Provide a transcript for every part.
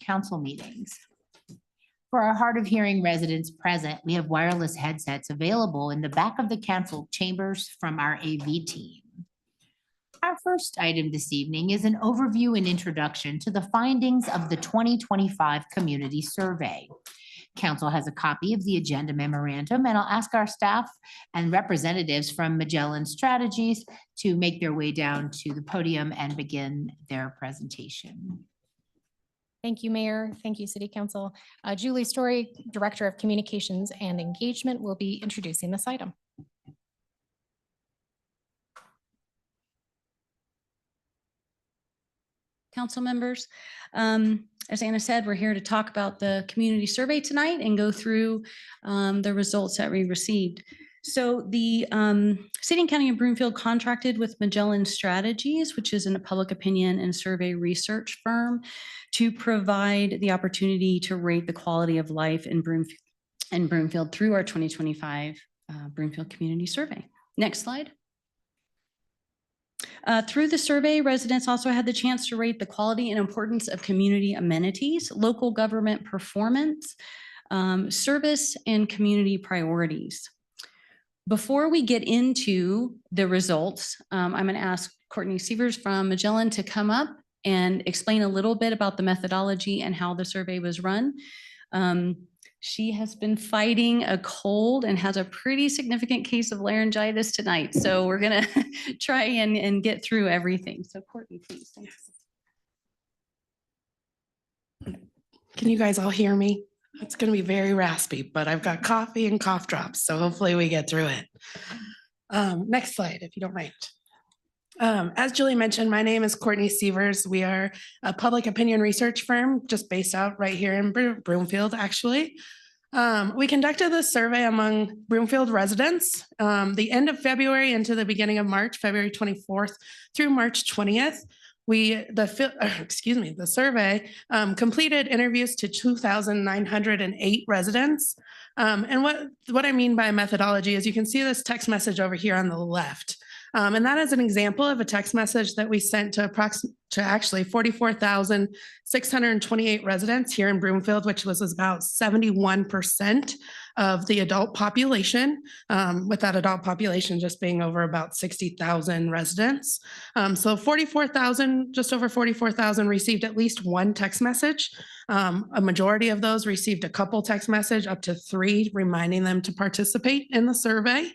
council meetings. For our hard of hearing residents present, we have wireless headsets available in the back of the council chambers from our AV team. Our first item this evening is an overview and introduction to the findings of the 2025 community survey. Council has a copy of the agenda memorandum, and I'll ask our staff and representatives from Magellan Strategies to make their way down to the podium and begin their presentation. Thank you, Mayor. Thank you, City Council. Julie Story, Director of Communications and Engagement, will be introducing this item. Council members, as Anna said, we're here to talk about the community survey tonight and go through the results that we received. So the City and County of Broomfield contracted with Magellan Strategies, which is a public opinion and survey research firm, to provide the opportunity to rate the quality of life in Broomfield through our 2025 Broomfield Community Survey. Next slide. Through the survey, residents also had the chance to rate the quality and importance of community amenities, local government performance, service, and community priorities. Before we get into the results, I'm going to ask Courtney Sievers from Magellan to come up and explain a little bit about the methodology and how the survey was run. She has been fighting a cold and has a pretty significant case of laryngitis tonight. So we're going to try and get through everything. So Courtney, please. Thanks. Can you guys all hear me? It's going to be very raspy, but I've got coffee and cough drops, so hopefully we get through it. Next slide, if you don't mind. As Julie mentioned, my name is Courtney Sievers. We are a public opinion research firm just based out right here in Broomfield, actually. We conducted this survey among Broomfield residents the end of February into the beginning of March, February 24th through March 20th. The survey completed interviews to 2,908 residents. And what I mean by methodology is you can see this text message over here on the left. And that is an example of a text message that we sent to actually 44,628 residents here in Broomfield, which was about 71% of the adult population, with that adult population just being over about 60,000 residents. So just over 44,000 received at least one text message. A majority of those received a couple text message, up to 3, reminding them to participate in the survey.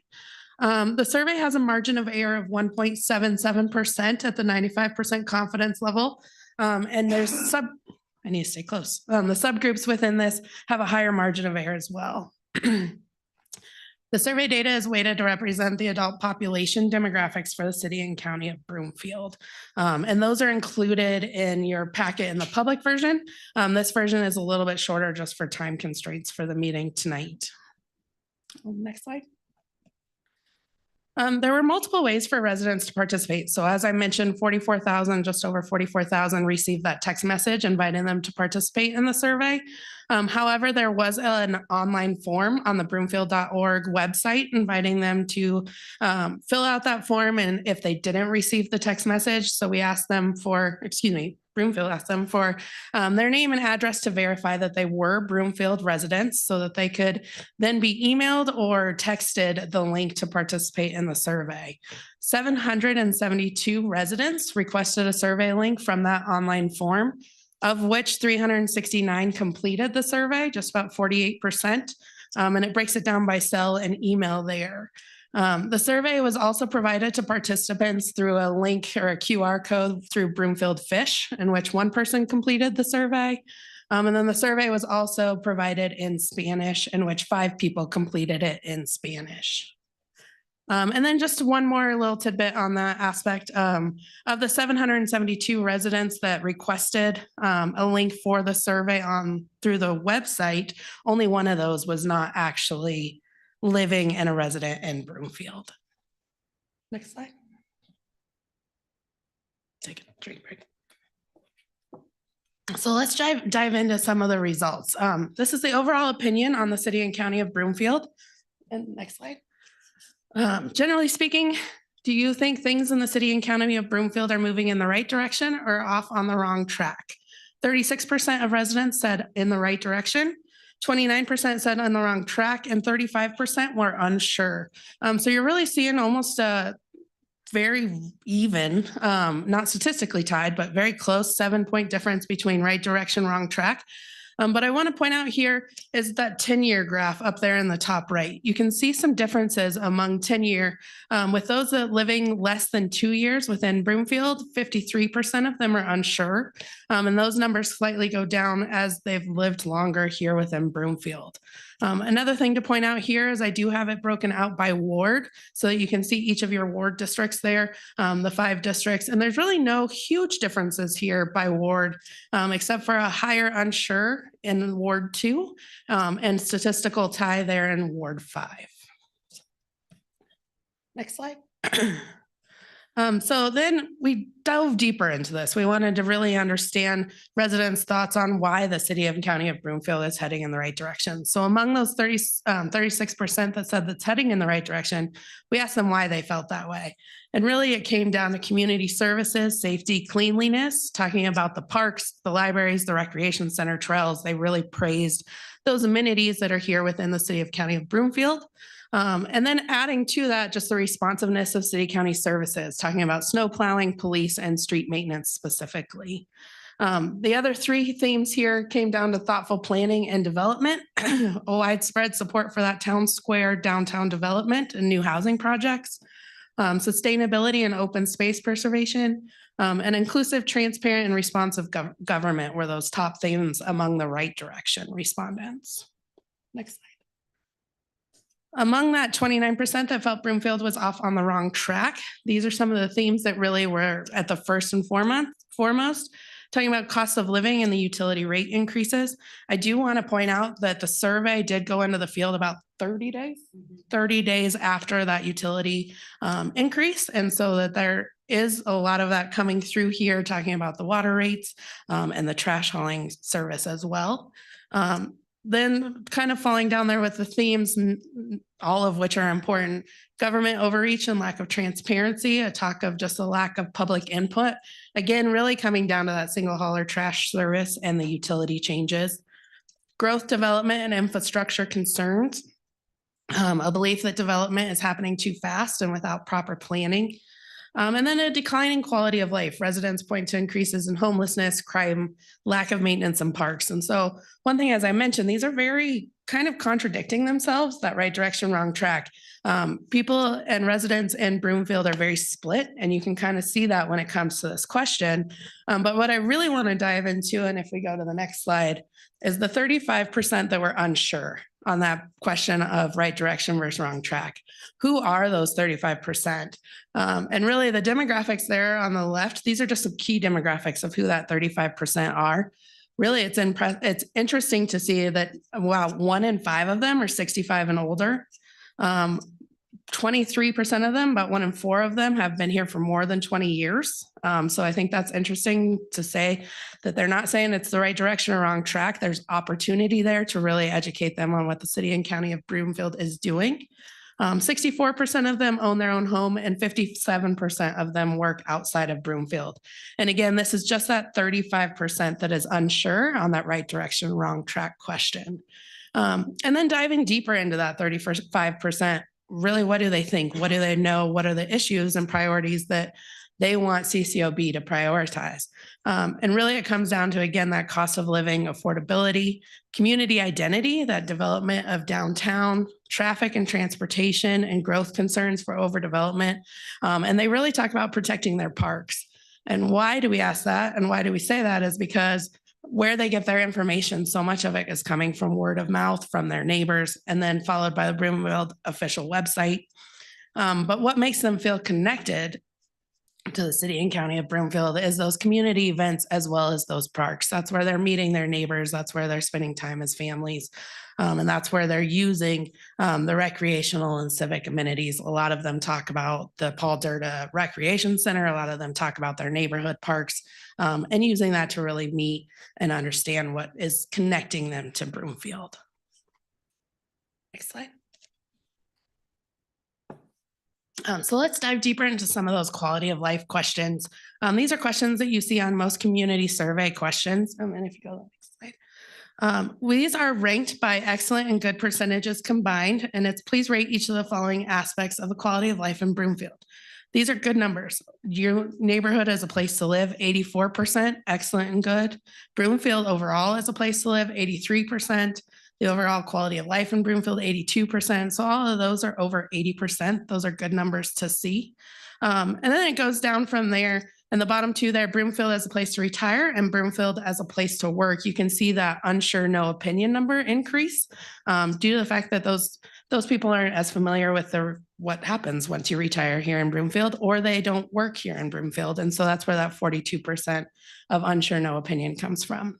The survey has a margin of error of 1.77% at the 95% confidence level. And there's I need to stay close. The subgroups within this have a higher margin of error as well. The survey data is weighted to represent the adult population demographics for the City and County of Broomfield. And those are included in your packet in the public version. This version is a little bit shorter just for time constraints for the meeting tonight. Next slide. There were multiple ways for residents to participate. So as I mentioned, just over 44,000 received that text message inviting them to participate in the survey. However, there was an online form on the broomfield.org website inviting them to fill out that form. And if they didn't receive the text message, so we asked them Broomfield asked them for their name and address to verify that they were Broomfield residents so that they could then be emailed or texted the link to participate in the survey. 772 residents requested a survey link from that online form, of which 369 completed the survey, just about 48%. And it breaks it down by cell and email there. The survey was also provided to participants through a link or a QR code through Broomfield Fish, in which one person completed the survey. And then the survey was also provided in Spanish, in which 5 people completed it in Spanish. And then just one more little tidbit on that aspect. Of the 772 residents that requested a link for the survey through the website, only one of those was not actually living and a resident in Broomfield. Next slide. Take a drink break. So let's dive into some of the results. This is the overall opinion on the City and County of Broomfield. And next slide. Generally speaking, do you think things in the City and County of Broomfield are moving in the right direction or off on the wrong track? 36% of residents said in the right direction. 29% said on the wrong track, and 35% were unsure. So you're really seeing almost a very even, not statistically tied, but very close 7-point difference between right direction, wrong track. But I want to point out here is that 10-year graph up there in the top right. You can see some differences among 10-year with those that living less than 2 years within Broomfield, 53% of them are unsure. And those numbers slightly go down as they've lived longer here within Broomfield. Another thing to point out here is I do have it broken out by ward so that you can see each of your ward districts there, the 5 districts. And there's really no huge differences here by ward, except for a higher unsure in Ward 2 and statistical tie there in Ward 5. Next slide. So then we dove deeper into this. We wanted to really understand residents' thoughts on why the city and county of Broomfield is heading in the right direction. So among those 36% that said that's heading in the right direction, we asked them why they felt that way. And really it came down to community services, safety, cleanliness, talking about the parks, the libraries, the recreation center, trails. They really praised those amenities that are here within the city of county of Broomfield. And then adding to that, just the responsiveness of city county services, talking about snow plowing, police, and street maintenance specifically. The other 3 themes here came down to thoughtful planning and development, a widespread support for that town square downtown development and new housing projects, sustainability and open space preservation, and inclusive, transparent, and responsive government were those top themes among the right direction respondents. Next slide. Among that 29% that felt Broomfield was off on the wrong track, these are some of the themes that really were at the first and foremost, talking about cost of living and the utility rate increases. I do want to point out that the survey did go into the field about 30 days after that utility increase. And so that there is a lot of that coming through here, talking about the water rates and the trash hauling service as well. Then kind of falling down there with the themes, all of which are important, government overreach and lack of transparency, a talk of just a lack of public input. Again, really coming down to that single hauler trash service and the utility changes. Growth, development, and infrastructure concerns. A belief that development is happening too fast and without proper planning. And then a declining quality of life. Residents point to increases in homelessness, crime, lack of maintenance in parks. And so one thing, as I mentioned, these are very kind of contradicting themselves, that right direction, wrong track. People and residents in Broomfield are very split, and you can kind of see that when it comes to this question. But what I really want to dive into, and if we go to the next slide, is the 35% that were unsure on that question of right direction versus wrong track. Who are those 35%? And really the demographics there on the left, these are just some key demographics of who that 35% are. Really, it's interesting to see that, wow, 1 in 5 of them are 65 and older. 23% of them, about 1 in 4 of them have been here for more than 20 years. So I think that's interesting to say that they're not saying it's the right direction or wrong track. There's opportunity there to really educate them on what the city and county of Broomfield is doing. 64% of them own their own home and 57% of them work outside of Broomfield. And again, this is just that 35% that is unsure on that right direction, wrong track question. And then diving deeper into that 35%, really, what do they think? What do they know? What are the issues and priorities that they want CCOB to prioritize? And really, it comes down to, again, that cost of living, affordability, community identity, that development of downtown, traffic and transportation, and growth concerns for overdevelopment. And they really talk about protecting their parks. And why do we ask that? And why do we say that is because where they get their information, so much of it is coming from word of mouth from their neighbors, and then followed by the Broomfield official website. But what makes them feel connected to the city and county of Broomfield is those community events as well as those parks. That's where they're meeting their neighbors. That's where they're spending time as families. And that's where they're using the recreational and civic amenities. A lot of them talk about the Paul Durda Recreation Center. A lot of them talk about their neighborhood parks and using that to really meet and understand what is connecting them to Broomfield. Next slide. So let's dive deeper into some of those quality of life questions. These are questions that you see on most community survey questions. And if you go to the next slide. These are ranked by excellent and good percentages combined, and it's please rate each of the following aspects of the quality of life in Broomfield. These are good numbers. Your neighborhood as a place to live, 84%, excellent and good. Broomfield overall as a place to live, 83%. The overall quality of life in Broomfield, 82%. So all of those are over 80%. Those are good numbers to see. And then it goes down from there. And the bottom two there, Broomfield as a place to retire and Broomfield as a place to work. You can see that unsure, no opinion number increase due to the fact that those people aren't as familiar with what happens once you retire here in Broomfield, or they don't work here in Broomfield. And so that's where that 42% of unsure, no opinion comes from.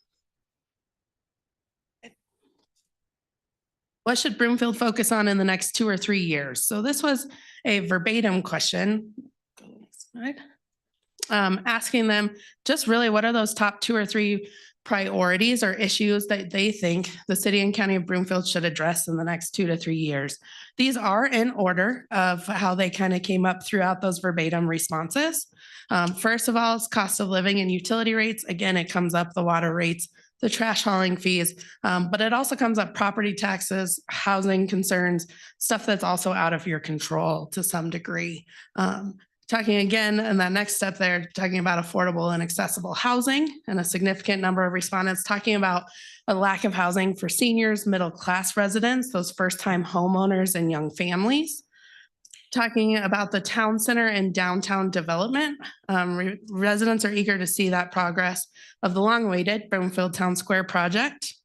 What should Broomfield focus on in the next 2 or 3 years? So this was a verbatim question. Go to the next slide. Asking them just really what are those top 2 or 3 priorities or issues that they think the city and county of Broomfield should address in the next 2 to 3 years. These are in order of how they kind of came up throughout those verbatim responses. First of all, it's cost of living and utility rates. Again, it comes up the water rates, the trash hauling fees, but it also comes up property taxes, housing concerns, stuff that's also out of your control to some degree. Talking again in that next step there, talking about affordable and accessible housing, and a significant number of respondents talking about a lack of housing for seniors, middle-class residents, those first-time homeowners and young families. Talking about the town center and downtown development. Residents are eager to see that progress of the long-awaited Broomfield Town Square project.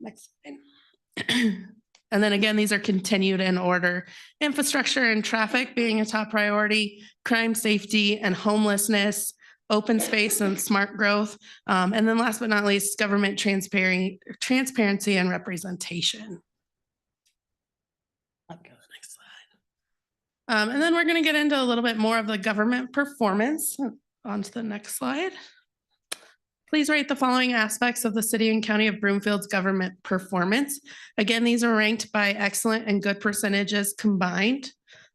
Next slide. And then again, these are continued in order. Infrastructure and traffic being a top priority, crime safety and homelessness, open space and smart growth. And then last but not least, government transparency and representation. I'll go to the next slide. And then we're going to get into a little bit more of the government performance. On to the next slide. Please rate the following aspects of the city and county of Broomfield's government performance. Again, these are ranked by excellent and good percentages combined.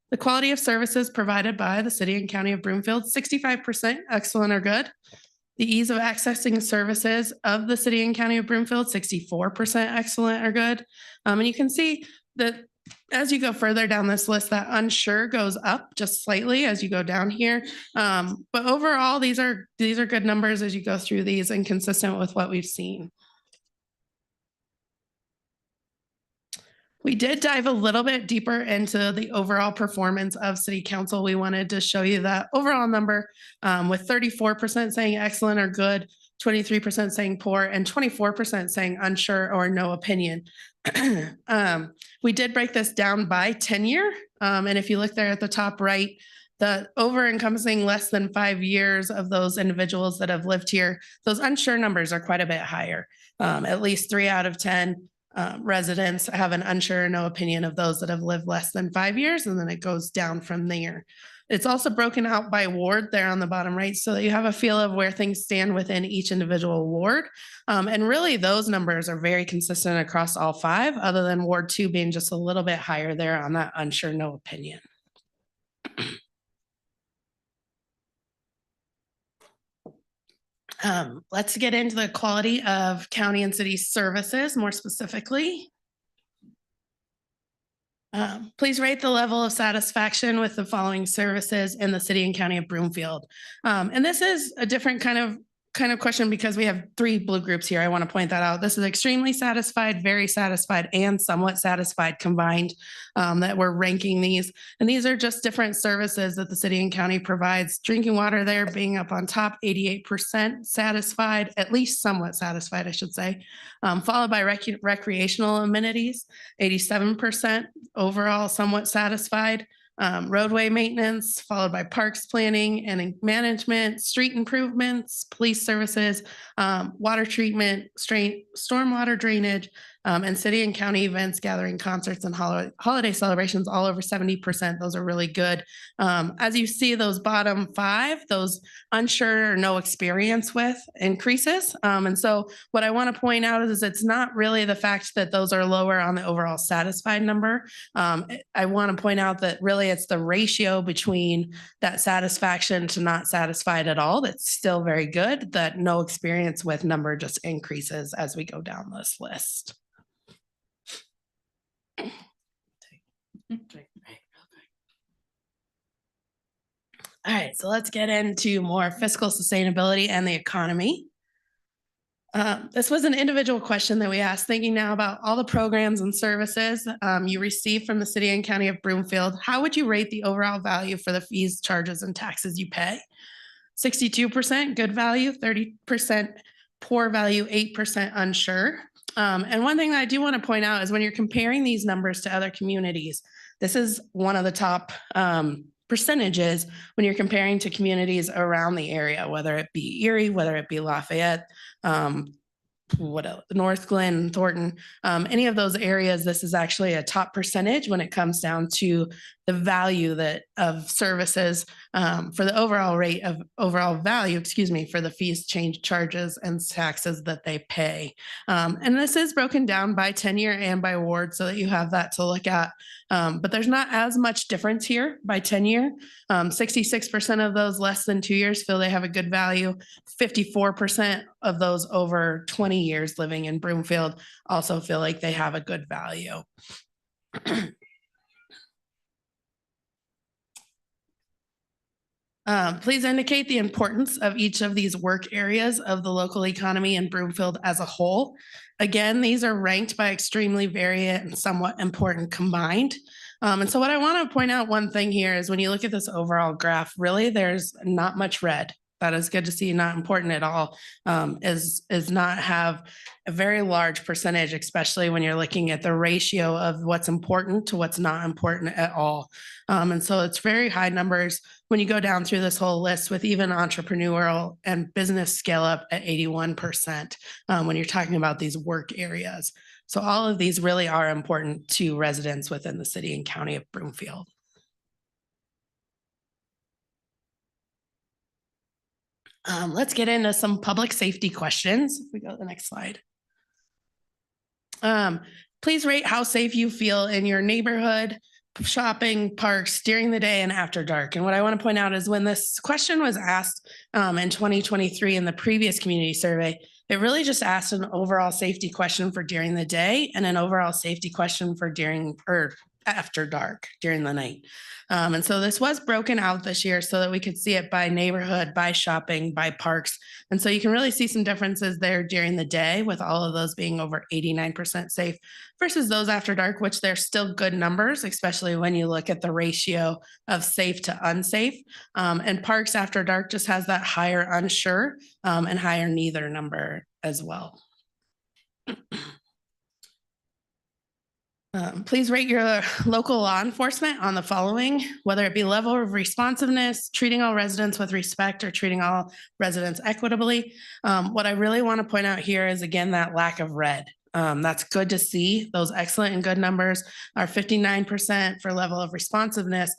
The quality of services provided by the city and county of Broomfield, 65% excellent or good. The ease of accessing services of the city and county of Broomfield, 64% excellent or good. And you can see that as you go further down this list, that unsure goes up just slightly as you go down here. But overall, these are good numbers as you go through these and consistent with what we've seen. We did dive a little bit deeper into the overall performance of city council. We wanted to show you that overall number with 34% saying excellent or good, 23% saying poor, and 24% saying unsure or no opinion. We did break this down by tenure. And if you look there at the top right, the over encompassing less than 5 years of those individuals that have lived here, those unsure numbers are quite a bit higher. At least 3 out of 10 residents have an unsure or no opinion of those that have lived less than 5 years, and then it goes down from there. It's also broken out by ward there on the bottom right, so that you have a feel of where things stand within each individual ward. And really those numbers are very consistent across all 5, other than Ward 2 being just a little bit higher there on that unsure, no opinion. Let's get into the quality of county and city services more specifically. Please rate the level of satisfaction with the following services in the city and county of Broomfield. And this is a different kind of question because we have 3 blue groups here. I want to point that out. This is extremely satisfied, very satisfied, and somewhat satisfied combined that we're ranking these. And these are just different services that the city and county provides. Drinking water there being up on top, 88% satisfied, at least somewhat satisfied, I should say, followed by recreational amenities, 87% overall somewhat satisfied. Roadway maintenance, followed by parks planning and management, street improvements, police services, water treatment, stormwater drainage, And city and county events, gathering, concerts, and holiday celebrations, all over 70%. Those are really good. As you see, those bottom 5, those unsure or no experience with increases. And so what I want to point out is it's not really the fact that those are lower on the overall satisfied number. I want to point out that really it's the ratio between that satisfaction to not satisfied at all that's still very good, that no experience with number just increases as we go down this list. All right, so let's get into more fiscal sustainability and the economy. This was an individual question that we asked, thinking now about all the programs and services you receive from the city and county of Broomfield. How would you rate the overall value for the fees, charges, and taxes you pay? 62% good value, 30% poor value, 8% unsure. And one thing that I do want to point out is when you're comparing these numbers to other communities, this is one of the top percentages when you're comparing to communities around the area, whether it be Erie, whether it be Lafayette, what else? North Glen, Thornton, any of those areas, this is actually a top percentage when it comes down to the value that of services for the overall rate of overall value, for the fees, change, charges, and taxes that they pay. And this is broken down by tenure and by ward so that you have that to look at. But there's not as much difference here by tenure. 66% of those less than 2 years feel they have a good value. 54% of those over 20 years living in Broomfield also feel like they have a good value. Please indicate the importance of each of these work areas of the local economy in Broomfield as a whole. Again, these are ranked by extremely variant and somewhat important combined. And so what I want to point out, one thing here is when you look at this overall graph, really there's not much red. That is good to see, not important at all, is not have a very large percentage, especially when you're looking at the ratio of what's important to what's not important at all. And so it's very high numbers when you go down through this whole list, with even entrepreneurial and business scale up at 81% when you're talking about these work areas. So all of these really are important to residents within the city and county of Broomfield. Let's get into some public safety questions. If we go to the next slide. Please rate how safe you feel in your neighborhood, shopping, parks during the day and after dark. And what I want to point out is when this question was asked in 2023 in the previous community survey, it really just asked an overall safety question for during the day and an overall safety question for during or after dark during the night. And so this was broken out this year so that we could see it by neighborhood, by shopping, by parks. And so you can really see some differences there during the day, with all of those being over 89% safe versus those after dark, which they're still good numbers, especially when you look at the ratio of safe to unsafe. And parks after dark just has that higher unsure and higher neither number as well. Please rate your local law enforcement on the following, whether it be level of responsiveness, treating all residents with respect, or treating all residents equitably. What I really want to point out here is, again, that lack of red. That's good to see. Those excellent and good numbers are 59% for level of responsiveness,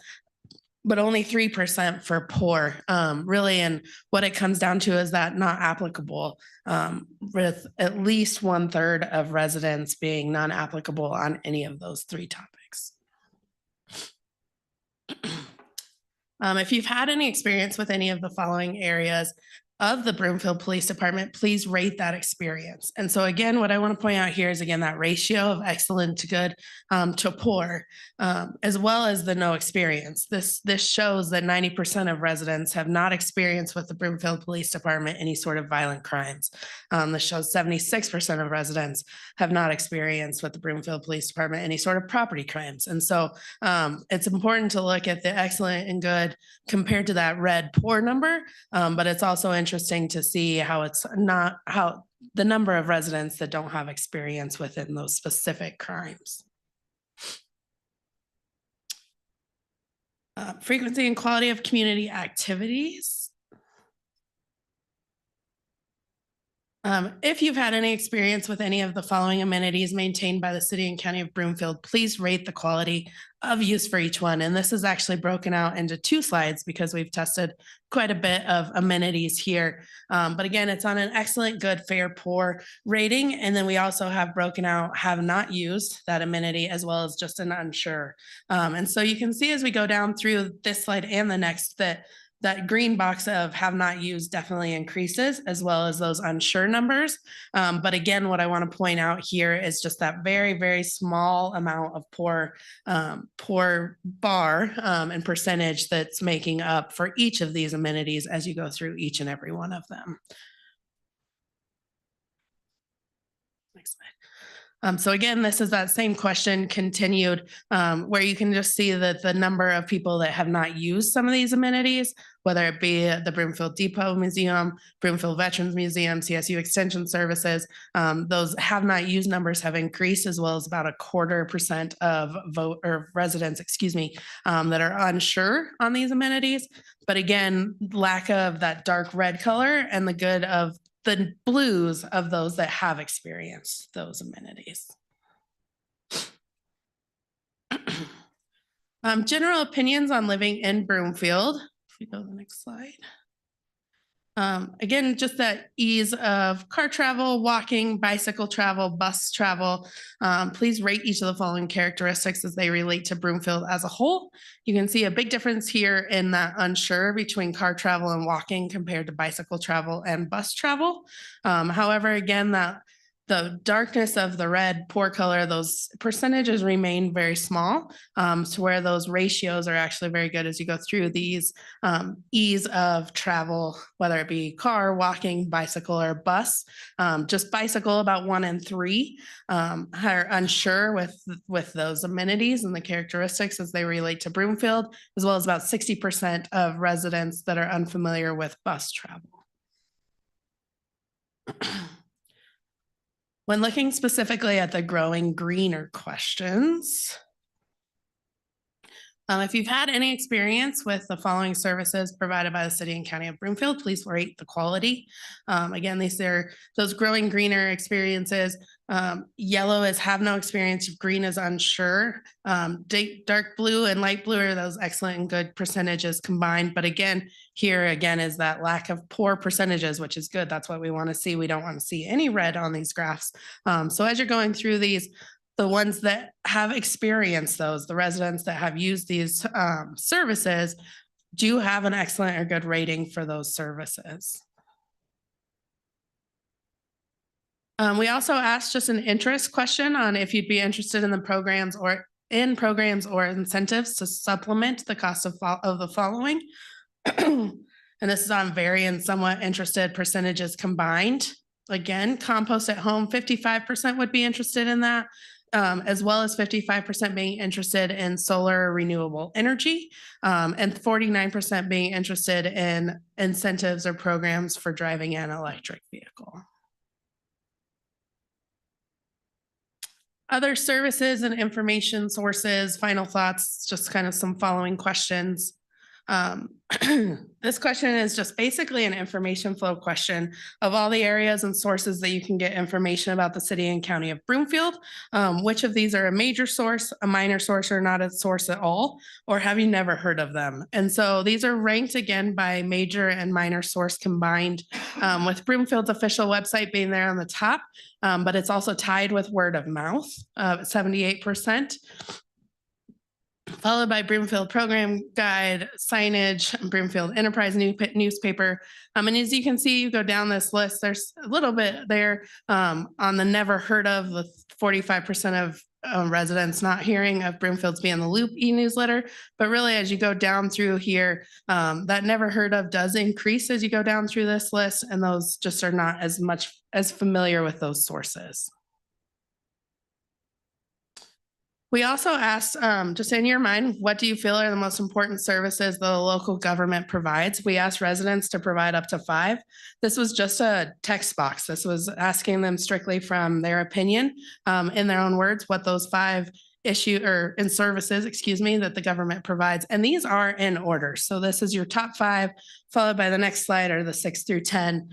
but only 3% for poor, really. And what it comes down to is that not applicable, with at least 1/3 of residents being non-applicable on any of those 3 topics. If you've had any experience with any of the following areas of the Broomfield Police Department, please rate that experience. And so again, what I want to point out here is, again, that ratio of excellent to good to poor, as well as the no experience. This shows that 90% of residents have not experienced with the Broomfield Police Department any sort of violent crimes. This shows 76% of residents have not experienced with the Broomfield Police Department any sort of property crimes. And so it's important to look at the excellent and good compared to that red poor number, but it's also interesting to see how it's not, how the number of residents that don't have experience within those specific crimes. Frequency and quality of community activities. If you've had any experience with any of the following amenities maintained by the city and county of Broomfield, please rate the quality of use for each one. And this is actually broken out into 2 slides because we've tested quite a bit of amenities here. But again, it's on an excellent, good, fair, poor rating. And then we also have broken out have not used that amenity as well as just an unsure. And so you can see as we go down through this slide and the next that green box of have not used definitely increases as well as those unsure numbers. But again, what I want to point out here is just that very, very small amount of poor bar and percentage that's making up for each of these amenities as you go through each and every one of them. Next slide. So again, this is that same question continued where you can just see that the number of people that have not used some of these amenities, whether it be the Broomfield Depot Museum, Broomfield Veterans Museum, CSU Extension Services, those have not used numbers have increased as well as about 0.25% of residents, that are unsure on these amenities. But again, lack of that dark red color and the good of the blues of those that have experienced those amenities. General opinions on living in Broomfield. If we go to the next slide. Again, just that ease of car travel, walking, bicycle travel, bus travel. Please rate each of the following characteristics as they relate to Broomfield as a whole. You can see a big difference here in that unsure between car travel and walking compared to bicycle travel and bus travel. However, again, the darkness of the red, poor color, those percentages remain very small, to where those ratios are actually very good as you go through these ease of travel, whether it be car, walking, bicycle, or bus. Just bicycle, about 1 in 3 are unsure with those amenities and the characteristics as they relate to Broomfield, as well as about 60% of residents that are unfamiliar with bus travel. When looking specifically at the growing greener questions, if you've had any experience with the following services provided by the city and county of Broomfield, please rate the quality. Again, these are those growing greener experiences. Yellow is have no experience, green is unsure. Dark blue and light blue are those excellent and good percentages combined. But again, here again is that lack of poor percentages, which is good. That's what we want to see. We don't want to see any red on these graphs. So as you're going through these, the ones that have experienced those, the residents that have used these services do have an excellent or good rating for those services. We also asked just an interest question on if you'd be interested in the programs or incentives to supplement the cost of the following. And this is on very and somewhat interested percentages combined. Again, compost at home, 55% would be interested in that. As well as 55% being interested in solar renewable energy, and 49% being interested in incentives or programs for driving an electric vehicle. Other services and information sources, final thoughts, just kind of some following questions. This question is just basically an information flow question of all the areas and sources that you can get information about the city and county of Broomfield. Which of these are a major source, a minor source, or not a source at all? Or have you never heard of them? And so these are ranked again by major and minor source combined, with Broomfield's official website being there on the top, but it's also tied with word of mouth, 78%. Followed by Broomfield Program Guide, signage, Broomfield Enterprise newspaper. And as you can see, you go down this list, there's a little bit there on the never heard of, the 45% of residents not hearing of Broomfield's Be in the Loop e-newsletter. But really, as you go down through here, that never heard of does increase as you go down through this list, and those just are not as familiar with those sources. We also asked, just in your mind, what do you feel are the most important services the local government provides? We asked residents to provide up to 5. This was just a text box. This was asking them strictly from their opinion, in their own words, what those 5 issue or in services, excuse me, that the government provides. And these are in order. So this is your top 5, followed by the next slide are the 6 through 10.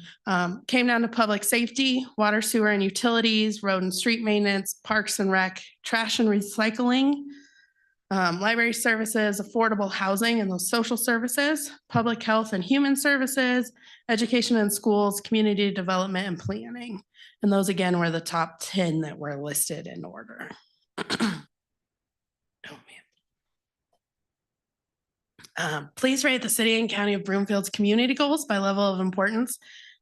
Came down to public safety, water, sewer and utilities, road and street maintenance, parks and rec, trash and recycling, library services, affordable housing and those social services, public health and human services, education and schools, community development and planning. And those again were the top 10 that were listed in order. Oh, man. Please rate the city and county of Broomfield's community goals by level of importance.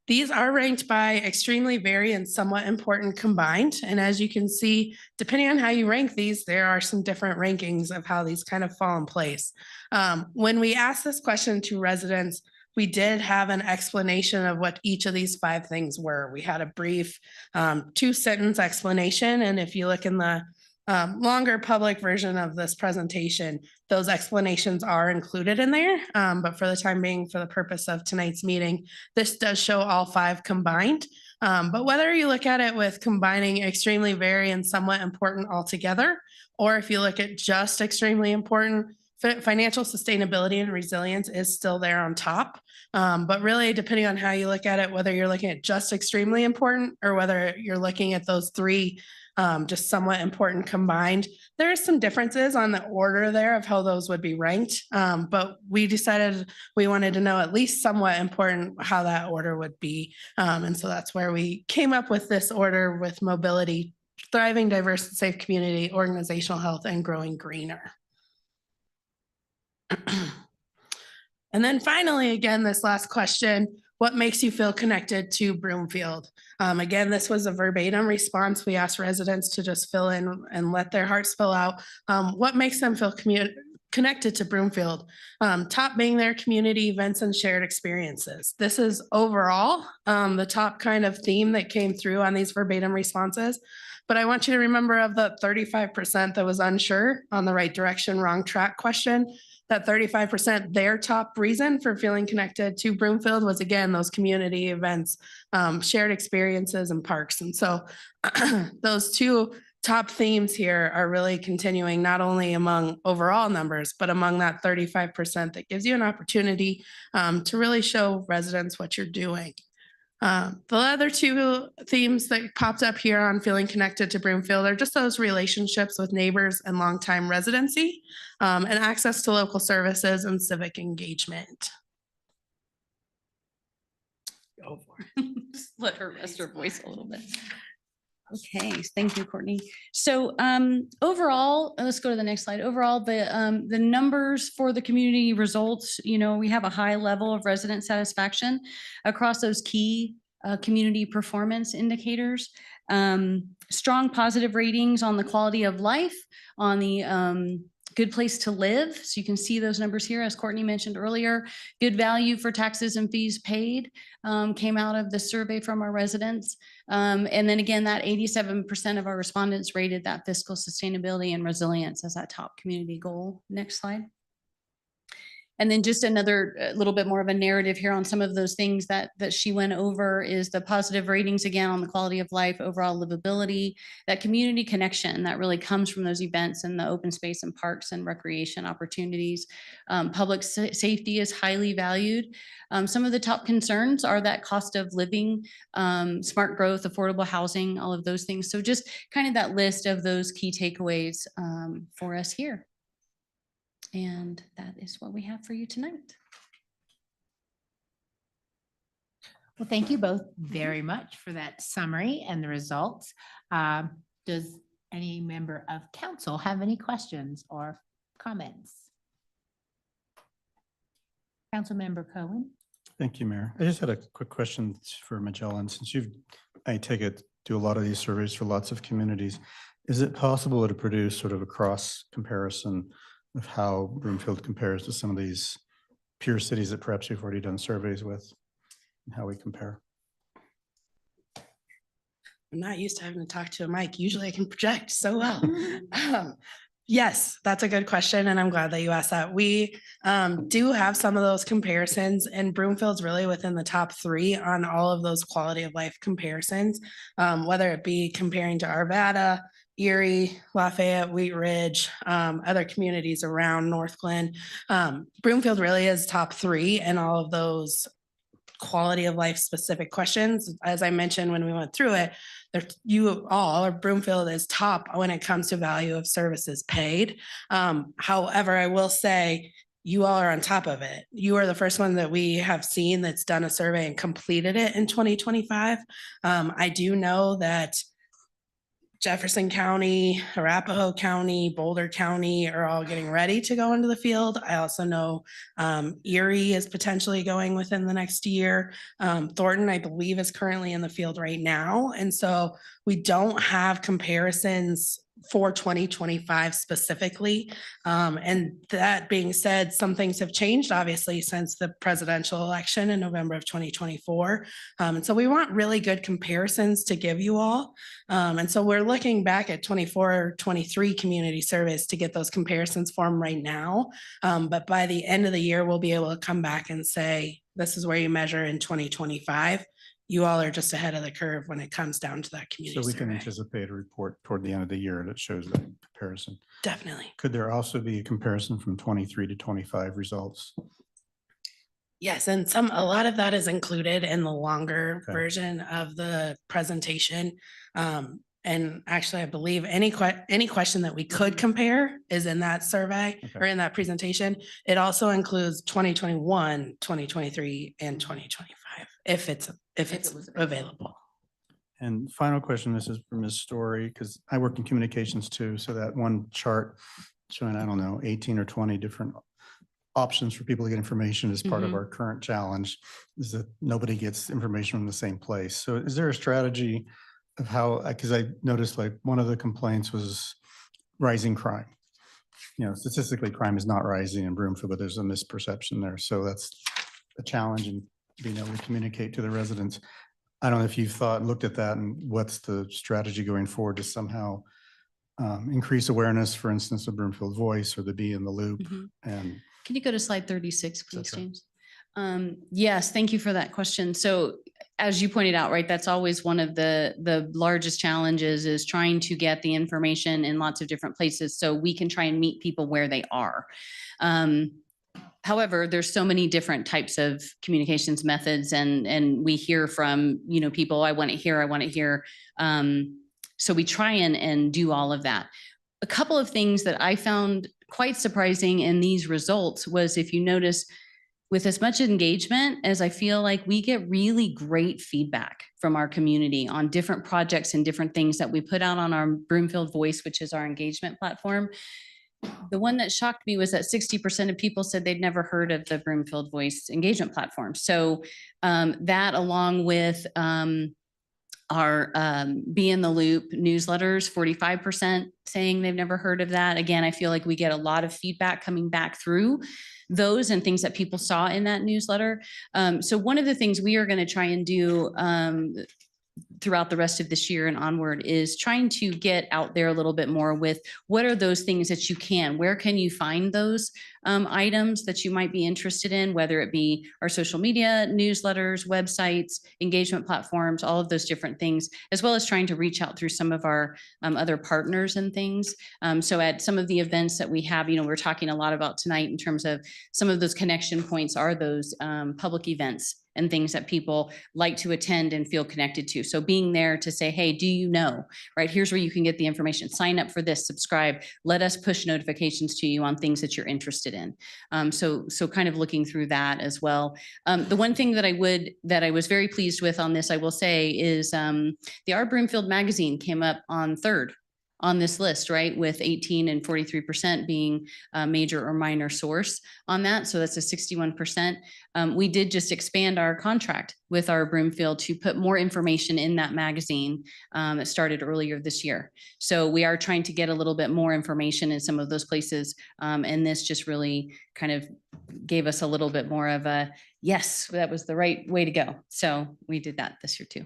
These are ranked by extremely very and somewhat important combined. And as you can see, depending on how you rank these, there are some different rankings of how these kind of fall in place. When we asked this question to residents, we did have an explanation of what each of these 5 things were. We had a brief 2-sentence explanation. And if you look in the longer public version of this presentation, those explanations are included in there. But for the time being, for the purpose of tonight's meeting, this does show all 5 combined. But whether you look at it with combining extremely very and somewhat important altogether, or if you look at just extremely important, financial sustainability and resilience is still there on top. But really, depending on how you look at it, whether you're looking at just extremely important or whether you're looking at those 3 just somewhat important combined, there are some differences on the order there of how those would be ranked. But we decided we wanted to know at least somewhat important how that order would be. And so that's where we came up with this order with mobility, thriving, diverse, and safe community, organizational health, and growing greener. And then finally, again, this last question, what makes you feel connected to Broomfield? Again, this was a verbatim response. We asked residents to just fill in and let their hearts spill out. What makes them feel connected to Broomfield? Top being their community events and shared experiences. This is overall the top kind of theme that came through on these verbatim responses. But I want you to remember of the 35% that was unsure on the right direction, wrong track question, that 35%, their top reason for feeling connected to Broomfield was, again, those community events, shared experiences and parks. And so those 2 top themes here are really continuing not only among overall numbers, but among that 35% that gives you an opportunity to really show residents what you're doing. The other 2 themes that popped up here on feeling connected to Broomfield are just those relationships with neighbors and longtime residency, and access to local services and civic engagement. Go for it. Just let her rest her voice a little bit. Okay, thank you, Courtney. So overall, let's go to the next slide. Overall, the numbers for the community results, we have a high level of resident satisfaction across those key community performance indicators. Strong positive ratings on the quality of life, on the good place to live. So you can see those numbers here, as Courtney mentioned earlier. Good value for taxes and fees paid came out of the survey from our residents. And then again, that 87% of our respondents rated that fiscal sustainability and resilience as that top community goal. Next slide. And then just another little bit more of a narrative here on some of those things that she went over is the positive ratings again on the quality of life, overall livability, that community connection that really comes from those events and the open space and parks and recreation opportunities. Public safety is highly valued. Some of the top concerns are that cost of living, smart growth, affordable housing, all of those things. So just kind of that list of those key takeaways for us here. And that is what we have for you tonight. Well, thank you both very much for that summary and the results. Does any member of council have any questions or comments? Councilmember Cohen. Thank you, Mayor. I just had a quick question for Magellan. Since I take it, do a lot of these surveys for lots of communities, is it possible to produce sort of a cross comparison of how Broomfield compares to some of these peer cities that perhaps you've already done surveys with, and how we compare? I'm not used to having to talk to a mic. Usually I can project so well. Yes, that's a good question. And I'm glad that you asked that. We do have some of those comparisons, and Broomfield's really within the top 3 on all of those quality of life comparisons, whether it be comparing to Arvada, Erie, Lafayette, Wheat Ridge, other communities around North Glen. Broomfield really is top 3 in all of those quality of life specific questions. As I mentioned when we went through it, you all, or Broomfield is top when it comes to value of services paid. However, I will say, you all are on top of it. You are the first one that we have seen that's done a survey and completed it in 2025. I do know that Jefferson County, Arapahoe County, Boulder County are all getting ready to go into the field. I also know Erie is potentially going within the next year. Thornton, I believe, is currently in the field right now. And so we don't have comparisons for 2025 specifically. And that being said, some things have changed, obviously, since the presidential election in November of 2024. And so we want really good comparisons to give you all. And so we're looking back at 24, 23 community surveys to get those comparisons for them right now. But by the end of the year, we'll be able to come back and say, this is where you measure in 2025. You all are just ahead of the curve when it comes down to that So community we can survey. anticipate a report toward the end of the year that shows that comparison. Definitely. Could there also be a comparison from 23 to 25 results? Yes, and a lot of that is included in the longer Okay. version of the presentation. And actually, I believe any question that we could compare is in that survey or Okay. in that presentation. It also includes 2021, 2023, and 2025, if it's available. And final question, this is for Ms. Story, because I work in communications too. So that one chart showing, I don't know, 18 or 20 different options for people to get information as part of Mhm. our current challenge is that nobody gets information from the same place. So is there a strategy of how, because I noticed like one of the complaints was rising crime. You know, statistically, crime is not rising in Broomfield, but there's a misperception there. So that's a challenge in being able to communicate to the residents. I don't know if you've looked at that and what's the strategy going forward to somehow increase awareness, for instance, of Broomfield Voice or the Be in the Loop. Mhm. And Can you go to slide 36, please, cetera. James? Yes, thank you for that question. So as you pointed out, right, that's always one of the largest challenges is trying to get the information in lots of different places so we can try and meet people where they are. However, there's so many different types of communications methods and we hear from, you know, people, I want it here, I want it here. So we try and do all of that. A couple of things that I found quite surprising in these results was if you notice with as much engagement as I feel like we get really great feedback from our community on different projects and different things that we put out on our Broomfield Voice, which is our engagement platform. The one that shocked me was that 60% of people said they'd never heard of the Broomfield Voice engagement platform. So that along with our Be in the Loop newsletters, 45% saying they've never heard of that. Again, I feel like we get a lot of feedback coming back through those and things that people saw in that newsletter. So one of the things we are going to try and do throughout the rest of this year and onward is trying to get out there a little bit more with what are those things that you can, where can you find those items that you might be interested in, whether it be our social media, newsletters, websites, engagement platforms, all of those different things, as well as trying to reach out through some of our other partners and things. So at some of the events that we have, you know, we're talking a lot about tonight in terms of some of those connection points are those public events and things that people like to attend and feel connected to. So being there to say, hey, do you know, right? Here's where you can get the information. Sign up for this, subscribe. Let us push notifications to you on things that you're interested in. So kind of looking through that as well. The one thing that I was very pleased with on this, I will say, is the Our Broomfield magazine came up on third on this list, right? With 18 and 43% being a major or minor source on that. So that's a 61%. We did just expand our contract with our Broomfield to put more information in that magazine that started earlier this year. So we are trying to get a little bit more information in some of those places. And this just really kind of gave us a little bit more of a, yes, that was the right way to go. So we did that this year too.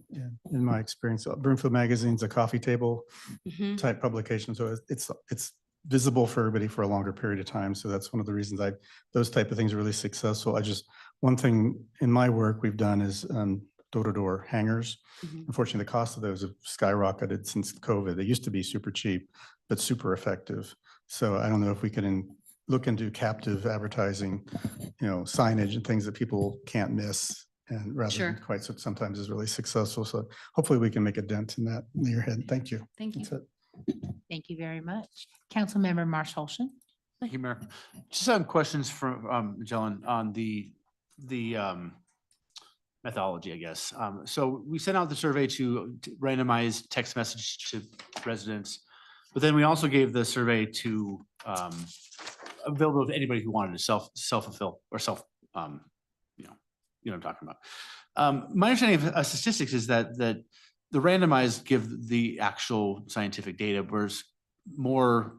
yeah, in my experience, Broomfield Magazine's a coffee table Mhm. type publication. So it's visible for everybody for a longer period of time. So that's one of the reasons those type of things are really successful. One thing in my work we've done is door-to-door hangers. Mhm. Unfortunately, the cost of those have skyrocketed since COVID. They used to be super cheap, but super effective. So I don't know if we could look into captive advertising, signage and things that people can't miss. And rather Sure. than quite so sometimes is really successful. So hopefully we can make a dent in that near your head. Thank you. Thank you. That's it. Thank you very much. Councilmember Marsh Holston. Thank you, Mayor. Just some questions from Magellan on the methodology, I guess. So we sent out the survey to randomize text message to residents, but then we also gave the survey to available to anybody who wanted to self-fulfill or you know what I'm talking about. My understanding of statistics is that the randomized give the actual scientific data, whereas more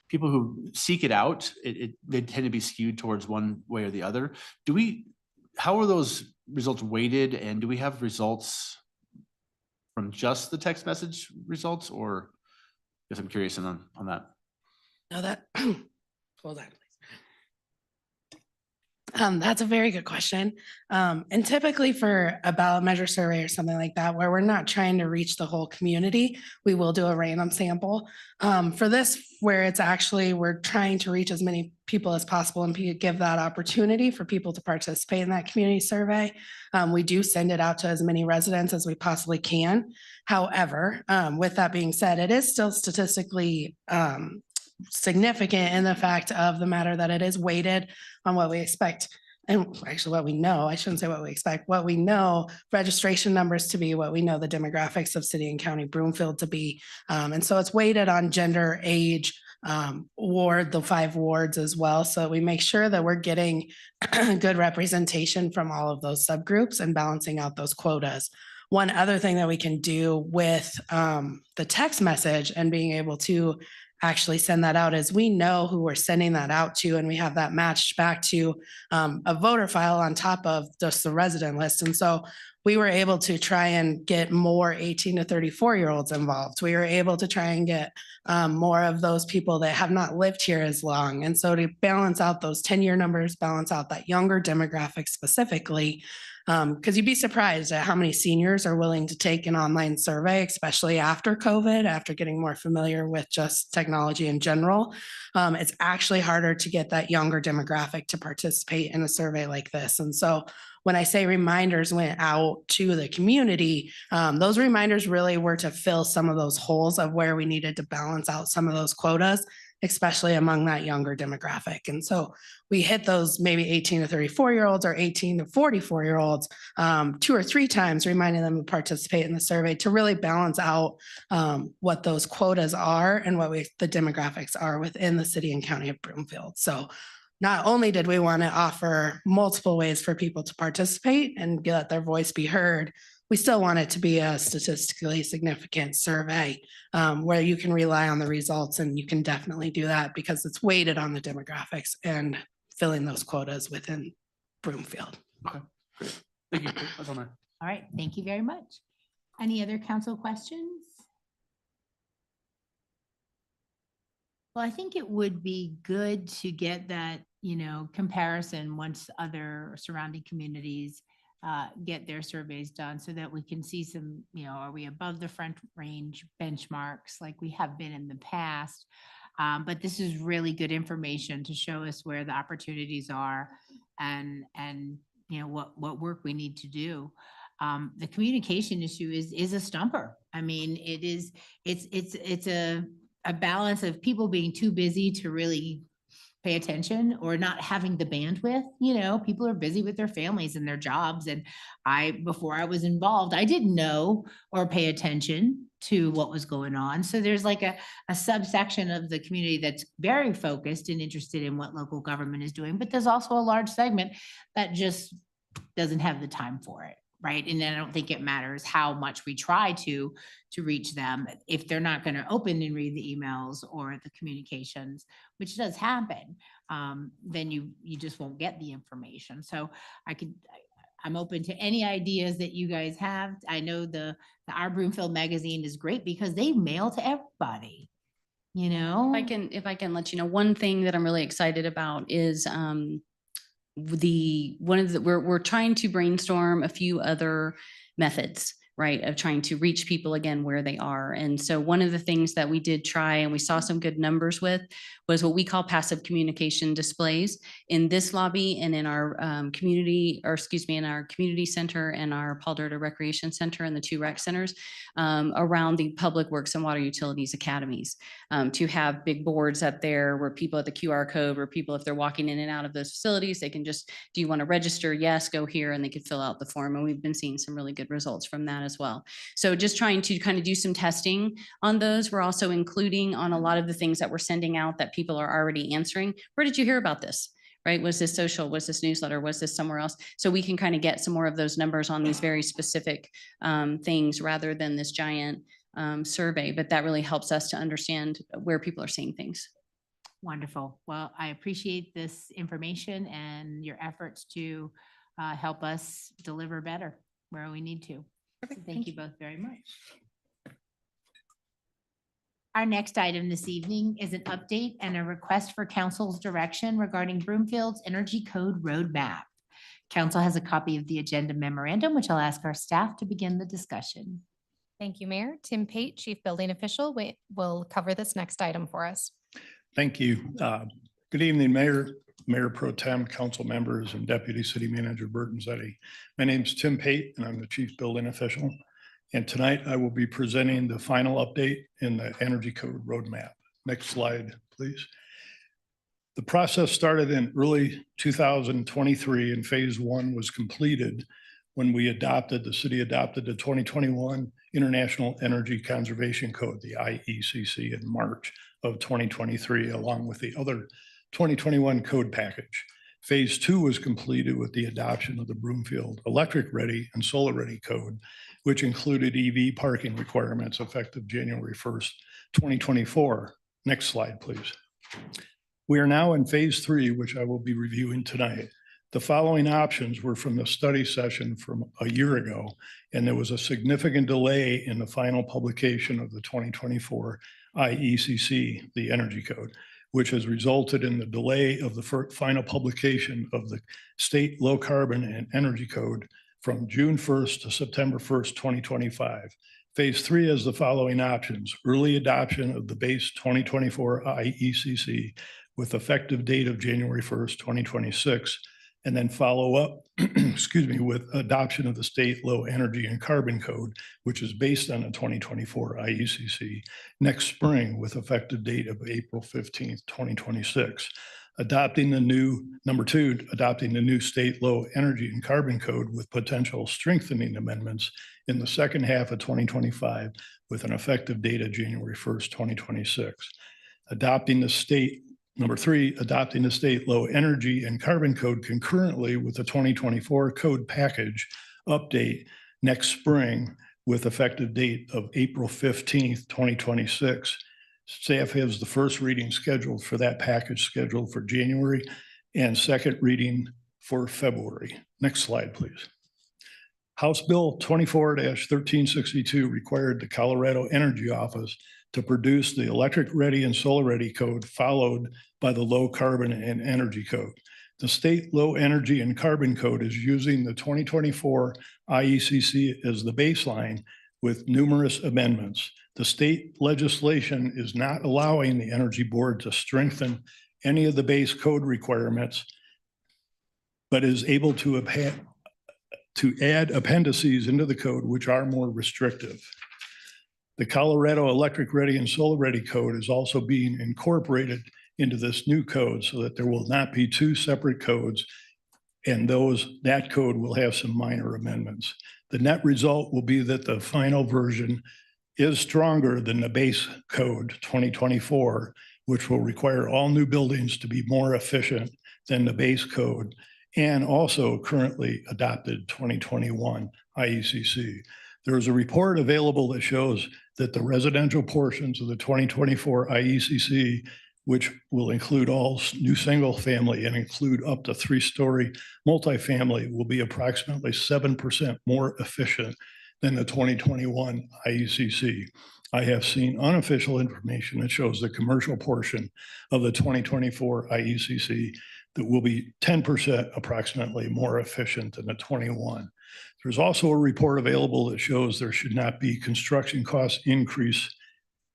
people who seek it out, they tend to be skewed towards one way or the other. How are those results weighted, and do we have results from just the text message results, or I guess I'm curious on that. No, hold on, please. That's a very good question. And typically for a ballot measure survey or something like that, where we're not trying to reach the whole community, we will do a random sample. For this, where it's actually, we're trying to reach as many people as possible and give that opportunity for people to participate in that community survey. We do send it out to as many residents as we possibly can. However, with that being said, it is still statistically significant in the fact of the matter that it is weighted on what we expect. And actually what we know, I shouldn't say what we expect, what we know registration numbers to be, what we know the demographics of city and county Broomfield to be. And so it's weighted on gender, age, ward, the 5 wards as well. So we make sure that we're getting good representation from all of those subgroups and balancing out those quotas. One other thing that we can do with the text message and being able to actually send that out is we know who we're sending that out to, and we have that matched back to a voter file on top of just the resident list. And so we were able to try and get more 18 to 34-year-olds involved. We were able to try and get more of those people that have not lived here as long. And so to balance out those 10-year numbers, balance out that younger demographic specifically, because you'd be surprised at how many seniors are willing to take an online survey, especially after COVID, after getting more familiar with just technology in general. It's actually harder to get that younger demographic to participate in a survey like this. And so when I say reminders went out to the community, those reminders really were to fill some of those holes of where we needed to balance out some of those quotas, especially among that younger demographic. And so we hit those maybe 18 to 34-year-olds or 18 to 44-year-olds 2 or 3 times, reminding them to participate in the survey to really balance out what those quotas are and what the demographics are within the city and county of Broomfield. So not only did we want to offer multiple ways for people to participate and let their voice be heard, we still want it to be a statistically significant survey where you can rely on the results, and you can definitely do that because it's weighted on the demographics and filling those quotas within Broomfield. Okay, great. Thank you. That's all, Mayor. All right, thank you very much. Any other council questions? Well, I think it would be good to get that, comparison once other surrounding communities get their surveys done so that we can see some, are we above the front range benchmarks like we have been in the past? But this is really good information to show us where the opportunities are and what work we need to do. The communication issue is a stumper. I mean, it's a balance of people being too busy to really pay attention or not having the bandwidth. People are busy with their families and their jobs. And before I was involved, I didn't know or pay attention to what was going on. So there's like a subsection of the community that's very focused and interested in what local government is doing, but there's also a large segment that just doesn't have the time for it. Right. And I don't think it matters how much we try to reach them. If they're not going to open and read the emails or the communications, which does happen, then you just won't get the information. So I'm open to any ideas that you guys have. I know the Our Broomfield magazine is great because they mail to everybody, If I can let you know, one thing that I'm really excited about is we're trying to brainstorm a few other methods, right, of trying to reach people again where they are. And so one of the things that we did try and we saw some good numbers with was what we call passive communication displays in this lobby and in our in our community center and our Paul Durda Recreation Center and the 2 rec centers around the Public Works and Water Utilities Academies, to have big boards up there where people at the QR code, where people, if they're walking in and out of those facilities, they can just, do you want to register? Yes, go here, and they could fill out the form. And we've been seeing some really good results from that as well. So just trying to kind of do some testing on those. We're also including on a lot of the things that we're sending out that people are already answering. Where did you hear about this? Right? Was this social? Was this newsletter? Was this somewhere else? So we can kind of get some more of those numbers on these very specific things rather than this giant survey. But that really helps us to understand where people are seeing things. Wonderful. Well, I appreciate this information and your efforts to help us deliver better where we need to. So thank you both very much. Our next item this evening is an update and a request for council's direction regarding Broomfield's Energy Code Roadmap. Council has a copy of the agenda memorandum, which I'll ask our staff to begin the discussion. Thank you, Mayor. Tim Pate, Chief Building Official, will cover this next item for us. Thank you. Good evening, Mayor, Mayor Pro Tem, council members, and Deputy City Manager Burton Zeddy. My name is Tim Pate, and I'm the Chief Building Official. And tonight I will be presenting the final update in the Energy Code Roadmap. Next slide, please. The process started in early 2023, and phase 1 was completed when the city adopted the 2021 International Energy Conservation Code, the IECC, in March of 2023, along with the other 2021 code package. Phase 2 was completed with the adoption of the Broomfield Electric Ready and Solar Ready Code, which included EV parking requirements effective January 1st, 2024. Next slide, please. We are now in phase 3, which I will be reviewing tonight. The following options were from the study session from a year ago, and there was a significant delay in the final publication of the 2024 IECC, the Energy Code, which has resulted in the delay of the final publication of the State Low Carbon and Energy Code from June 1st to September 1st, 2025. Phase 3 has the following options: early adoption of the base 2024 IECC with effective date of January 1st, 2026, and then follow up, with adoption of the State Low Energy and Carbon Code, which is based on the 2024 IECC next spring with effective date of April 15th, 2026. Adopting the new State Low Energy and Carbon Code with potential strengthening amendments in the second half of 2025 with an effective date of January 1st, 2026. Adopting the State Low Energy and Carbon Code concurrently with the 2024 code package update next spring with effective date of April 15th, 2026. Staff has the first reading scheduled for that package scheduled for January and second reading for February. Next slide, please. House Bill 24-1362 required the Colorado Energy Office to produce the Electric Ready and Solar Ready Code, followed by the Low Carbon and Energy Code. The State Low Energy and Carbon Code is using the 2024 IECC as the baseline with numerous amendments. The state legislation is not allowing the Energy Board to strengthen any of the base code requirements, but is able to add appendices into the code which are more restrictive. The Colorado Electric Ready and Solar Ready Code is also being incorporated into this new code so that there will not be 2 separate codes, and that code will have some minor amendments. The net result will be that the final version is stronger than the base code 2024, which will require all new buildings to be more efficient than the base code and also currently adopted 2021 IECC. There is a report available that shows that the residential portions of the 2024 IECC, which will include all new single family and include up to 3-story multifamily, will be approximately 7% more efficient than the 2021 IECC. I have seen unofficial information that shows the commercial portion of the 2024 IECC that will be 10% approximately more efficient than the 21. There's also a report available that shows there should not be construction cost increase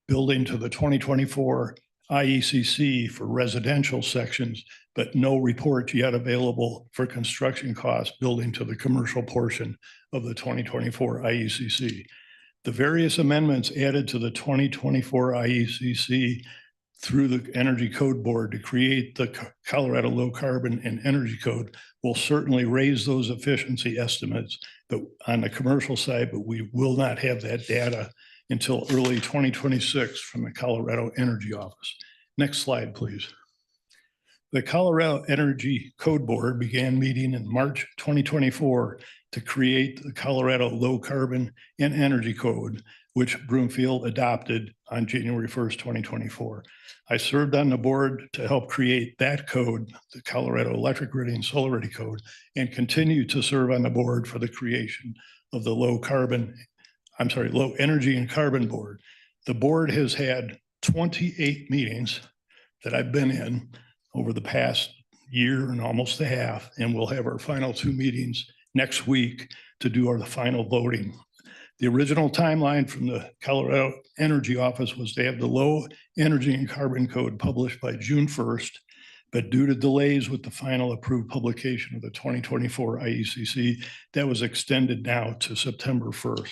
building to the 2024 IECC for residential sections, but no report yet available for construction costs building to the commercial portion of the 2024 IECC. The various amendments added to the 2024 IECC through the Energy Code Board to create the Colorado Low Carbon and Energy Code will certainly raise those efficiency estimates, but on the commercial side, but we will not have that data until early 2026 from the Colorado Energy Office. Next slide, please. The Colorado Energy Code Board began meeting in March 2024 to create the Colorado Low Carbon and Energy Code, which Broomfield adopted on January 1st, 2024. I served on the board to help create that code, the Colorado Electric Grid and Solar Ready Code, and continue to serve on the board for the creation of the Low Energy and Carbon Board. The board has had 28 meetings that I've been in over the past year and almost a half, and we'll have our final 2 meetings next week to do the final voting. The original timeline from the Colorado Energy Office was to have the Low Energy and Carbon Code published by June 1st, but due to delays with the final approved publication of the 2024 IECC, that was extended now to September 1st.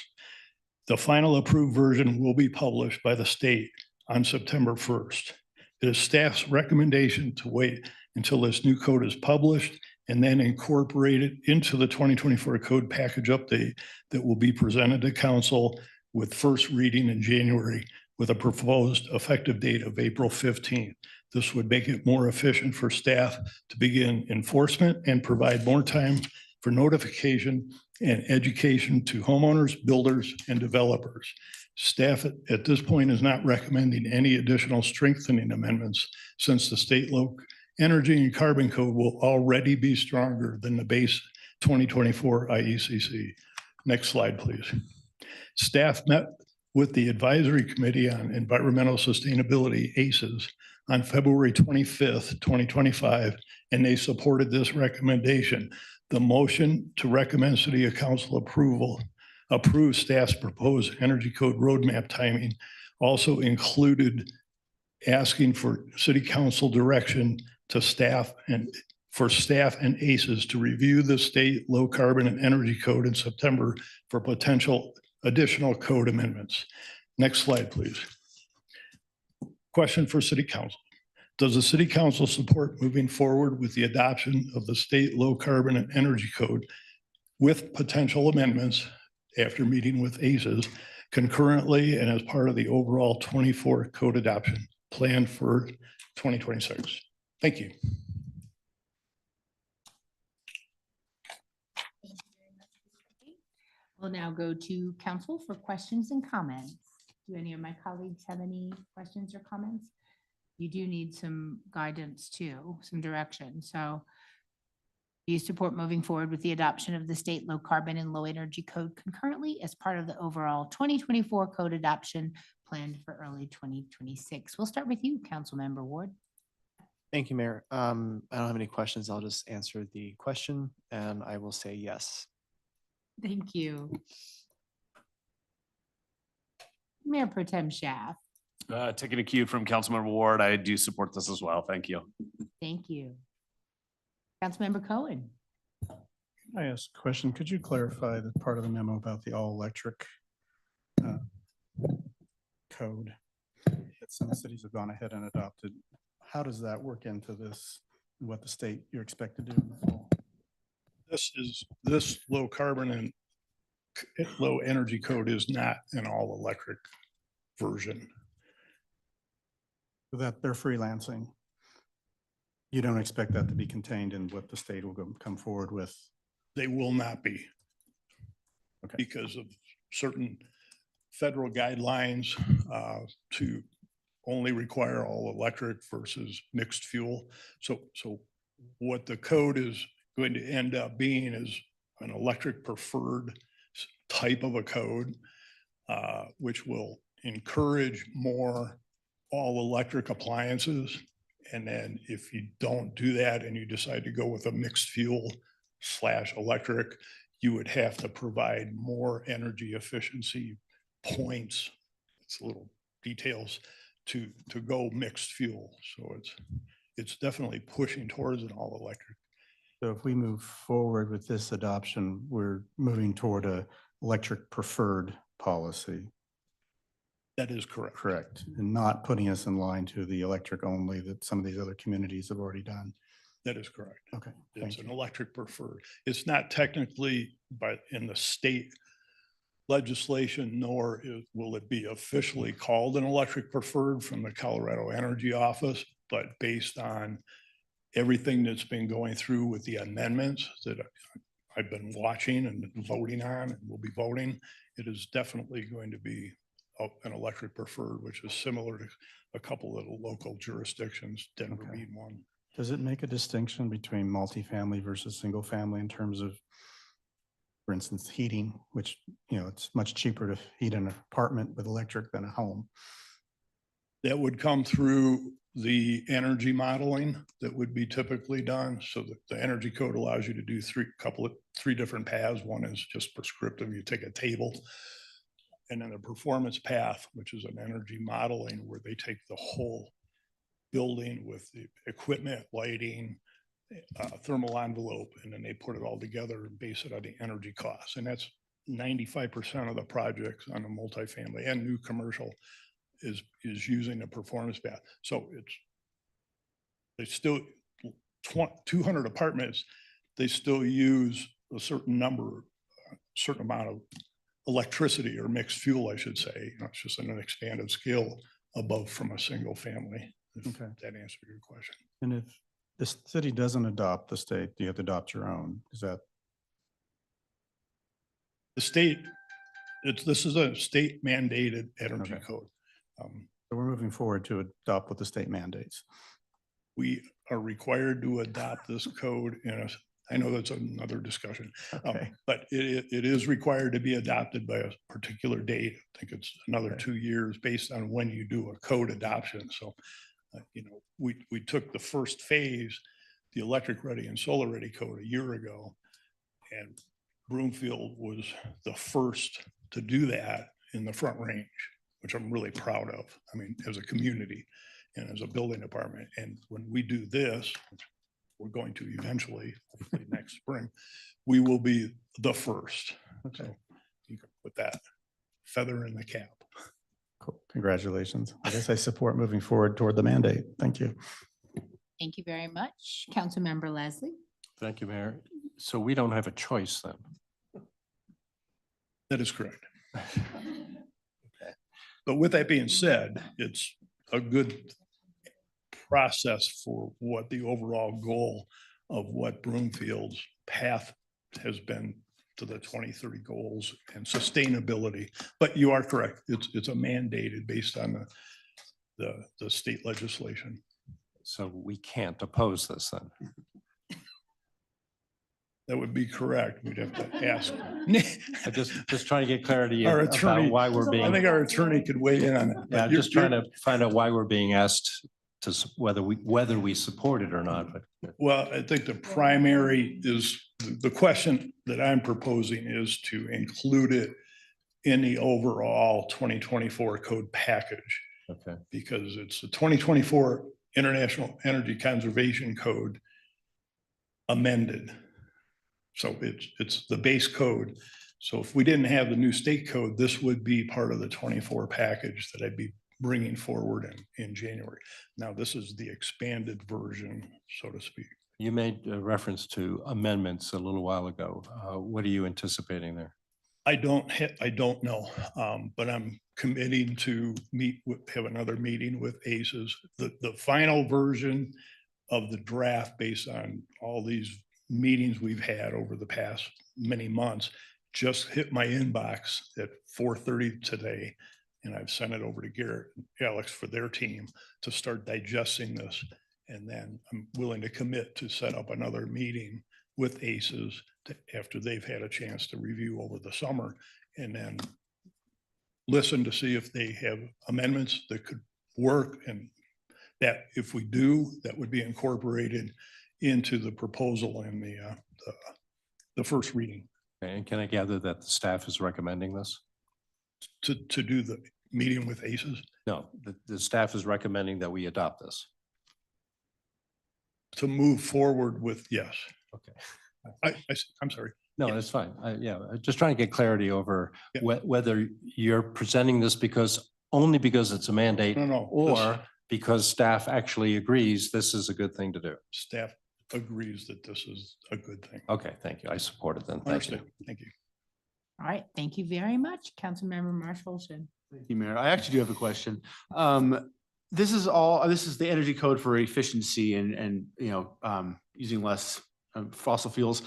The final approved version will be published by the state on September 1st. It is staff's recommendation to wait until this new code is published and then incorporate it into the 2024 code package update that will be presented to council with first reading in January with a proposed effective date of April 15th. This would make it more efficient for staff to begin enforcement and provide more time for notification and education to homeowners, builders, and developers. Staff at this point is not recommending any additional strengthening amendments since the state low energy and carbon code will already be stronger than the base 2024 IECC. Next slide, please. Staff met with the Advisory Committee on Environmental Sustainability, ACES, on February 25th, 2025, and they supported this recommendation. The motion to recommend City Council approve staff's proposed energy code roadmap timing also included asking for City Council direction to staff and ACES to review the state low carbon and energy code in September for potential additional code amendments. Next slide, please. Question for City Council. Does the City Council support moving forward with the adoption of the state low carbon and energy code with potential amendments after meeting with ACES concurrently and as part of the overall 24 code adoption planned for 2026? Thank you. We'll now go to council for questions and comments. Do any of my colleagues have any questions or comments? You do need some guidance too, some direction. So do you support moving forward with the adoption of the state low carbon and low energy code concurrently as part of the overall 2024 code adoption planned for early 2026? We'll start with you, Councilmember Ward. Thank you, Mayor. I don't have any questions. I'll just answer the question and I will say yes. Thank you. Mayor Pro Tem Schaaf. Taking a cue from Councilmember Ward, I do support this as well. Thank you. Thank you. Councilmember Cohen. I asked a question. Could you clarify the part of the memo about the all electric code that some cities have gone ahead and adopted? How does that work into this, what the state you expect to do in the fall? This low carbon and low energy code is not an all electric version. That they're freelancing. You don't expect that to be contained in what the state will come forward with? They will not be. Okay. Because of certain federal guidelines to only require all electric versus mixed fuel. So what the code is going to end up being is an electric preferred type of a code, which will encourage more all electric appliances And then if you don't do that and you decide to go with a mixed fuel / electric, you would have to provide more energy efficiency points. It's little details to go mixed fuel. So it's definitely pushing towards an all electric. So if we move forward with this adoption, we're moving toward a electric preferred policy, That is correct. correct? And not putting us in line to the electric only that some of these other communities have already done. That is correct. Okay, thank It's an you. electric preferred. It's not technically in the state legislation, nor will it be officially called an electric preferred from the Colorado Energy Office, but based on everything that's been going through with the amendments that I've been watching and voting on and will be voting, it is definitely going to be an electric preferred, which is similar to a couple of the local jurisdictions, Denver Okay. being one. Does it make a distinction between multifamily versus single family in terms of, for instance, heating, which, you know, it's much cheaper to heat an apartment with electric than a home? That would come through the energy modeling that would be typically done. So that the energy code allows you to do three different paths. One is just prescriptive. You take a table. And then a performance path, which is an energy modeling where they take the whole building with the equipment, lighting, thermal envelope, and then they put it all together and base it on the energy costs. And that's 95% of the projects on a multifamily and new commercial is using a performance path. So it's still 200 apartments, they still use a certain amount of electricity or mixed fuel, I should say. It's just on an expanded scale above from a single family. If Okay. that answered your question. And if the city doesn't adopt the state, you have to adopt your own. Is that, The state, this is a state mandated energy Okay. code. so we're moving forward to adopt what the state mandates? We are required to adopt this code I know that's another discussion, Okay, but it is required to be adopted by a particular date. I think it's another Okay. 2 years based on when you do a code adoption. So, we took the first phase, the electric ready and solar ready code 1 year ago. And Broomfield was the first to do that in the Front Range, which I'm really proud of. I mean, as a community and as a building department. And when we do this, which we're going to eventually, hopefully next spring, we will be the first. okay, So you can put that feather in the cap. cool. Congratulations. I guess I support moving forward toward the mandate. Thank you. Thank you very much. Councilmember Leslie. Thank you, Mayor. So we don't have a choice then? That is correct. But with that being said, it's a good process for what the overall goal of what Broomfield's path has been to the 2030 goals and sustainability. But you are correct. It's a mandated based on the state legislation. So we can't oppose this then? That would be correct. We'd have to ask. I just trying to get clarity Our about attorney- why we're I being, think our attorney could weigh in on it. yeah, I'm just trying to find out why we're being asked to, whether we support it or not, but Well, I think the primary is, the question that I'm proposing is to include it in the overall 2024 code package, okay. because it's the 2024 International Energy Conservation Code amended. So it's the base code. So if we didn't have the new state code, this would be part of the 24 package that I'd be bringing forward in January. Now, this is the expanded version, so to speak. You made a reference to amendments a little while ago. What are you anticipating there? I don't know, but I'm committing to have another meeting with ACES. The final version of the draft, based on all these meetings we've had over the past many months, just hit my inbox at 4:30 today. And I've sent it over to Garrett and Alex for their team to start digesting this. And then I'm willing to commit to set up another meeting with ACES after they've had a chance to review over the summer, and then listen to see if they have amendments that could work and that if we do, that would be incorporated into the proposal in the first reading And can I gather that the staff is recommending this? to do the meeting with ACES. No, the staff is recommending that we adopt this. To move forward with, yes. Okay. I'm sorry. No, that's fine. Yeah, I'm just trying to get clarity over Yeah. whether you're presenting this only because it's a mandate No, no. or because staff actually agrees this is a good thing to do. Staff agrees that this is a good thing. Okay, thank you. I support it then. Thank you. Understood. Thank you. All right, thank you very much, Councilmember Marshallson. Thank you, Mayor. I actually do have a question. This is the energy code for efficiency and, using less fossil fuels.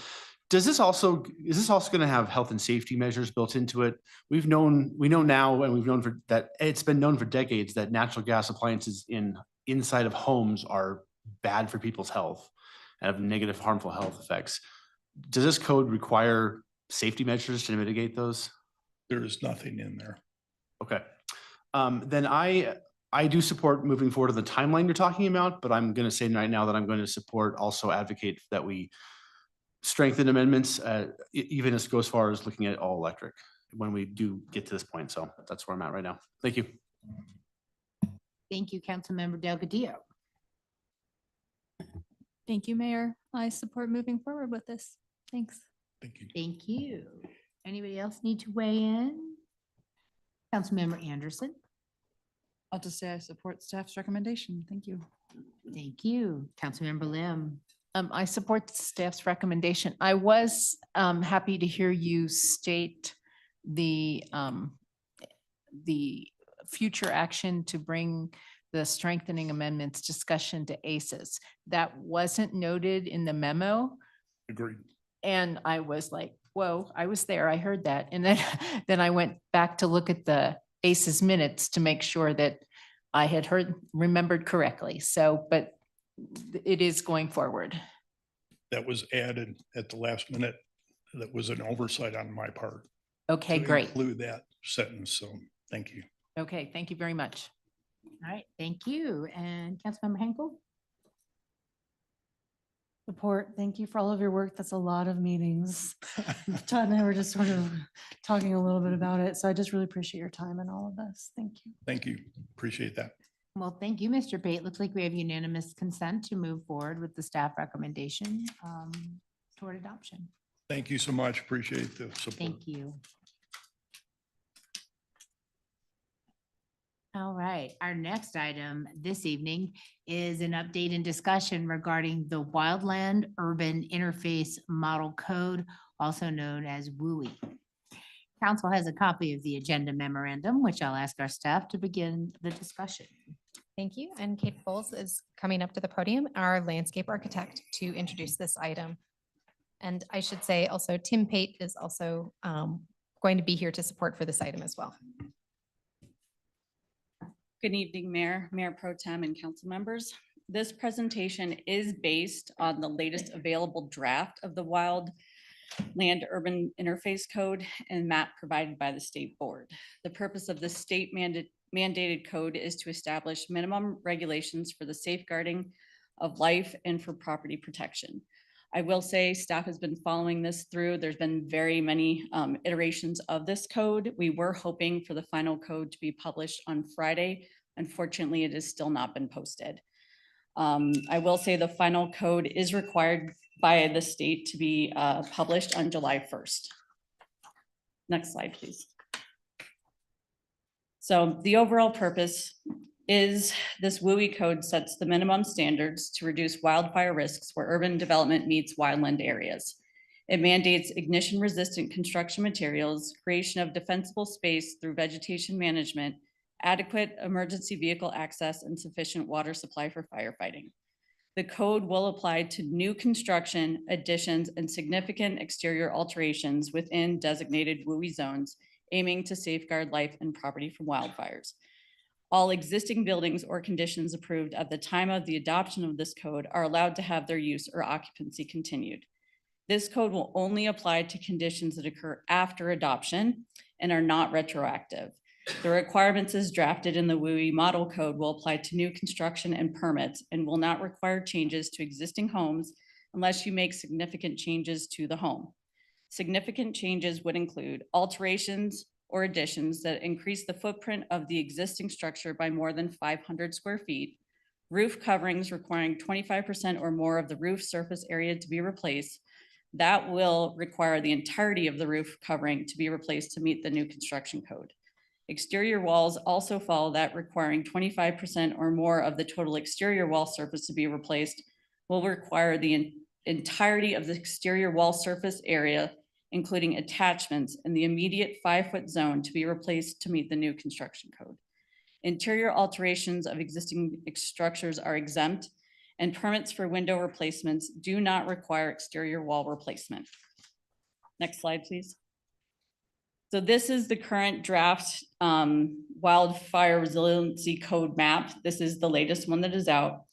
Is this also going to have health and safety measures built into it? We know now, and we've known it's been known for decades that natural gas appliances inside of homes are bad for people's health and have negative, harmful health effects. Does this code require safety measures to mitigate those? There is nothing in there. Okay. Then I do support moving forward to the timeline you're talking about, but I'm going to say right now that I'm going to also advocate that we strengthen amendments, even as go as far as looking at all electric when we do get to this point. So that's where I'm at right now. Thank you. Thank you, Councilmember Delgadillo. Thank you, Mayor. I support moving forward with this. Thanks. Thank you. Thank you. Anybody else need to weigh in? Councilmember Anderson. I'll just say I support staff's recommendation. Thank you. Thank you. Councilmember Lim. I support the staff's recommendation. I was happy to hear you state the future action to bring the strengthening amendments discussion to ACES. That wasn't noted in the memo. Agreed. And I was like, whoa, I was there. I heard that. And then I went back to look at the ACES minutes to make sure that I had remembered correctly. So, but it is going forward. That was added at the last minute. That was an oversight on my part. Okay, to great. Include that sentence. So thank you. Okay, thank you very much. All right, thank you. And Councilmember Henkel? Support. Thank you for all of your work. That's a lot of meetings. Todd and I were just sort of talking a little bit about it. So I just really appreciate your time in all of this. Thank you. Thank you. Appreciate that. Well, thank you, Mr. Pate. Looks like we have unanimous consent to move forward with the staff recommendation toward adoption. Thank you so much. Appreciate the support. Thank you. All right, our next item this evening is an update and discussion regarding the Wildland Urban Interface Model Code, also known as WUI. Council has a copy of the agenda memorandum, which I'll ask our staff to begin the discussion. Thank you. And Kate Bowles is coming up to the podium, our landscape architect, to introduce this item. And I should say also Tim Pate is also going to be here to support for this item as well. Good evening, Mayor Pro Tem, and council members. This presentation is based on the latest available draft of the Wild Land Urban Interface Code and map provided by the state board. The purpose of the state mandated code is to establish minimum regulations for the safeguarding of life and for property protection. I will say staff has been following this through. There's been very many iterations of this code. We were hoping for the final code to be published on Friday. Unfortunately, it has still not been posted. I will say the final code is required by the state to be published on July 1st. Next slide, please. So the overall purpose is this WUI code sets the minimum standards to reduce wildfire risks where urban development meets wildland areas. It mandates ignition-resistant construction materials, creation of defensible space through vegetation management, adequate emergency vehicle access, and sufficient water supply for firefighting. The code will apply to new construction, additions, and significant exterior alterations within designated WUI zones, aiming to safeguard life and property from wildfires. All existing buildings or conditions approved at the time of the adoption of this code are allowed to have their use or occupancy continued. This code will only apply to conditions that occur after adoption and are not retroactive. The requirements as drafted in the WUI Model Code will apply to new construction and permits and will not require changes to existing homes unless you make significant changes to the home. Significant changes would include alterations or additions that increase the footprint of the existing structure by more than 500 square feet, roof coverings requiring 25% or more of the roof surface area to be replaced. That will require the entirety of the roof covering to be replaced to meet the new construction code. Exterior walls also follow that, requiring 25% or more of the total exterior wall surface to be replaced will require the entirety of the exterior wall surface area, including attachments in the immediate 5-foot zone, to be replaced to meet the new construction code. Interior alterations of existing structures are exempt, and permits for window replacements do not require exterior wall replacement. Next slide, please. So this is the current draft wildfire resiliency code map. This is the latest one that is out.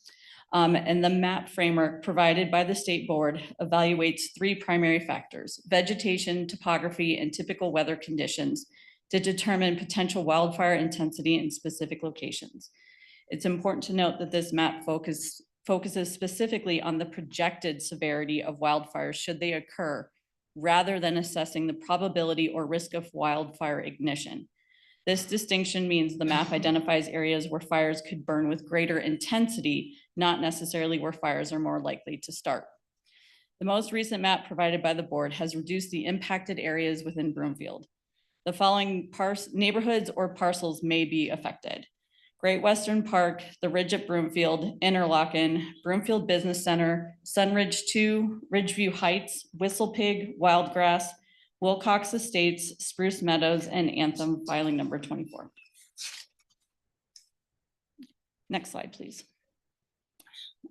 And the map framework provided by the state board evaluates 3 primary factors: vegetation, topography, and typical weather conditions to determine potential wildfire intensity in specific locations. It's important to note that this map focuses specifically on the projected severity of wildfires should they occur, rather than assessing the probability or risk of wildfire ignition. This distinction means the map identifies areas where fires could burn with greater intensity, not necessarily where fires are more likely to start. The most recent map provided by the board has reduced the impacted areas within Broomfield. The following neighborhoods or parcels may be affected: Great Western Park, the Ridge at Broomfield, Interlochen, Broomfield Business Center, Sunridge 2, Ridgeview Heights, Whistle Pig, Wildgrass, Wilcox Estates, Spruce Meadows, and Anthem, filing number 24. Next slide, please.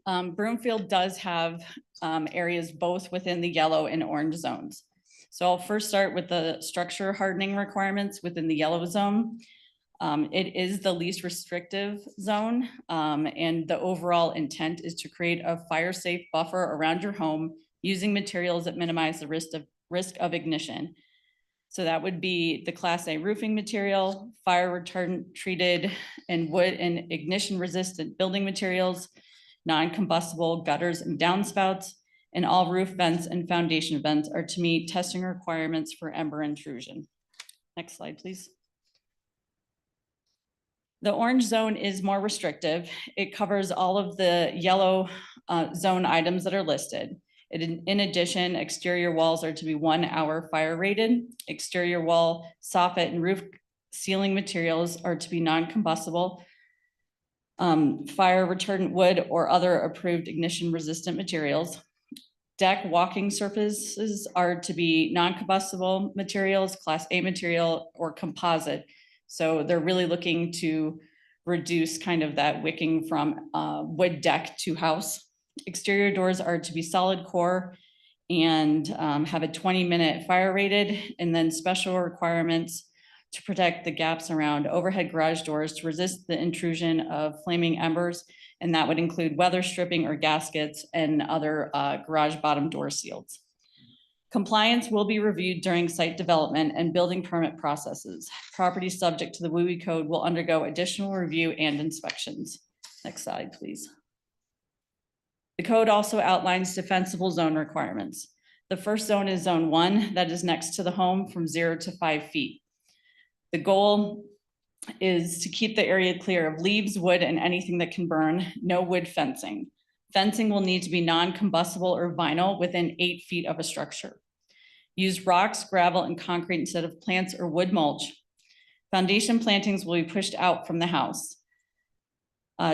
Broomfield does have areas both within the yellow and orange zones. So I'll first start with the structure hardening requirements within the yellow zone. It is the least restrictive zone, and the overall intent is to create a fire-safe buffer around your home using materials that minimize the risk of ignition. So that would be the Class A roofing material, fire retardant treated and wood and ignition resistant building materials, non-combustible gutters and downspouts, and all roof vents and foundation vents are to meet testing requirements for ember intrusion. Next slide, please. The orange zone is more restrictive. It covers all of the yellow zone items that are listed. In addition, exterior walls are to be 1 hour fire rated. Exterior wall, soffit, and roof ceiling materials are to be non-combustible. Fire retardant wood or other approved ignition resistant materials. Deck walking surfaces are to be non-combustible materials, Class A material, or composite. So they're really looking to reduce kind of that wicking from wood deck to house. Exterior doors are to be solid core and have a 20-minute fire rated, and then special requirements to protect the gaps around overhead garage doors to resist the intrusion of flaming embers. And that would include weather stripping or gaskets and other garage bottom door seals. Compliance will be reviewed during site development and building permit processes. Properties subject to the WUI code will undergo additional review and inspections. Next slide, please. The code also outlines defensible zone requirements. The first zone is zone 1, that is next to the home from 0 to 5 feet. The goal is to keep the area clear of leaves, wood, and anything that can burn. No wood fencing. Fencing will need to be non-combustible or vinyl within 8 feet of a structure. Use rocks, gravel, and concrete instead of plants or wood mulch. Foundation plantings will be pushed out from the house.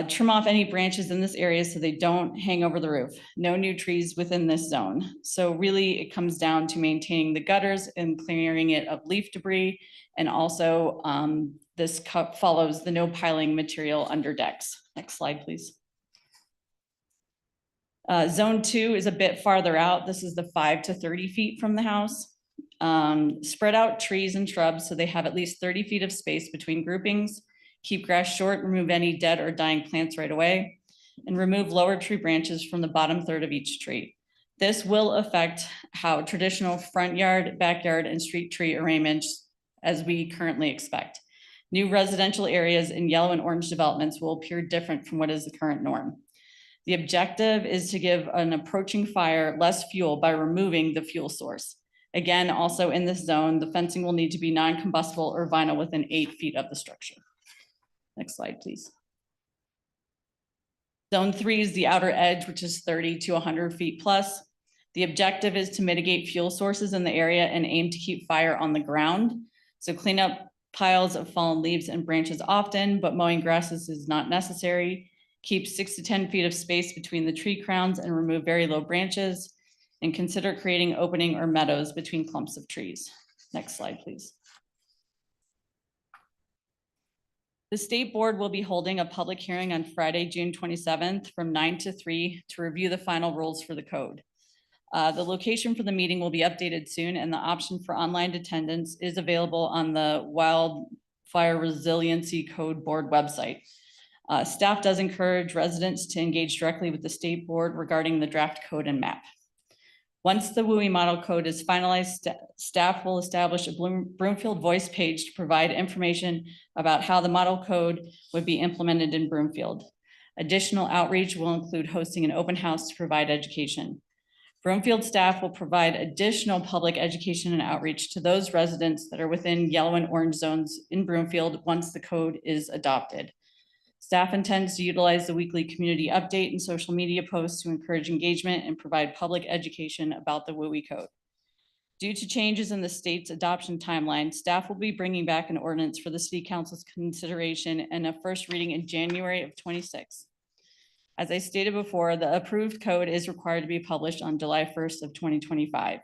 Trim off any branches in this area so they don't hang over the roof. No new trees within this zone. So really it comes down to maintaining the gutters and clearing it of leaf debris. And also this follows the no piling material under decks. Next slide, please. Zone 2 is a bit farther out. This is the 5 to 30 feet from the house. Spread out trees and shrubs so they have at least 30 feet of space between groupings. Keep grass short, remove any dead or dying plants right away, and remove lower tree branches from the bottom third of each tree. This will affect how traditional front yard, backyard, and street tree arrangements as we currently expect. New residential areas in yellow and orange developments will appear different from what is the current norm. The objective is to give an approaching fire less fuel by removing the fuel source. Again, also in this zone, the fencing will need to be non-combustible or vinyl within 8 feet of the structure. Next slide, please. Zone 3 is the outer edge, which is 30 to 100 feet plus. The objective is to mitigate fuel sources in the area and aim to keep fire on the ground. So clean up piles of fallen leaves and branches often, but mowing grasses is not necessary. Keep 6 to 10 feet of space between the tree crowns and remove very low branches. And consider creating opening or meadows between clumps of trees. Next slide, please. The state board will be holding a public hearing on Friday, June 27th from 9 to 3 to review the final rules for the code. The location for the meeting will be updated soon, and the option for online attendance is available on the Wildfire Resiliency Code Board website. Staff does encourage residents to engage directly with the state board regarding the draft code and map. Once the WUI model code is finalized, staff will establish a Broomfield voice page to provide information about how the model code would be implemented in Broomfield. Additional outreach will include hosting an open house to provide education. Broomfield staff will provide additional public education and outreach to those residents that are within yellow and orange zones in Broomfield once the code is adopted. Staff intends to utilize the weekly community update and social media posts to encourage engagement and provide public education about the WUI code. Due to changes in the state's adoption timeline, staff will be bringing back an ordinance for the city council's consideration and a first reading in January of 26. As I stated before, the approved code is required to be published on July 1st of 2025.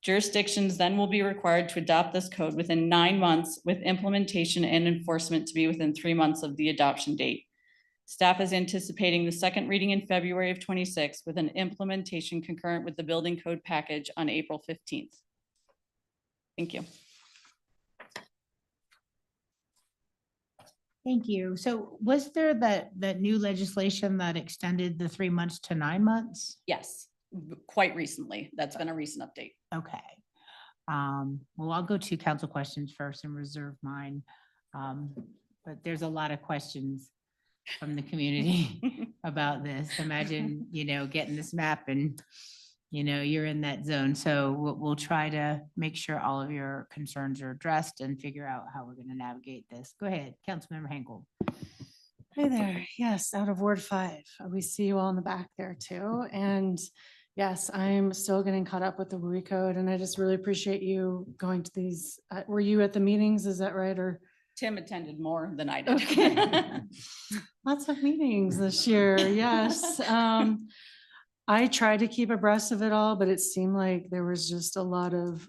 Jurisdictions then will be required to adopt this code within 9 months, with implementation and enforcement to be within 3 months of the adoption date. Staff is anticipating the second reading in February of 26 with an implementation concurrent with the building code package on April 15th. Thank you. Thank you. So was there that new legislation that extended the 3 months to 9 months? Yes, quite recently. That's been a recent update. Okay. Well, I'll go to council questions first and reserve mine. But there's a lot of questions from the community about this. Imagine, getting this map and, you're in that zone. So we'll try to make sure all of your concerns are addressed and figure out how we're going to navigate this. Go ahead, Councilmember Henkel. Hi there. Yes, out of Ward 5. We see you all in the back there too. And yes, I'm still getting caught up with the WUI code, and I just really appreciate you going to these. Were you at the meetings? Is that right? Or Tim attended more than I did. okay. Lots of meetings this year. Yes. I tried to keep abreast of it all, but it seemed like there was just a lot of,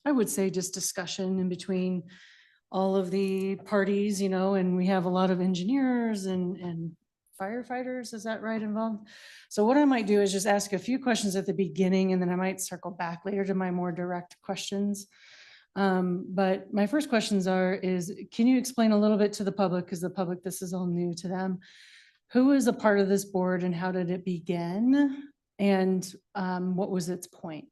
I would say, just discussion in between all of the parties, and we have a lot of engineers and firefighters, is that right, involved? So what I might do is just ask a few questions at the beginning, and then I might circle back later to my more direct questions. But my first questions is, can you explain a little bit to the public, because the public, this is all new to them, who is a part of this board and how did it begin? And what was its point?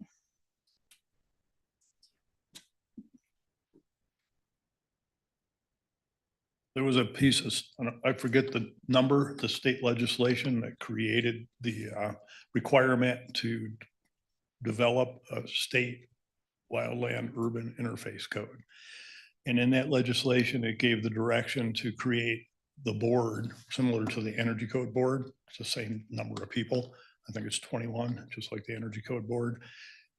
There was a piece of, I forget the number, the state legislation that created the requirement to develop a state wildland urban interface code. And in that legislation, it gave the direction to create the board similar to the Energy Code Board. It's the same number of people. I think it's 21, just like the Energy Code Board.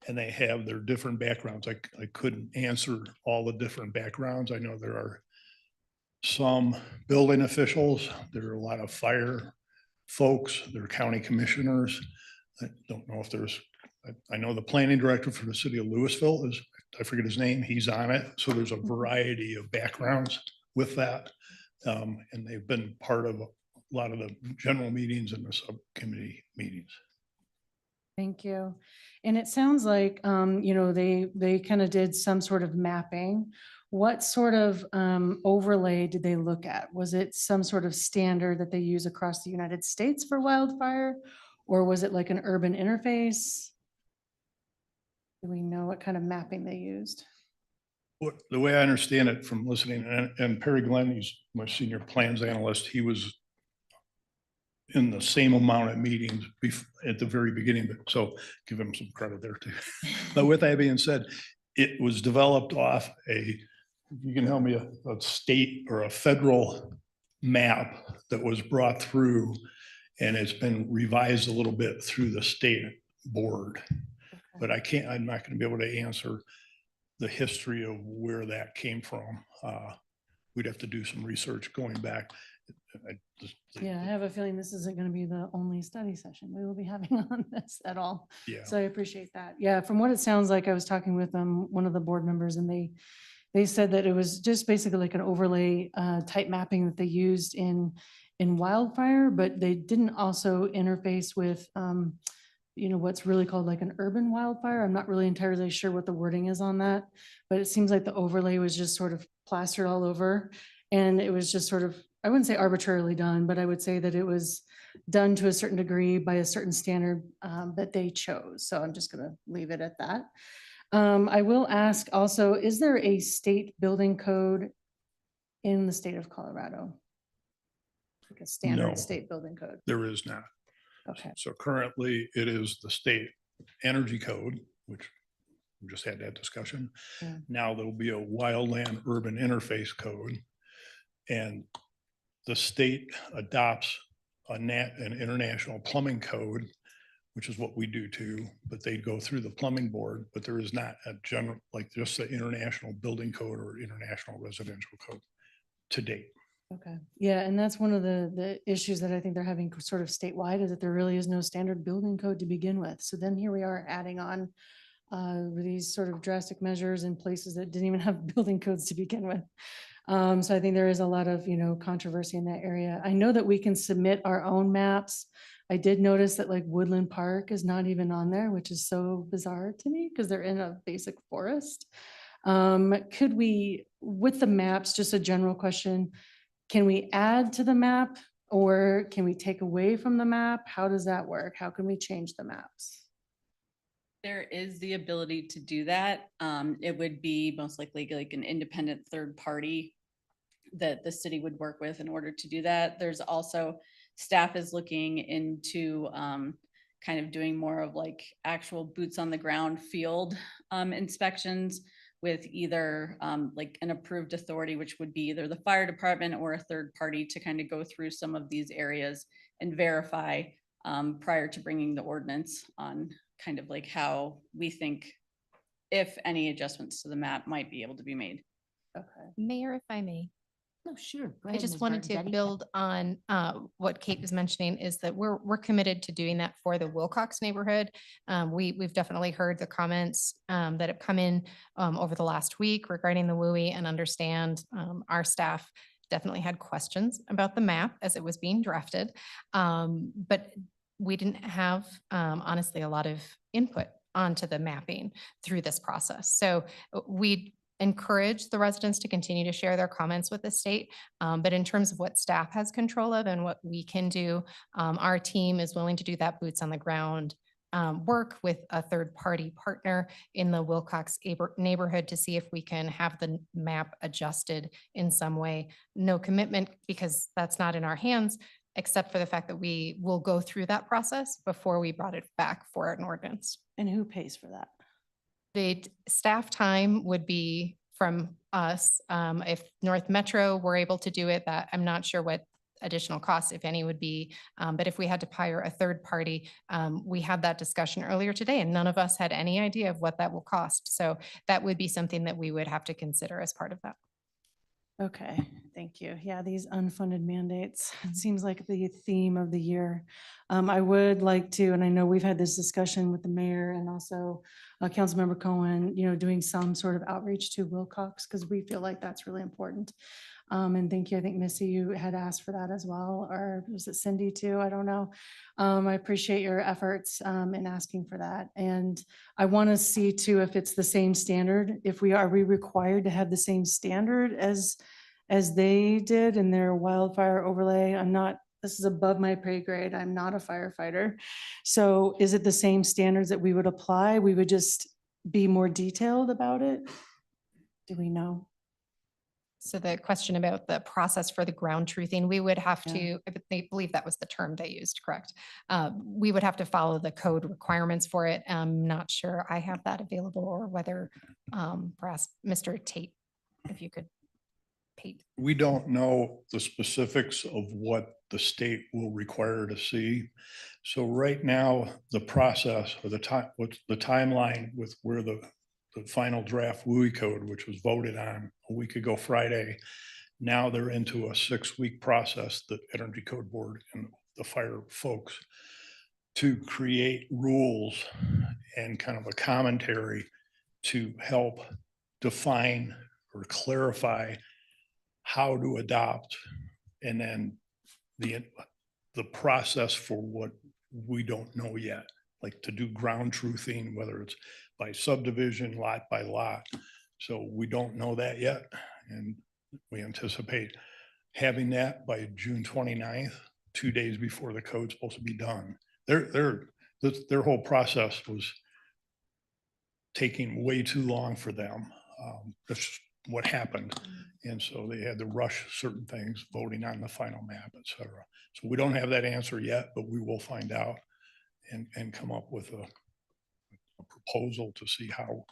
And they have their different backgrounds. I couldn't answer all the different backgrounds. I know there are some building officials. There are a lot of fire folks. There are county commissioners. I don't know if there's, I know the planning director for the city of Louisville is, I forget his name, he's on it. So there's a variety of backgrounds with that. And they've been part of a lot of the general meetings and the subcommittee meetings. Thank you. And it sounds like, they kind of did some sort of mapping. What sort of overlay did they look at? Was it some sort of standard that they use across the United States for wildfire? Or was it like an urban interface? Do we know what kind of mapping they used? The way I understand it from listening, and Perry Glenn, he's my senior plans analyst, he was in the same amount of meetings at the very beginning, but so give him some credit there too. But with that being said, it was developed off you can help me, a state or a federal map that was brought through, and it's been revised a little bit through the state board. But I'm not going to be able to answer the history of where that came from. We'd have to do some research going back. Yeah, I have a feeling this isn't going to be the only study session we will be having on this at all. Yeah. So I appreciate that. Yeah, from what it sounds like, I was talking with one of the board members, and they said that it was just basically like an overlay type mapping that they used in wildfire, but they didn't also interface with what's really called like an urban wildfire. I'm not really entirely sure what the wording is on that, but it seems like the overlay was just sort of plastered all over. And it was just sort of, I wouldn't say arbitrarily done, but I would say that it was done to a certain degree by a certain standard that they chose. So I'm just going to leave it at that. I will ask also, is there a state building code in the state of Colorado? Like a No. standard state building code? There is not. Okay. So currently it is the state energy code, which we just had that discussion. Yeah. Now there'll be a wildland urban interface code, and the state adopts an international plumbing code, which is what we do too, but they go through the plumbing board, but there is not a general, like just the international building code or international residential code to date. Okay, yeah, and that's one of the issues that I think they're having sort of statewide, is that there really is no standard building code to begin with. So then here we are adding on these sort of drastic measures in places that didn't even have building codes to begin with. So I think there is a lot of, controversy in that area. I know that we can submit our own maps. I did notice that like Woodland Park is not even on there, which is so bizarre to me because they're in a basic forest. Could we, with the maps, just a general question, can we add to the map or can we take away from the map? How does that work? How can we change the maps? There is the ability to do that. It would be most likely like an independent third party that the city would work with in order to do that. There's also, staff is looking into kind of doing more of like actual boots on the ground field inspections with either like an approved authority, which would be either the fire department or a third party, to kind of go through some of these areas and verify prior to bringing the ordinance on, kind of like how we think if any adjustments to the map might be able to be made. Okay. Mayor, if I may. No, sure. Go I ahead, just Ms. wanted to Bernadette. build on what Kate was mentioning, is that we're committed to doing that for the Wilcox neighborhood. We've definitely heard the comments that have come in over the last week regarding the WUI, and understand our staff definitely had questions about the map as it was being drafted. But we didn't have honestly a lot of input onto the mapping through this process. So we encourage the residents to continue to share their comments with the state. But in terms of what staff has control of and what we can do, our team is willing to do that boots on the ground work with a third party partner in the Wilcox neighborhood to see if we can have the map adjusted in some way. No commitment, because that's not in our hands, except for the fact that we will go through that process before we brought it back for an ordinance. And who pays for that? The staff time would be from us. If North Metro were able to do it, that I'm not sure what additional costs, if any, would be. But if we had to hire a third party, we had that discussion earlier today, and none of us had any idea of what that will cost. So that would be something that we would have to consider as part of that. Okay, thank you. Yeah, these unfunded mandates, it seems like the theme of the year. I would like to, and I know we've had this discussion with the mayor and also Councilmember Cohen, doing some sort of outreach to Wilcox, because we feel like that's really important. And thank you. I think Missy, you had asked for that as well, or was it Cindy too? I don't know. I appreciate your efforts in asking for that. And I want to see too, if it's the same standard, are we required to have the same standard as they did in their wildfire overlay? This is above my pay grade. I'm not a firefighter. So is it the same standards that we would apply? We would just be more detailed about it? Do we know? So the question about the process for the ground truthing, we would have Yeah. to, I believe that was the term they used, correct? We would have to follow the code requirements for it. I'm not sure I have that available or whether perhaps Mr. Tate, if you could. Pate. We don't know the specifics of what the state will require to see. So right now, the process or the time, what's the timeline with where the final draft WUI code, which was voted on a week ago Friday, now they're into a 6-week process, the Energy Code Board and the fire folks, to create rules and kind of a commentary to help define or clarify how to adopt, and then the process for what we don't know yet, like to do ground truthing, whether it's by subdivision, lot by lot. So we don't know that yet. And we anticipate having that by June 29th, 2 days before the code's supposed to be done. Their whole process was taking way too long for them. That's what happened. And so they had to rush certain things, voting on the final map, et cetera. So we don't have that answer yet, but we will find out and come up with a proposal to see how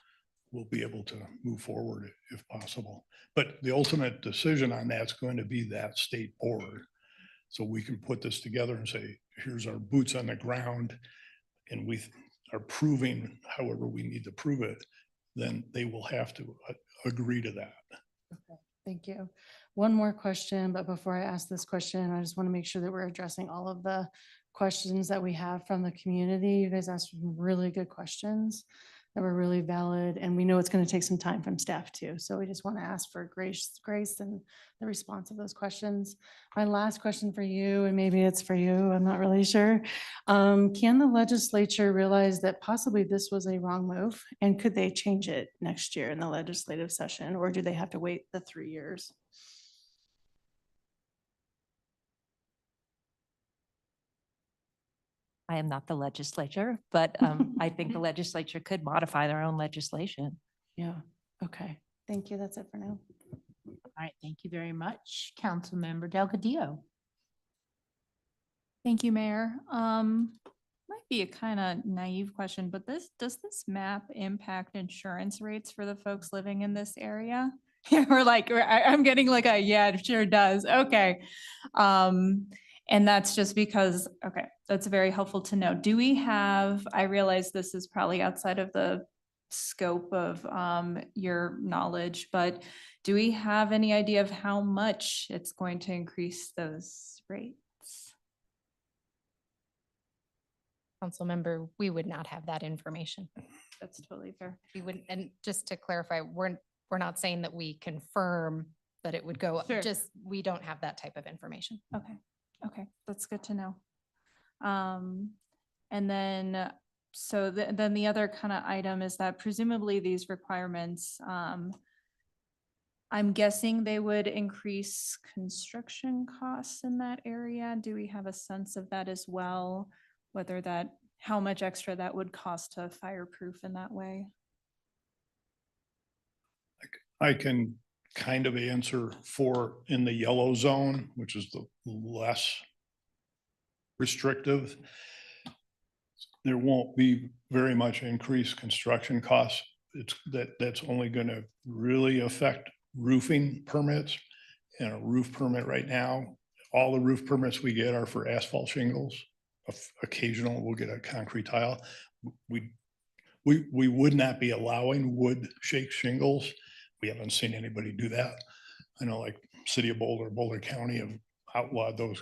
we'll be able to move forward if possible. But the ultimate decision on that's going to be that state board. So we can put this together and say, here's our boots on the ground, and we are proving however we need to prove it, then they will have to agree to that. Okay, thank you. One more question, but before I ask this question, I just want to make sure that we're addressing all of the questions that we have from the community. You guys asked some really good questions that were really valid, and we know it's going to take some time from staff too. So we just want to ask for grace in the response of those questions. My last question for you, and maybe it's for you, I'm not really sure. Can the legislature realize that possibly this was a wrong move? And could they change it next year in the legislative session, or do they have to wait the 3 years? I am not the legislature, but I think the legislature could modify their own legislation. Yeah, okay. Thank you. That's it for now. All right, thank you very much. Councilmember Delgadillo. Thank you, Mayor. Might be a kind of naive question, but does this map impact insurance rates for the folks living in this area? Yeah, we're like, I'm getting like a, yeah, it sure does. Okay. And that's just because, okay, that's very helpful to know. Do we have, I realize this is probably outside of the scope of your knowledge, but do we have any idea of how much it's going to increase those rates? Council member, we would not have that information. That's totally fair. We wouldn't, and just to clarify, we're not saying that we confirm that it would go up, Sure. just, we don't have that type of information. Okay, okay, that's good to know. And then, so then the other kind of item is that presumably these requirements, I'm guessing they would increase construction costs in that area. Do we have a sense of that as well? Whether that, how much extra that would cost to fireproof in that way? I can kind of answer for in the yellow zone, which is the less restrictive. There won't be very much increased construction costs. That's only going to really affect roofing permits, and a roof permit right now, all the roof permits we get are for asphalt shingles. Occasional, we'll get a concrete tile. We would not be allowing wood shake shingles. We haven't seen anybody do that. I know like City of Boulder, Boulder County have outlawed those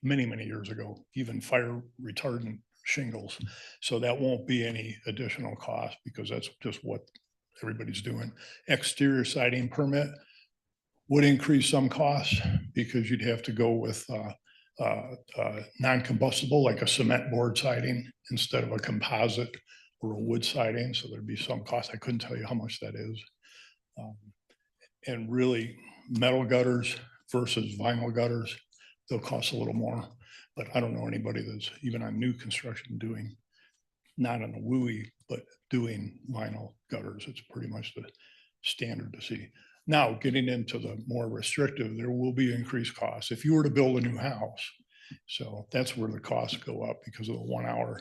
many, many years ago, even fire retardant shingles. So that won't be any additional cost because that's just what everybody's doing. Exterior siding permit would increase some costs because you'd have to go with non-combustible, like a cement board siding instead of a composite or a wood siding. So there'd be some cost. I couldn't tell you how much that is. And really metal gutters versus vinyl gutters, they'll cost a little more, but I don't know anybody that's even on new construction doing, not on the WUI, but doing vinyl gutters. It's pretty much standard to see. Now, getting into the more restrictive, there will be increased costs if you were to build a new house. So that's where the costs go up because of the 1 hour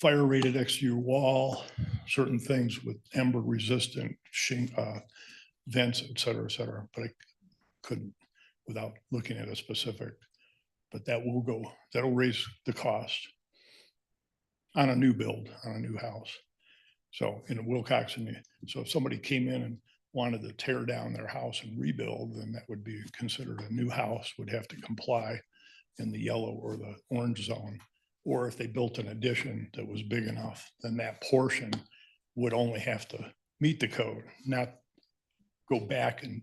fire rated exterior wall, certain things with ember resistant vents, et cetera, but I couldn't without looking at a specific, but that'll raise the cost on a new build, on a new house. So in Wilcoxon, so if somebody came in and wanted to tear down their house and rebuild, then that would be considered a new house, would have to comply in the yellow or the orange zone. Or if they built an addition that was big enough, then that portion would only have to meet the code, not go back and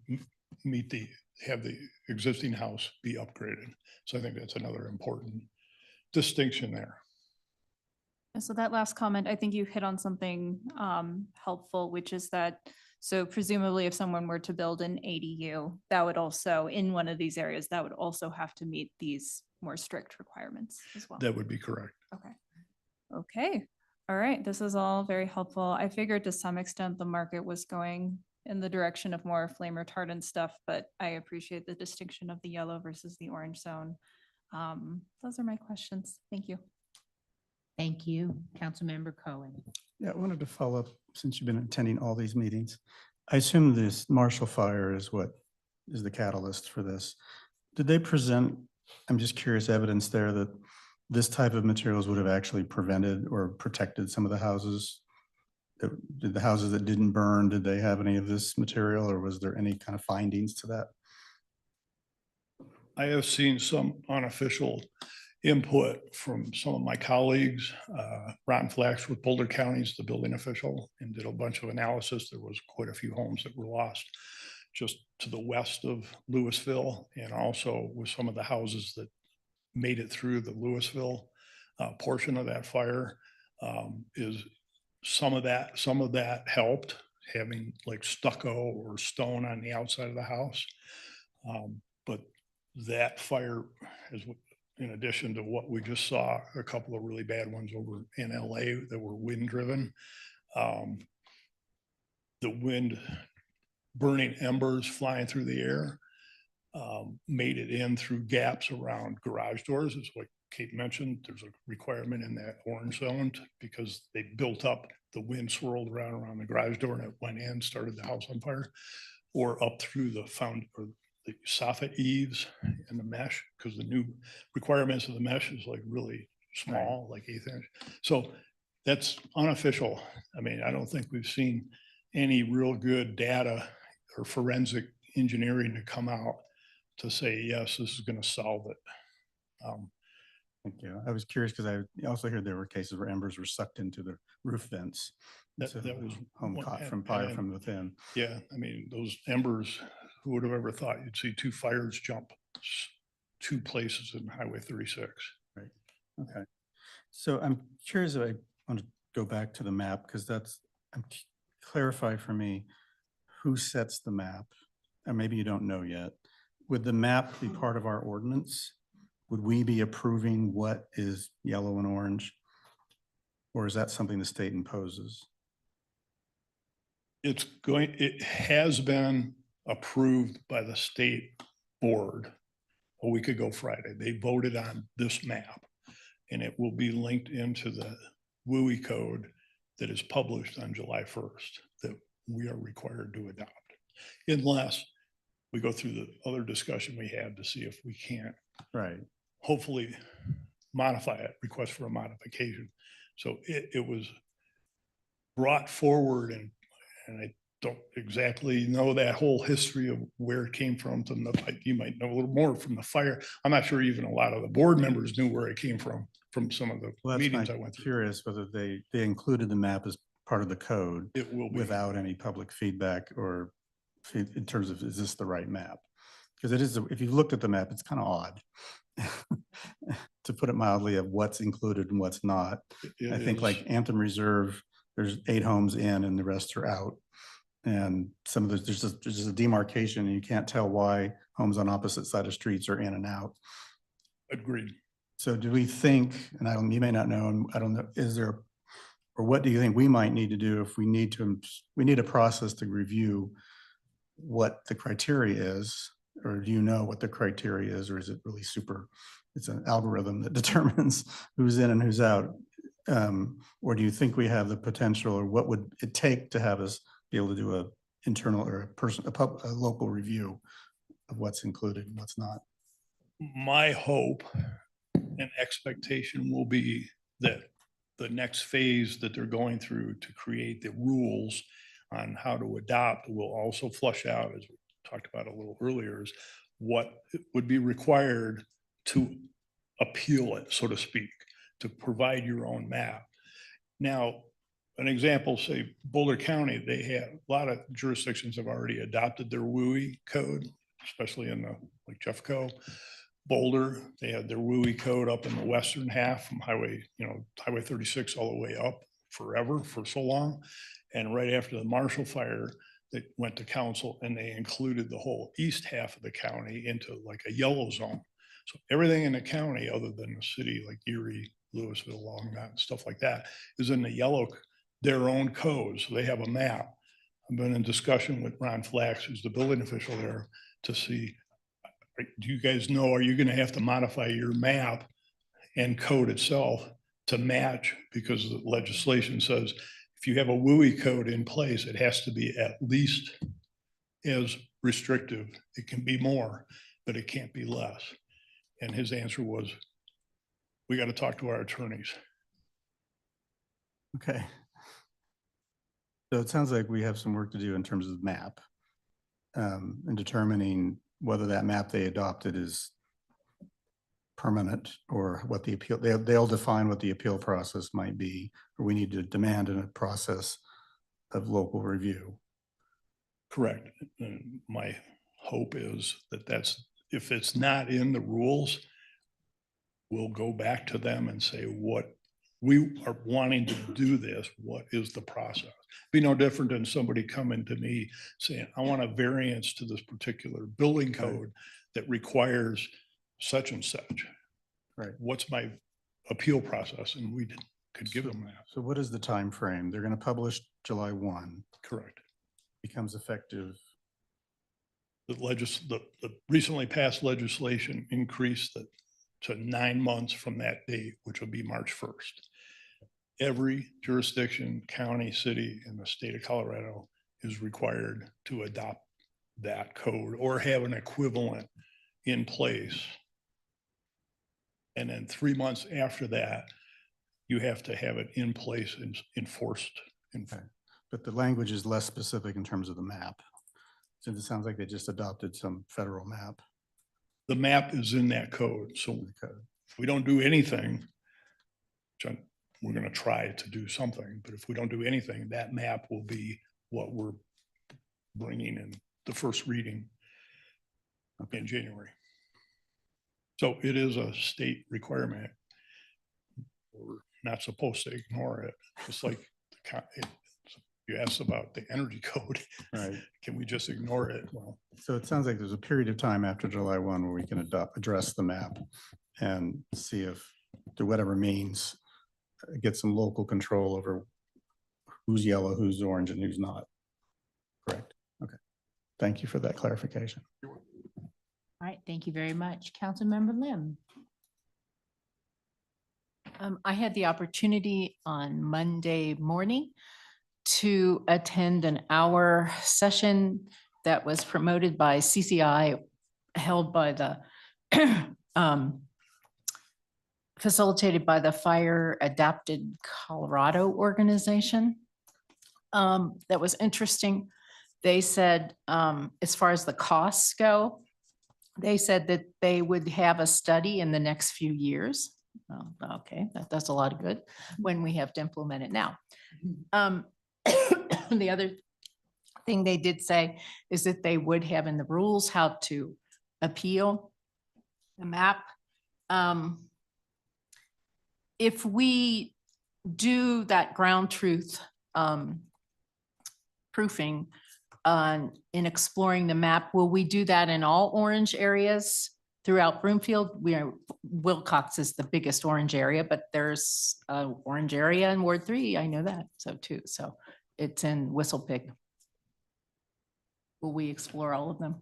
have the existing house be upgraded. So I think that's another important distinction there. And so that last comment, I think you hit on something helpful, which is that, so presumably if someone were to build an ADU, that would also, in one of these areas, that would also have to meet these more strict requirements as well. That would be correct. Okay. Okay. All right. This is all very helpful. I figured to some extent the market was going in the direction of more flame retardant stuff, but I appreciate the distinction of the yellow versus the orange zone. Those are my questions. Thank you. Thank you, Councilmember Cohen. Yeah, I wanted to follow up, since you've been attending all these meetings. I assume this Marshall Fire is what is the catalyst for this. Did they present, I'm just curious, evidence there that this type of materials would have actually prevented or protected some of the houses? Did the houses that didn't burn, did they have any of this material, or was there any kind of findings to that? I have seen some unofficial input from some of my colleagues. Ron Flax with Boulder County is the building official and did a bunch of analysis. There was quite a few homes that were lost just to the west of Louisville, and also with some of the houses that made it through the Louisville portion of that fire. Is some of that helped, having like stucco or stone on the outside of the house. But that fire is, in addition to what we just saw, a couple of really bad ones over in LA that were wind driven. The wind, burning embers flying through the air, made it in through gaps around garage doors. It's like Kate mentioned, there's a requirement in that orange zone because they built up, the wind swirled around the garage door and it went in, started the house on fire, or up through the the soffit eaves and the mesh, because the new requirements of the mesh is like really small, like 1/8 inch. So that's unofficial. I mean, I don't think we've seen any real good data or forensic engineering to come out to say, yes, this is going to solve it. Thank you. I was curious because I also heard there were cases where embers were sucked into the roof vents. That So was home one- caught and- from fire and- from within. Yeah, I mean, those embers, who would have ever thought you'd see 2 fires jump 2 places in Highway 36? Right. Okay. So I'm curious if I want to go back to the map because clarify for me who sets the map, or maybe you don't know yet. Would the map be part of our ordinance? Would we be approving what is yellow and orange? Or is that something the state imposes? It has been approved by the state board a week ago Friday. They voted on this map and it will be linked into the WUI code that is published on July 1st that we are required to adopt. Unless we go through the other discussion we had to see if we can't. Right. Hopefully modify it, request for a modification. So it was brought forward and I don't exactly know that whole history of where it came from. You might know a little more from the fire. I'm not sure even a lot of the board members knew where it came from some of the Well, meetings that's I went through. curious whether they included the map as part of the code. It will be. Without any public feedback or in terms of, is this the right map? Because it is, if you looked at the map, it's kind of odd. To put it mildly, of what's included and what's not. It I think like is. Anthem Reserve, there's 8 homes in and the rest are out. And some of those, there's just a demarcation and you can't tell why homes on opposite side of streets are in and out. Agreed. So do we think, and you may not know, and I don't know, is there, or what do you think we might need to do if we need a process to review what the criteria is, or do you know what the criteria is, or is it really it's an algorithm that determines who's in and who's out? Or do you think we have the potential, or what would it take to have us be able to do a internal or a local review of what's included and what's not? My hope and expectation will be that the next phase that they're going through to create the rules on how to adopt will also flush out, as we talked about a little earlier, is what would be required to appeal it, so to speak, to provide your own map. Now, an example, say Boulder County, they have, a lot of jurisdictions have already adopted their WUI code, especially in the, like Jeffco. Boulder, they had their WUI code up in the western half from Highway 36 all the way up forever, for so long. And right after the Marshall Fire, they went to council and they included the whole east half of the county into like a yellow zone. So everything in the county, other than the city like Erie, Louisville, Long Mountain, stuff like that, is in the yellow, their own codes. So they have a map. I've been in discussion with Ron Flax, who's the building official there, to see, do you guys know, are you going to have to modify your map and code itself to match? Because the legislation says if you have a WUI code in place, it has to be at least as restrictive. It can be more, but it can't be less. And his answer was, we got to talk to our attorneys. Okay. So it sounds like we have some work to do in terms of the map, and determining whether that map they adopted is permanent, or what the appeal, they'll define what the appeal process might be, or we need to demand in a process of local review. Correct. And my hope is that if it's not in the rules, we'll go back to them and say, what we are wanting to do this, what is the process? Be no different than somebody coming to me saying, I want a variance to this particular building code that requires such and such. Right. What's my appeal process? And we could give them that. So what is the time frame? They're going to publish July 1. Correct. Becomes effective. The recently passed legislation increased it to 9 months from that date, which will be March 1st. Every jurisdiction, county, city in the state of Colorado is required to adopt that code or have an equivalent in place. And then 3 months after that, you have to have it in place and enforced. Okay. But the language is less specific in terms of the map. Since it sounds like they just adopted some federal map. The map is in that code. So if we don't do anything, we're going to try to do something, but if we don't do anything, that map will be what we're bringing in the first reading in January. So it is a state requirement. We're not supposed to ignore it. Just like you asked about the energy code. Right. Can we just ignore it? Well, so it sounds like there's a period of time after July 1 where we can address the map and see if, through whatever means, get some local control over who's yellow, who's orange, and who's not. Correct. Okay. Thank you for that clarification. All right. Thank you very much. Councilmember Lim. I had the opportunity on Monday morning to attend an hour session that was promoted by CCI, held by the facilitated by the Fire Adapted Colorado organization. That was interesting. They said, as far as the costs go, they said that they would have a study in the next few years. Okay, that does a lot of good when we have to implement it now. The other thing they did say is that they would have in the rules how to appeal the map. If we do that ground truth proofing in exploring the map, will we do that in all orange areas throughout Broomfield? Wilcox is the biggest orange area, but there's an orange area in Ward 3. I know that, so too. So it's in Whistlepig. will we explore all of them?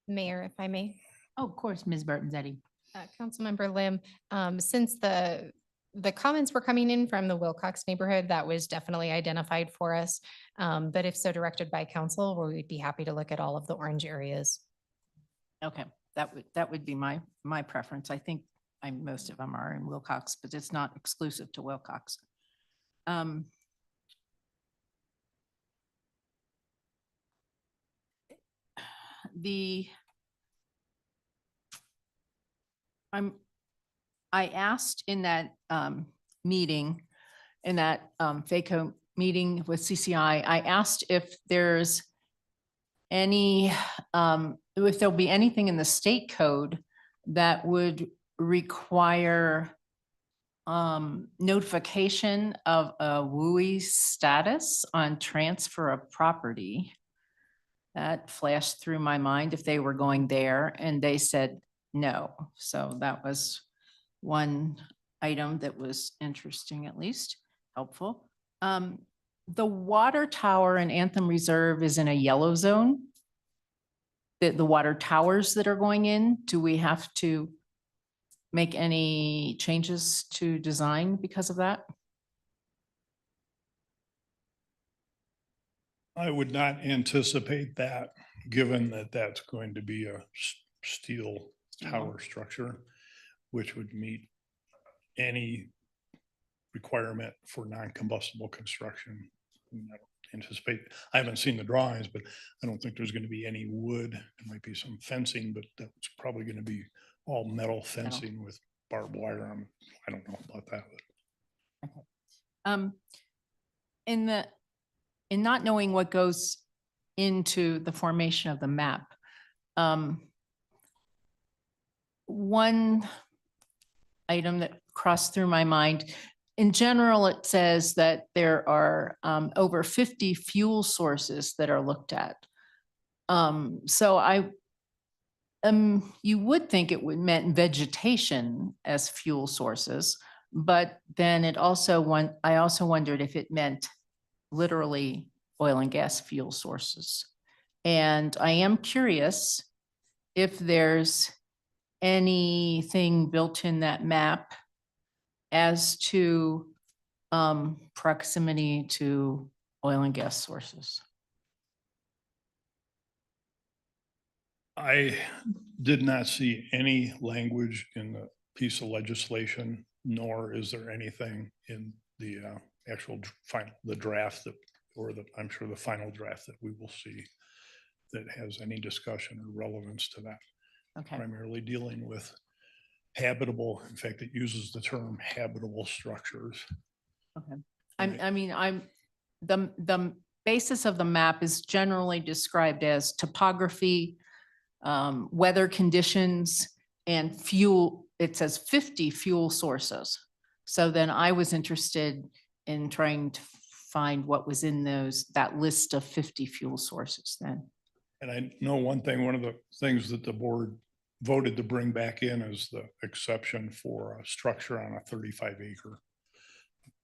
Mayor, if I may. Oh, of course, Ms. Burton Zeddy. Councilmember Lim, since the comments were coming in from the Wilcox neighborhood, that was definitely identified for us. But if so directed by council, we'd be happy to look at all of the orange areas. Okay, that would be my preference. I think most of them are in Wilcox, but it's not exclusive to Wilcox. I asked in that meeting, in that FACO meeting with CCI, I asked if there's any, if there'll be anything in the state code that would require notification of a WUI status on transfer of property. That flashed through my mind if they were going there, and they said no. So that was one item that was interesting, at least helpful. The water tower in Anthem Reserve is in a yellow zone. The water towers that are going in, do we have to make any changes to design because of that? I would not anticipate that, given that that's going to be a steel tower structure, which would meet any requirement for non-combustible construction. I don't anticipate, I haven't seen the drawings, but I don't think there's going to be any wood. There might be some fencing, but that's probably going to be all metal fencing with barbed wire on. I don't know about that. Okay. In not knowing what goes into the formation of the map, one item that crossed through my mind, in general, it says that there are over 50 fuel sources that are looked at. So you would think it would meant vegetation as fuel sources, but then I also wondered if it meant literally oil and gas fuel sources. And I am curious if there's anything built in that map as to proximity to oil and gas sources. I did not see any language in the piece of legislation, nor is there anything in the actual the draft that, or I'm sure the final draft that we will see that has any discussion or relevance to that. Okay. Primarily dealing with habitable, in fact, it uses the term habitable structures. Okay. The basis of the map is generally described as topography, weather conditions, and fuel. It says 50 fuel sources. So then I was interested in trying to find what was in that list of 50 fuel sources then. And I know one thing, one of the things that the board voted to bring back in is the exception for a structure on a 35 acre.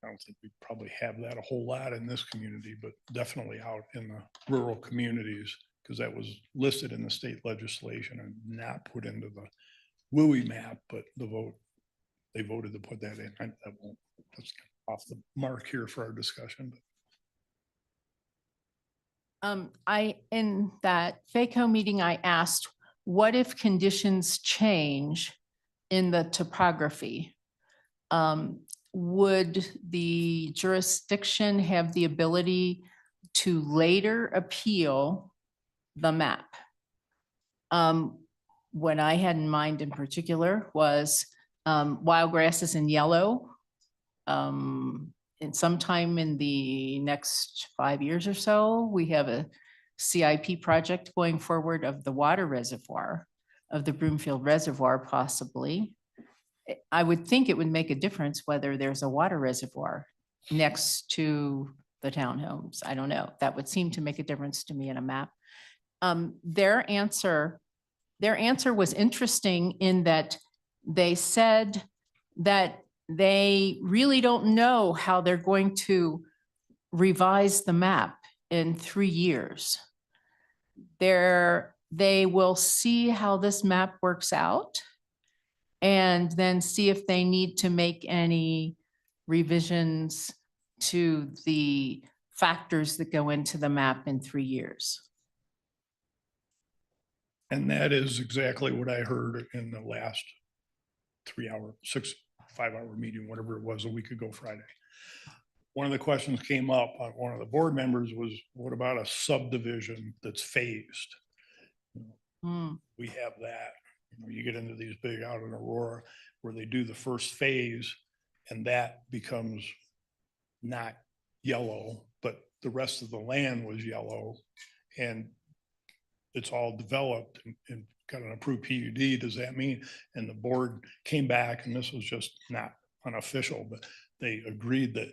I don't think we probably have that a whole lot in this community, but definitely out in the rural communities, because that was listed in the state legislation and not put into the WUI map, but they voted to put that in. That's off the mark here for our discussion. In that FACO meeting, I asked, what if conditions change in the topography? Would the jurisdiction have the ability to later appeal the map? What I had in mind in particular was wild grasses in yellow. And sometime in the next 5 years or so, we have a CIP project going forward of the water reservoir, of the Broomfield Reservoir possibly. I would think it would make a difference whether there's a water reservoir next to the townhomes. I don't know. That would seem to make a difference to me in a map. Their answer was interesting in that they said that they really don't know how they're going to revise the map in 3 years. They will see how this map works out and then see if they need to make any revisions to the factors that go into the map in 3 years. And that is exactly what I heard in the last 5-hour meeting, whatever it was, a week ago Friday. One of the questions came up on one of the board members was, what about a subdivision that's phased? We have that. You get into these big out in Aurora where they do the first phase and that becomes not yellow, but the rest of the land was yellow and it's all developed and got an approved PUD. Does that mean? And the board came back and this was just not unofficial, but they agreed that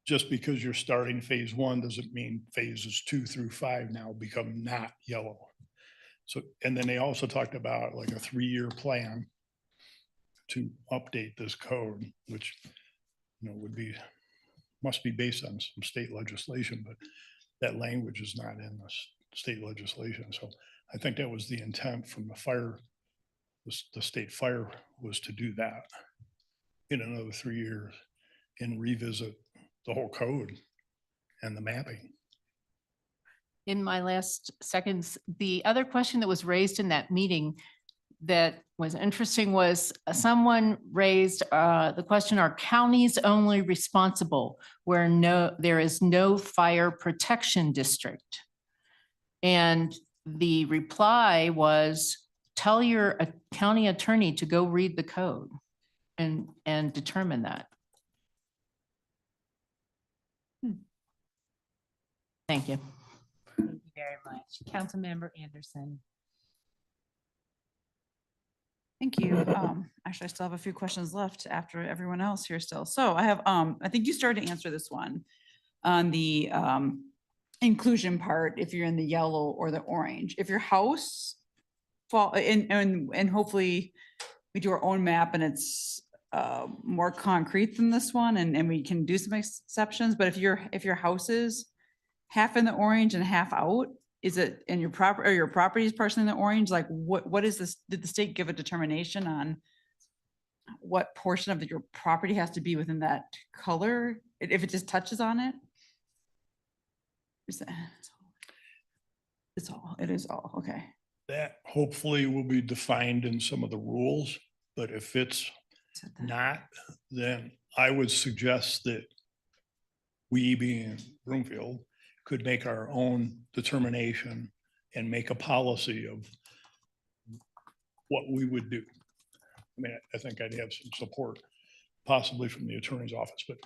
just because you're starting phase 1 doesn't mean phases 2 through 5 now become not yellow. So, and then they also talked about like a 3-year plan to update this code, which, must be based on some state legislation, but that language is not in the state legislation. So I think that was the intent from the state fire was to do that in another 3 years and revisit the whole code and the mapping. In my last seconds, the other question that was raised in that meeting that was interesting was someone raised the question, are counties only responsible where there is no fire protection district? And the reply was, tell your county attorney to go read the code and determine that. Thank you. Thank you very much. Councilmember Anderson. Thank you. Actually, I still have a few questions left after everyone else here still. So I have, I think you started to answer this one on the inclusion part, if you're in the yellow or the orange. If your house fall, and hopefully we do our own map and it's more concrete than this one and we can do some exceptions, but if your house is half in the orange and half out, is it in your property is partially in the orange? Like what is this? Did the state give a determination on what portion of your property has to be within that color? If it just touches on it? Is that? It is all, okay. That hopefully will be defined in some of the rules, but if it's not, then I would suggest that we, being Broomfield, could make our own determination and make a policy of what we would do. I mean, I think I'd have some support possibly from the attorney's office, but.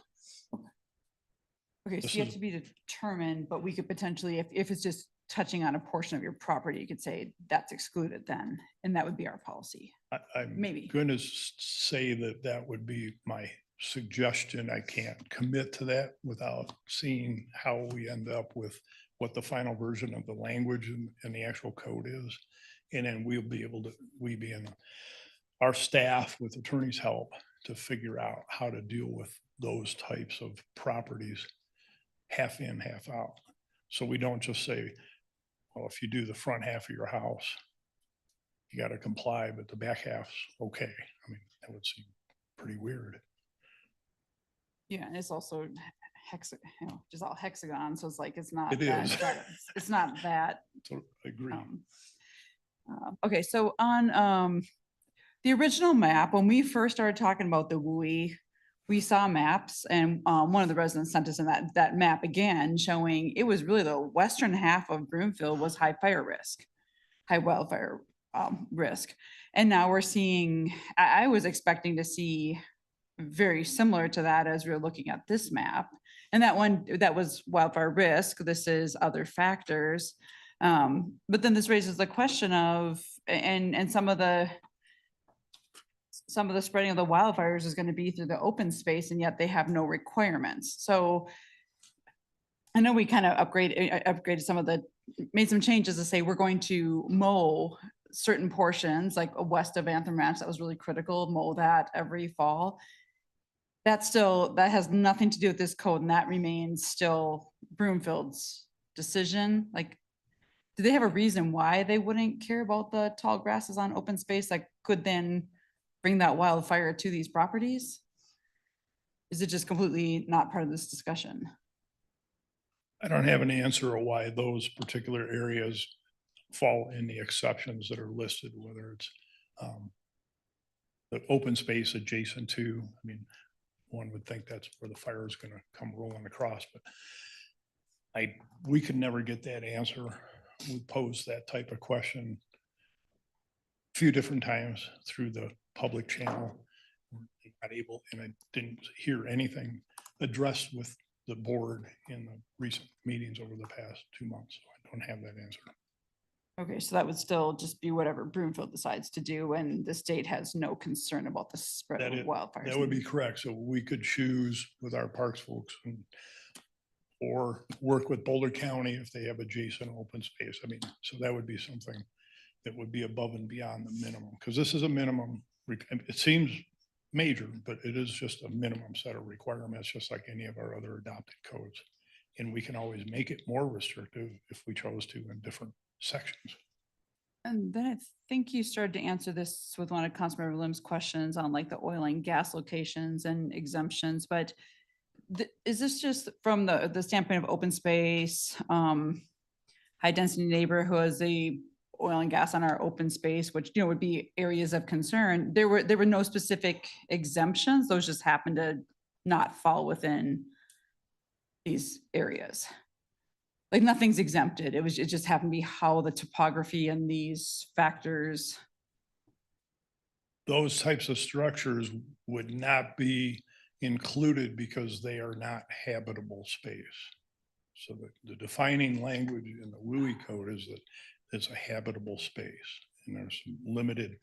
Okay, so you have to be determined, but we could potentially, if it's just touching on a portion of your property, you could say that's excluded then, and that would be our policy. I'm Maybe. going to say that would be my suggestion. I can't commit to that without seeing how we end up with what the final version of the language and the actual code is. And then we'll be able to, our staff with attorney's help to figure out how to deal with those types of properties, half in, half out. So we don't just say, well, if you do the front half of your house, you got to comply, but the back half's okay. I mean, that would seem pretty weird. Yeah, and it's also just all hexagon, so it's like, it's not. It is. It's not that. So I agree. Okay, so on the original map, when we first started talking about the WUI, we saw maps and one of the residents sent us in that map again, showing it was really the western half of Broomfield was high fire risk, high wildfire risk. And now we're seeing, I was expecting to see very similar to that as we were looking at this map. And that one, that was wildfire risk. This is other factors. But then this raises the question of, and some of the spreading of the wildfires is going to be through the open space, and yet they have no requirements. So I know we kind of upgraded some of made some changes to say we're going to mow certain portions, like west of Anthem Ranch, that was really critical, mow that every fall. that's still, that has nothing to do with this code and that remains still Broomfield's decision? Like, do they have a reason why they wouldn't care about the tall grasses on open space that could then bring that wildfire to these properties? Is it just completely not part of this discussion? I don't have an answer of why those particular areas fall in the exceptions that are listed, whether it's the open space adjacent to, I mean, one would think that's where the fire is gonna come rolling across, but we could never get that answer. We posed that type of question a few different times through the public channel. Not able, and I didn't hear anything addressed with the board in the recent meetings over the past 2 months. So I don't have that answer. Okay, so that would still just be whatever Broomfield decides to do, and the state has no concern about the spread of wildfires. That would be correct. So we could choose with our parks folks or work with Boulder County if they have adjacent open space. I mean, so that would be something that would be above and beyond the minimum, because this is a minimum. It seems major, but it is just a minimum set of requirements, just like any of our other adopted codes. And we can always make it more restrictive if we chose to in different sections. And then I think you started to answer this with one of Councilmember Lim's questions on like the oil and gas locations and exemptions, but is this just from the standpoint of open space, high density neighborhoods, the oil and gas on our open space, which, you know, would be areas of concern? There were no specific exemptions. Those just happened to not fall within these areas. Like nothing's exempted. It just happened to be how the topography and these factors. Those types of structures would not be included because they are not habitable space. So the defining language in the WUI code is that it's a habitable space, and there's some limited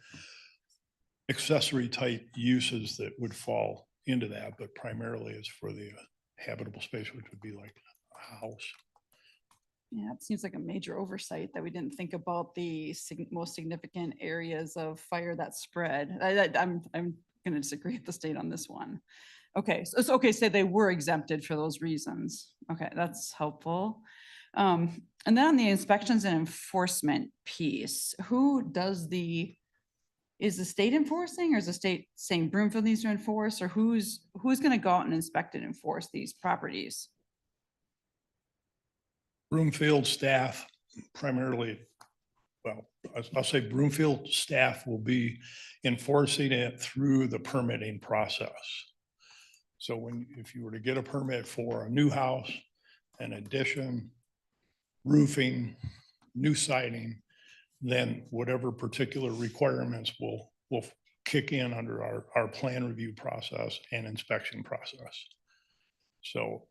accessory type uses that would fall into that, but primarily it's for the habitable space, which would be like a house. Yeah, it seems like a major oversight that we didn't think about the most significant areas of fire that spread. I'm going to disagree with the state on this one. Okay, so it's okay, say they were exempted for those reasons. Okay, that's helpful. And then on the inspections and enforcement piece, is the state enforcing, or is the state saying Broomfield needs to enforce, or who's going to go out and inspect and enforce these properties? Broomfield staff primarily, well, I'll say Broomfield staff will be enforcing it through the permitting process. So if you were to get a permit for a new house, an addition, roofing, new siding, then whatever particular requirements will kick in under our plan review process and inspection process. So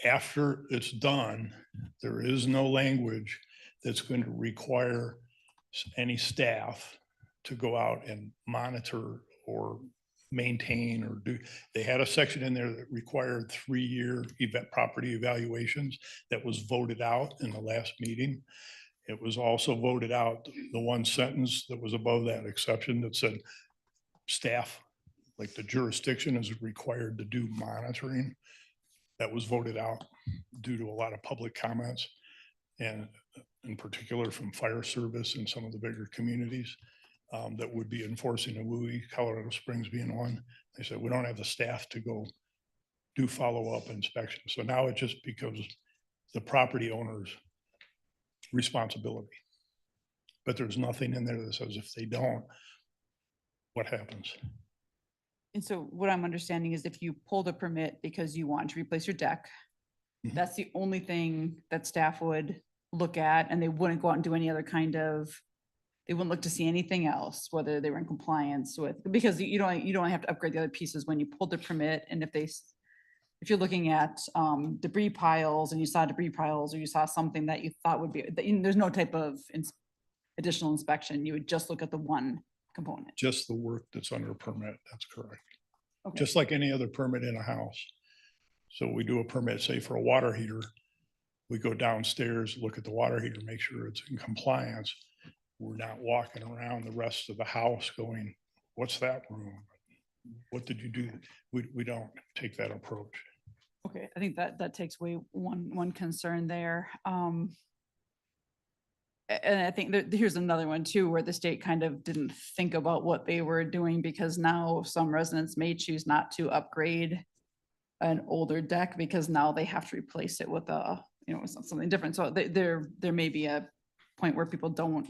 after it's done, there is no language that's going to require any staff to go out and monitor or maintain or do. They had a section in there that required 3-year property evaluations that was voted out in the last meeting. It was also voted out, the one sentence that was above that exception that said staff, like the jurisdiction, is required to do monitoring. That was voted out due to a lot of public comments, and in particular from fire service in some of the bigger communities that would be enforcing a WUI, Colorado Springs being one. They said, we don't have the staff to go do follow-up inspections. So now it just becomes the property owner's responsibility. But there's nothing in there that says if they don't, what happens? And so what I'm understanding is if you pulled a permit because you want to replace your deck, that's the only thing that staff would look at, and they wouldn't go out and do any other kind of, they wouldn't look to see anything else, whether they were in compliance with, because you don't have to upgrade the other pieces when you pulled the permit. And if you're looking at debris piles and you saw debris piles, or you saw something that you thought would be, there's no type of additional inspection. You would just look at the one component. Just the work that's under a permit, that's correct. Okay. Just like any other permit in a house. So we do a permit, say for a water heater, we go downstairs, look at the water heater, make sure it's in compliance. We're not walking around the rest of the house going, what's that room? what did you do? We don't take that approach. Okay, I think that takes away one concern there. And I think that here's another one too, where the state kind of didn't think about what they were doing because now some residents may choose not to upgrade an older deck because now they have to replace it with something different. So there may be a point where people don't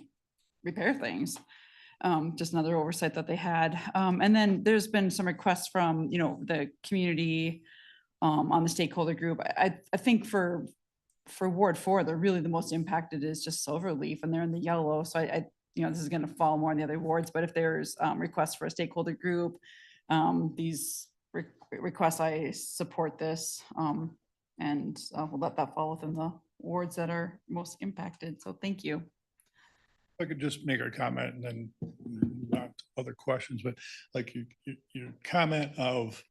repair things. Just another oversight that they had. And then there's been some requests from, the community on the stakeholder group. I think for Ward 4, they're really the most impacted is just Silverleaf and they're in the yellow. So this is going to fall more on the other wards, but if there's requests for a stakeholder group, these requests, I support this. And we'll let that fall within the wards that are most impacted. So thank you. If I could just make a comment and then not other questions, but like your comment of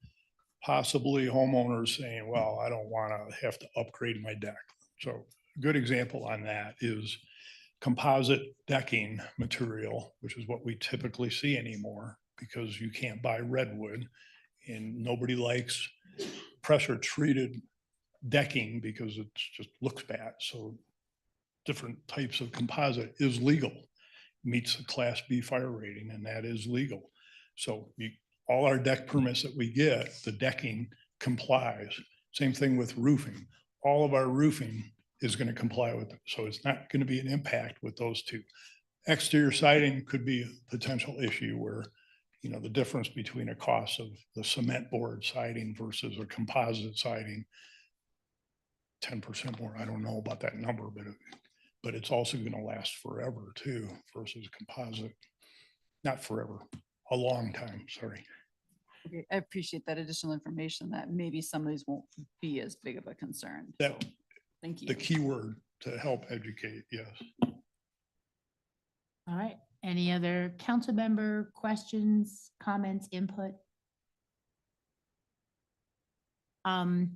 possibly homeowners saying, well, I don't want to have to upgrade my deck. So a good example on that is composite decking material, which is what we typically see anymore because you can't buy redwood and nobody likes pressure treated decking because it just looks bad. So different types of composite is legal, meets the Class B fire rating, and that is legal. So all our deck permits that we get, the decking complies. Same thing with roofing. All of our roofing is going to comply with it. So it's not going to be an impact with those two. Exterior siding could be a potential issue where, the difference between a cost of the cement board siding versus a composite siding, 10% more. I don't know about that number, but it's also going to last forever too versus composite. Not forever, a long time, sorry. Okay, I appreciate that additional information that maybe some of these won't be as big of a concern. That, thank you. the key word to help educate, yes. All right. Any other council member questions, comments, input? So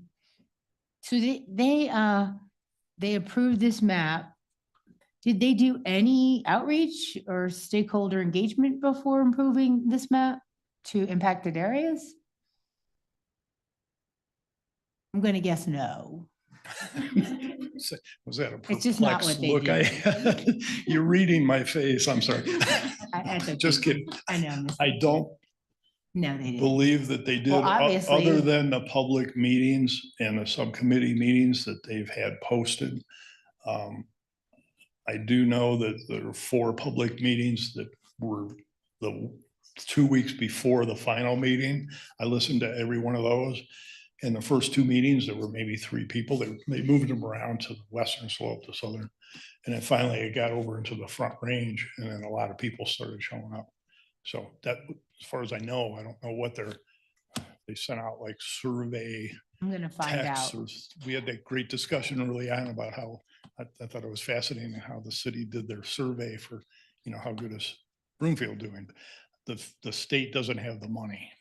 they approved this map. Did they do any outreach or stakeholder engagement before improving this map to impacted areas? I'm going to guess no. Was that a It's just not perplexed what they look? do. You're reading my face. I'm sorry. That's okay. Just kidding. I know. I don't No, they didn't. believe that they did, Well, obviously- other than the public meetings and the subcommittee meetings that they've had posted. I do know that there are 4 public meetings that were the 2 weeks before the final meeting. I listened to every one of those. In the first 2 meetings, there were maybe 3 people. They moved them around to the western slope, the southern. And then finally it got over into the front range and then a lot of people started showing up. So that, as far as I know, I don't know what they sent out like survey I'm going to find texts. out. We had that great discussion early on about how, I thought it was fascinating how the city did their survey for, how good is Broomfield doing? The state doesn't have the money.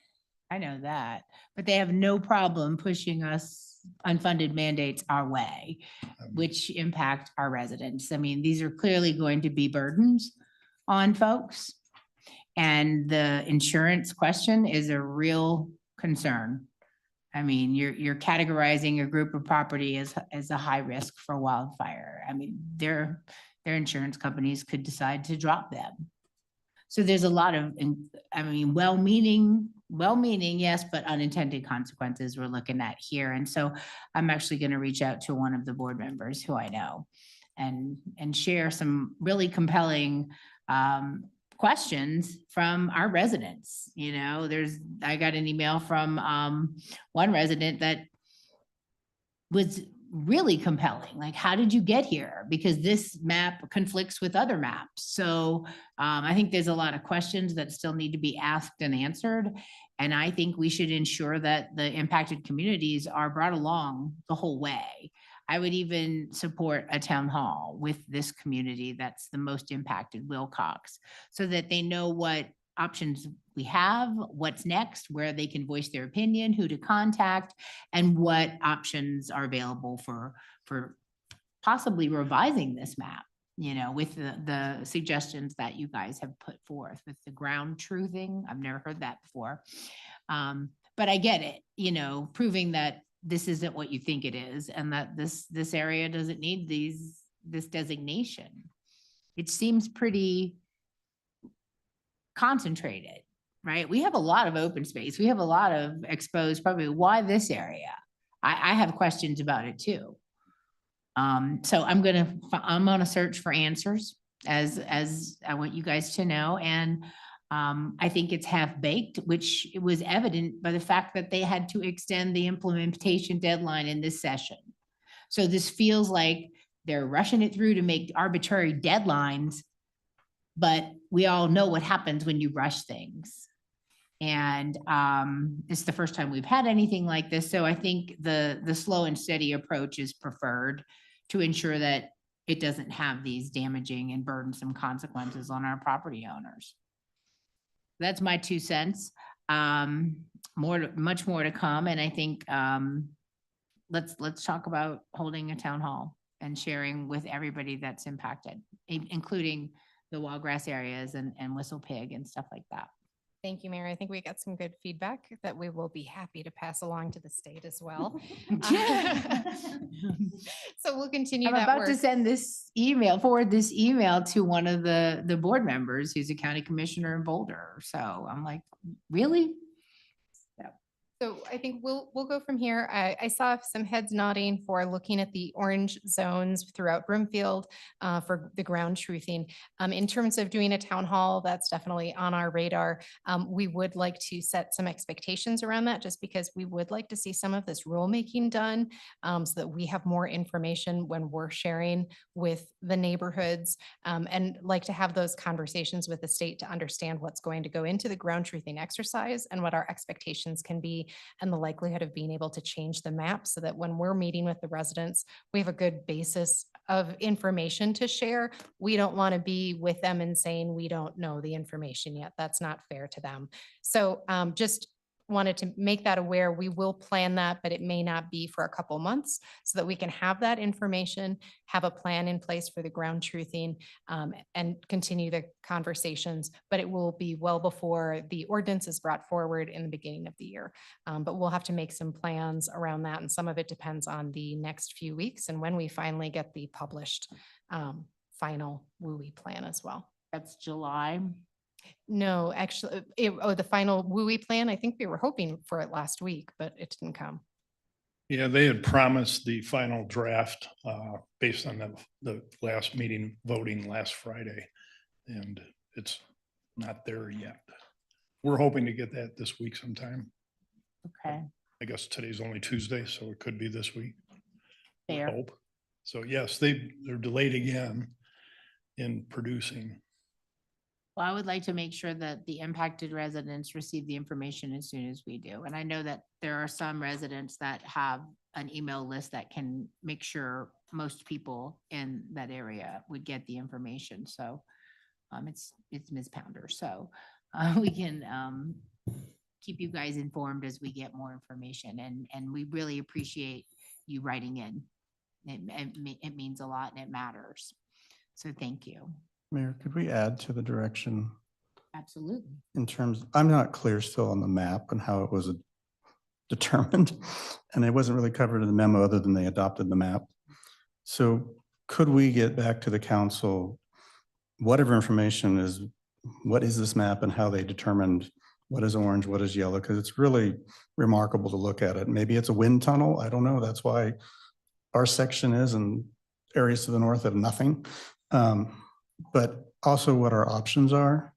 I know that, but they have no problem pushing us unfunded mandates our way, which impact our residents. I mean, these are clearly going to be burdens on folks. And the insurance question is a real concern. I mean, you're categorizing a group of property as a high risk for wildfire. I mean, their insurance companies could decide to drop them. So there's a lot of, well-meaning, yes, but unintended consequences we're looking at here. And so I'm actually going to reach out to one of the board members who I know and share some really compelling questions from our residents. I got an email from one resident that was really compelling. Like, how did you get here? Because this map conflicts with other maps. So I think there's a lot of questions that still need to be asked and answered. And I think we should ensure that the impacted communities are brought along the whole way. I would even support a town hall with this community that's the most impacted, Wilcox, so that they know what options we have, what's next, where they can voice their opinion, who to contact, and what options are available for possibly revising this map, with the suggestions that you guys have put forth with the ground truthing. I've never heard that before. But I get it, you know, proving that this isn't what you think it is and that this area doesn't need this designation. It seems pretty concentrated, right? We have a lot of open space. We have a lot of exposed, probably why this area? I have questions about it too. So I'm on a search for answers as I want you guys to know. And I think it's half baked, which was evident by the fact that they had to extend the implementation deadline in this session. So this feels like they're rushing it through to make arbitrary deadlines, but we all know what happens when you rush things. And it's the first time we've had anything like this. So I think the slow and steady approach is preferred to ensure that it doesn't have these damaging and burdensome consequences on our property owners. That's my 2 cents. Much more to come. And I think let's talk about holding a town hall and sharing with everybody that's impacted, including the Wildgrass areas and Whistle Pig and stuff like that. Thank you, Mayor. I think we got some good feedback that we will be happy to pass along to the state as well. So we'll continue I'm that about work. to forward this email to one of the board members who's a county commissioner in Boulder. So I'm like, really? So I think we'll go from here. I saw some heads nodding for looking at the orange zones throughout Broomfield for the ground truthing. In terms of doing a town hall, that's definitely on our radar. We would like to set some expectations around that just because we would like to see some of this rulemaking done so that we have more information when we're sharing with the neighborhoods and like to have those conversations with the state to understand what's going to go into the ground truthing exercise and what our expectations can be and the likelihood of being able to change the map so that when we're meeting with the residents, we have a good basis of information to share. We don't want to be with them and saying, we don't know the information yet. That's not fair to them. So just wanted to make that aware. We will plan that, but it may not be for a couple months so that we can have that information, have a plan in place for the ground truthing and continue the conversations, but it will be well before the ordinance is brought forward in the beginning of the year. But we'll have to make some plans around that. And some of it depends on the next few weeks and when we finally get the published final WUI plan as well. That's July. No, actually, the final WUI plan, I think we were hoping for it last week, but it didn't come. Yeah, they had promised the final draft based on the last meeting voting last Friday. And it's not there yet. We're hoping to get that this week sometime. Okay. I guess today's only Tuesday, so it could be this week. we Fair. hope. So yes, they're delayed again in producing. Well, I would like to make sure that the impacted residents receive the information as soon as we do. And I know that there are some residents that have an email list that can make sure most people in that area would get the information. So it's Ms. Pounder. So we can keep you guys informed as we get more information. And we really appreciate you writing in. It means a lot and it matters. So thank you. Mayor, could we add to the direction Absolutely. in terms, I'm not clear still on the map and how it was determined. And it wasn't really covered in the memo other than they adopted the map. So could we get back to the council, whatever information is, what is this map and how they determined what is orange, what is yellow? Because it's really remarkable to look at it. Maybe it's a wind tunnel. I don't know. That's why our section is and areas to the north have nothing. But also what our options are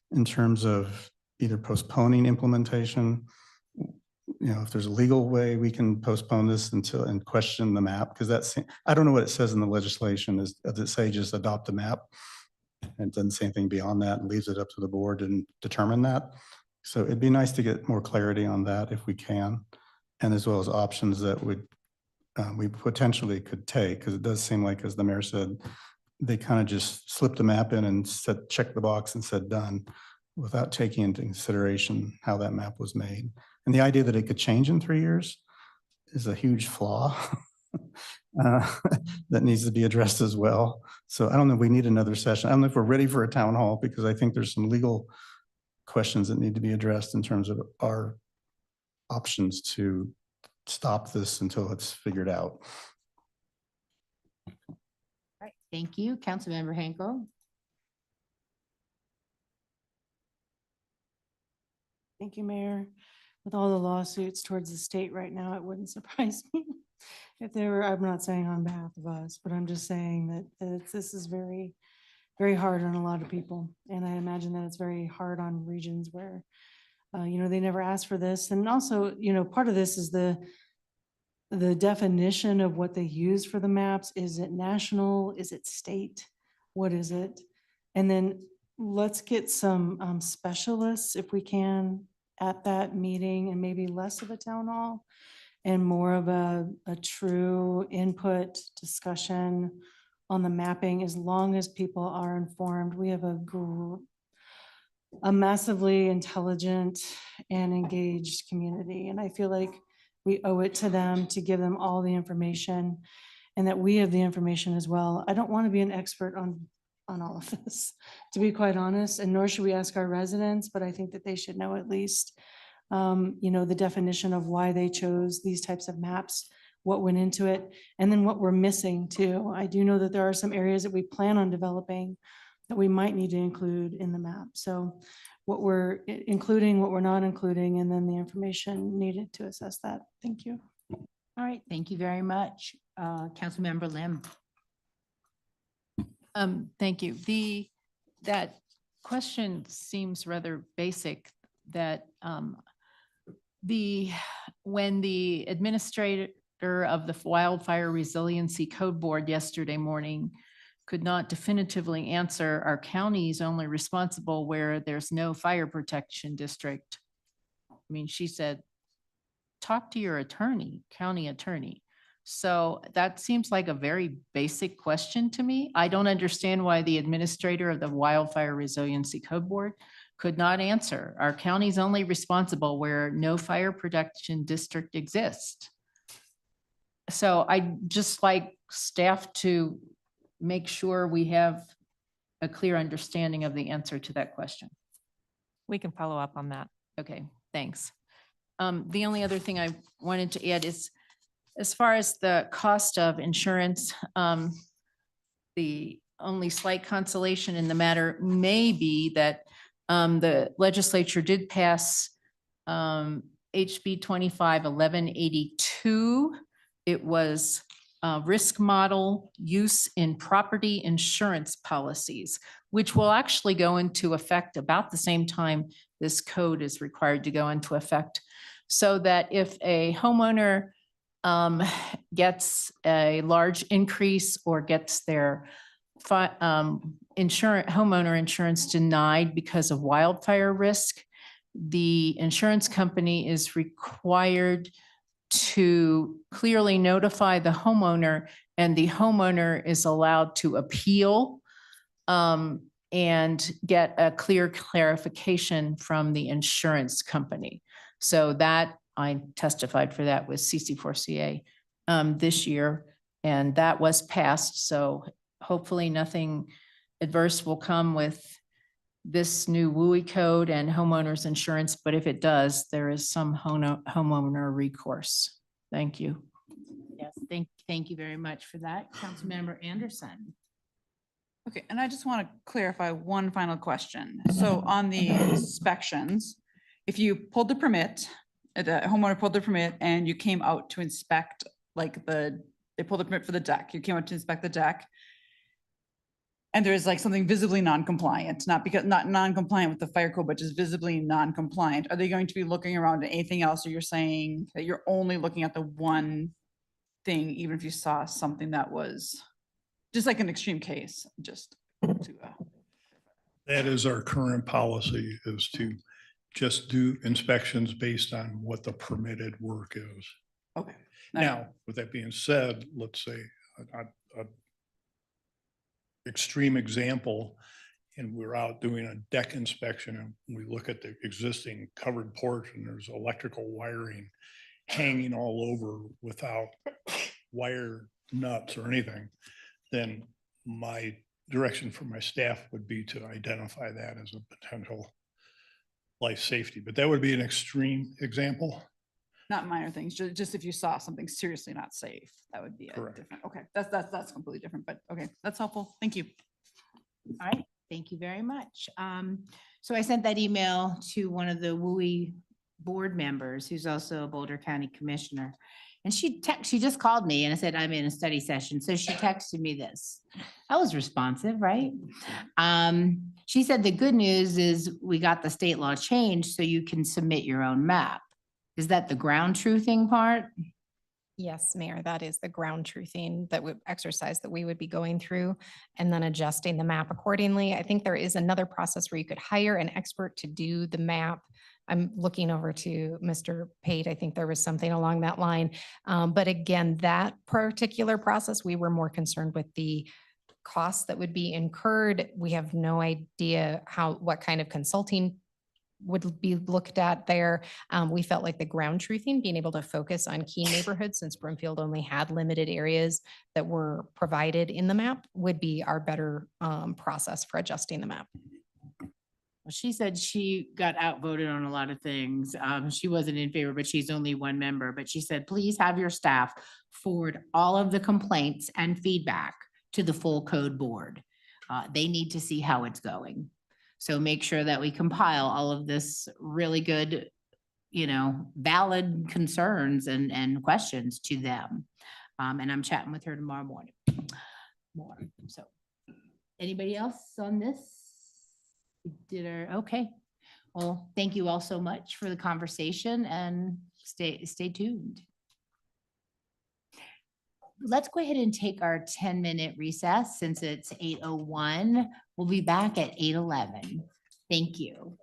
in terms of either postponing implementation. You know, if there's a legal way we can postpone this until and question the map, because that's, I don't know what it says in the legislation. Does it say just adopt the map? And it doesn't say anything beyond that and leaves it up to the board and determine that. So it'd be nice to get more clarity on that if we can, and as well as options that would we potentially could take, because it does seem like, as the mayor said, they kind of just slipped a map in and said, check the box and said done, without taking into consideration how that map was made. And the idea that it could change in 3 years is a huge flaw that needs to be addressed as well. So I don't know if we need another session. I don't know if we're ready for a town hall, because I think there's some legal questions that need to be addressed in terms of our options to stop this until it's figured out. Right, thank you. Councilmember Henkel. Thank you, Mayor. With all the lawsuits towards the state right now, it wouldn't surprise me if there were, I'm not saying on behalf of us, but I'm just saying that this is very, very hard on a lot of people. And I imagine that it's very hard on regions where, they never asked for this. And also, part of this is the definition of what they use for the maps. Is it national? Is it state? What is it? And then let's get some specialists, if we can, at that meeting, and maybe less of a town hall and more of a true input discussion on the mapping, as long as people are informed. We have a massively intelligent and engaged community. And I feel like we owe it to them to give them all the information, and that we have the information as well. I don't want to be an expert on all of this, to be quite honest, and nor should we ask our residents, but I think that they should know at least, the definition of why they chose these types of maps, what went into it, and then what we're missing too. I do know that there are some areas that we plan on developing that we might need to include in the map. So what we're including, what we're not including, and then the information needed to assess that. Thank you. All right, thank you very much. Councilmember Lim. Thank you. That question seems rather basic, that when the administrator of the Wildfire Resiliency Code Board yesterday morning could not definitively answer, our county is only responsible where there's no fire protection district. I mean, she said, talk to your attorney, county attorney. So that seems like a very basic question to me. I don't understand why the administrator of the Wildfire Resiliency Code Board could not answer. Our county's only responsible where no fire protection district exists. So I just like staff to make sure we have a clear understanding of the answer to that question. We can follow up on that. Okay, thanks. The only other thing I wanted to add is, as far as the cost of insurance, the only slight consolation in the matter may be that the legislature did pass HB 25-1182. It was risk model use in property insurance policies, which will actually go into effect about the same time this code is required to go into effect. So that if a homeowner gets a large increase or gets their homeowner insurance denied because of wildfire risk, the insurance company is required to clearly notify the homeowner, and the homeowner is allowed to appeal and get a clear clarification from the insurance company. So that I testified for that with CC4CA this year, and that was passed. So hopefully nothing adverse will come with this new WUI code and homeowners insurance, but if it does, there is some homeowner recourse. Thank you. Yes, thank you very much for that. Councilmember Anderson. Okay, and I just want to clarify one final question. So on the inspections, if you pulled the permit, the homeowner pulled the permit and you came out to inspect, like they pulled the permit for the deck, you came out to inspect the deck, and there's like something visibly non-compliant, not non-compliant with the fire code, but just visibly non-compliant, are they going to be looking around at anything else? Or you're saying that you're only looking at the one thing, even if you saw something that was just like an extreme case, just to, That is our current policy, is to just do inspections based on what the permitted work is. okay. Now, with that being said, let's say a extreme example, and we're out doing a deck inspection and we look at the existing covered porch and there's electrical wiring hanging all over without wire nuts or anything, then my direction for my staff would be to identify that as a potential life safety. But that would be an extreme example. not minor things, just if you saw something seriously not safe, that would be a Correct. different, okay, that's completely different, but okay, that's helpful. Thank you. All right, thank you very much. So I sent that email to one of the WUI board members, who's also a Boulder County Commissioner. And she just called me and I said, I'm in a study session. So she texted me this. I was responsive, right? She said, the good news is we got the state law changed so you can submit your own map. Is that the ground truthing part? Yes, Mayor, that is the ground truthing that would exercise that we would be going through and then adjusting the map accordingly. I think there is another process where you could hire an expert to do the map. I'm looking over to Mr. Pate. I think there was something along that line. But again, that particular process, we were more concerned with the costs that would be incurred. We have no idea what kind of consulting would be looked at there. We felt like the ground truthing, being able to focus on key neighborhoods, since Brimfield only had limited areas that were provided in the map, would be our better process for adjusting the map. Well, she said she got outvoted on a lot of things. She wasn't in favor, but she's only one member. But she said, please have your staff forward all of the complaints and feedback to the full code board. They need to see how it's going. So make sure that we compile all of this really good, valid concerns and questions to them. And I'm chatting with her tomorrow morning. So anybody else on this? Okay. Well, thank you all so much for the conversation and stay tuned. Let's go ahead and take our 10-minute recess since it's 8:01. We'll be back at 8:11. Thank you.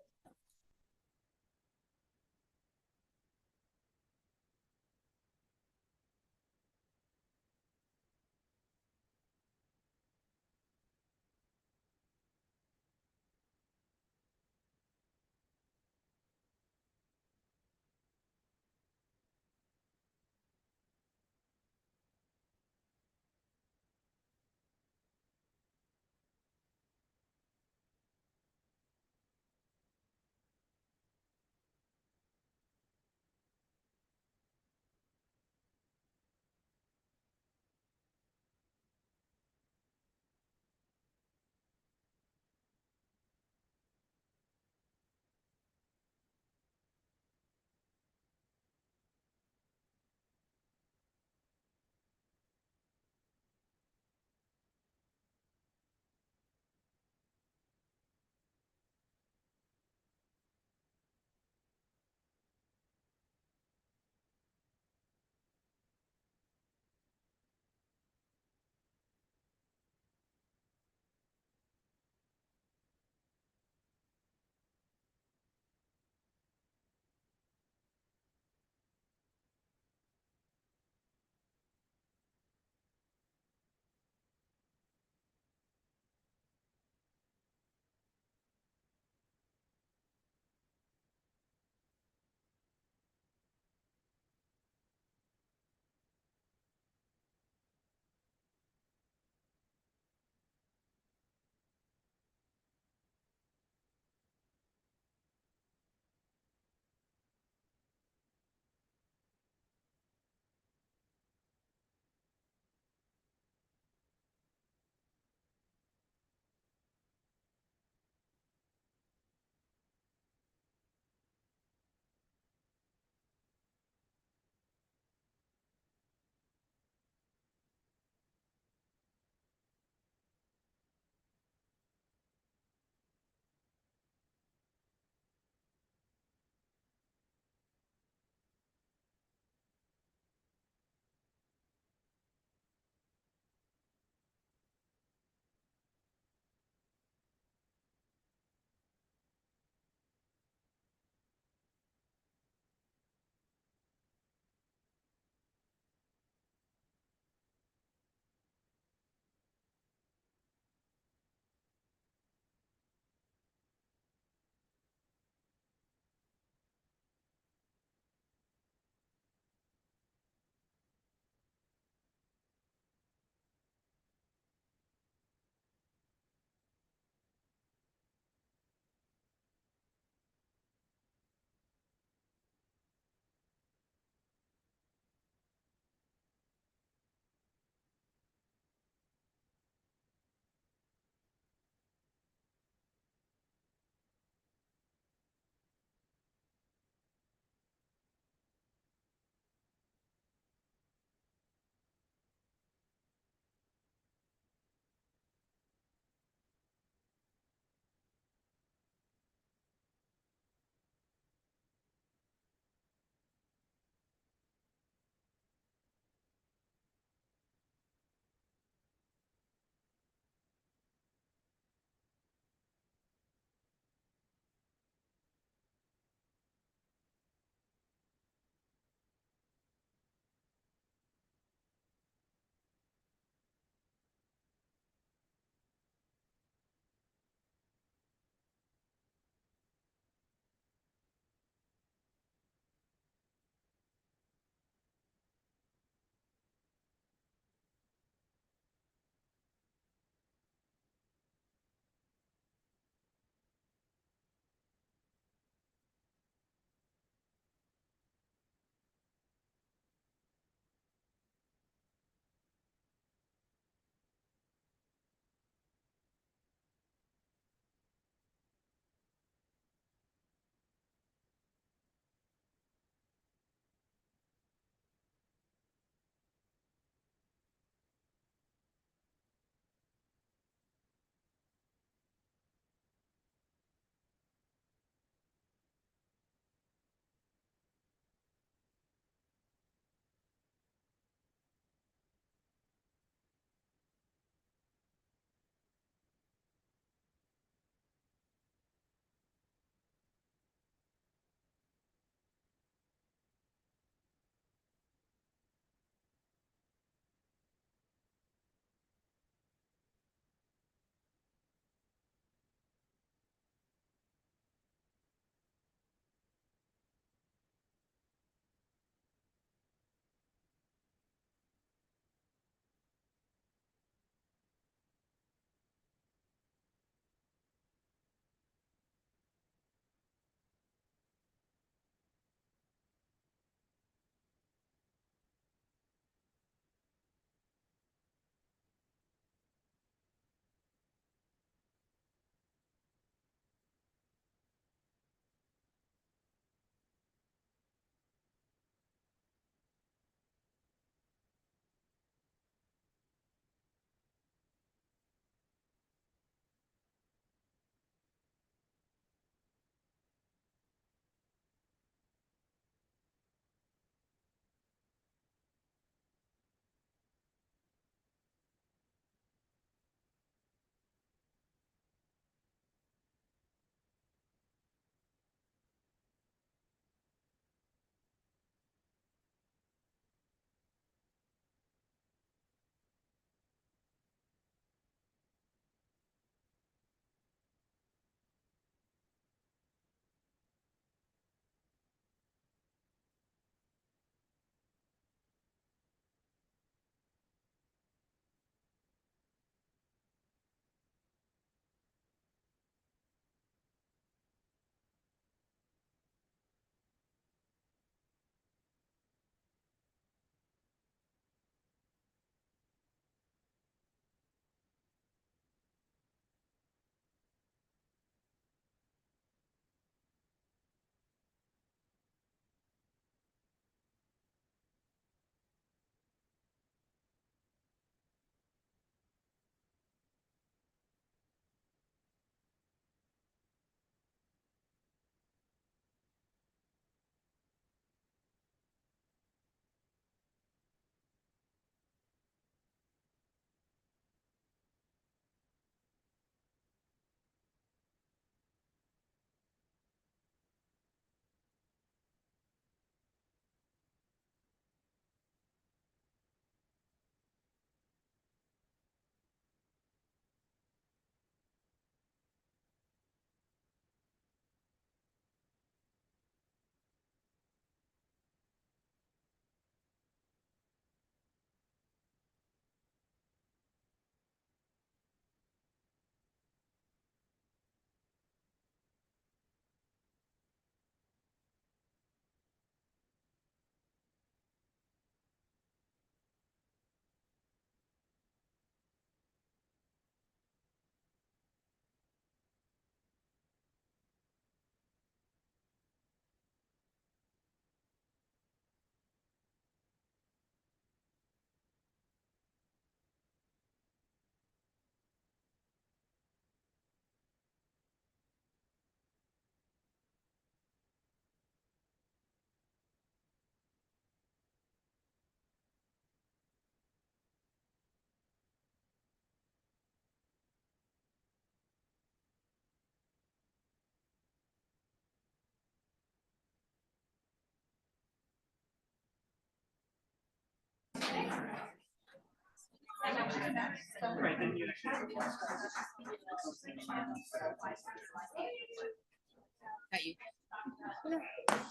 Got you.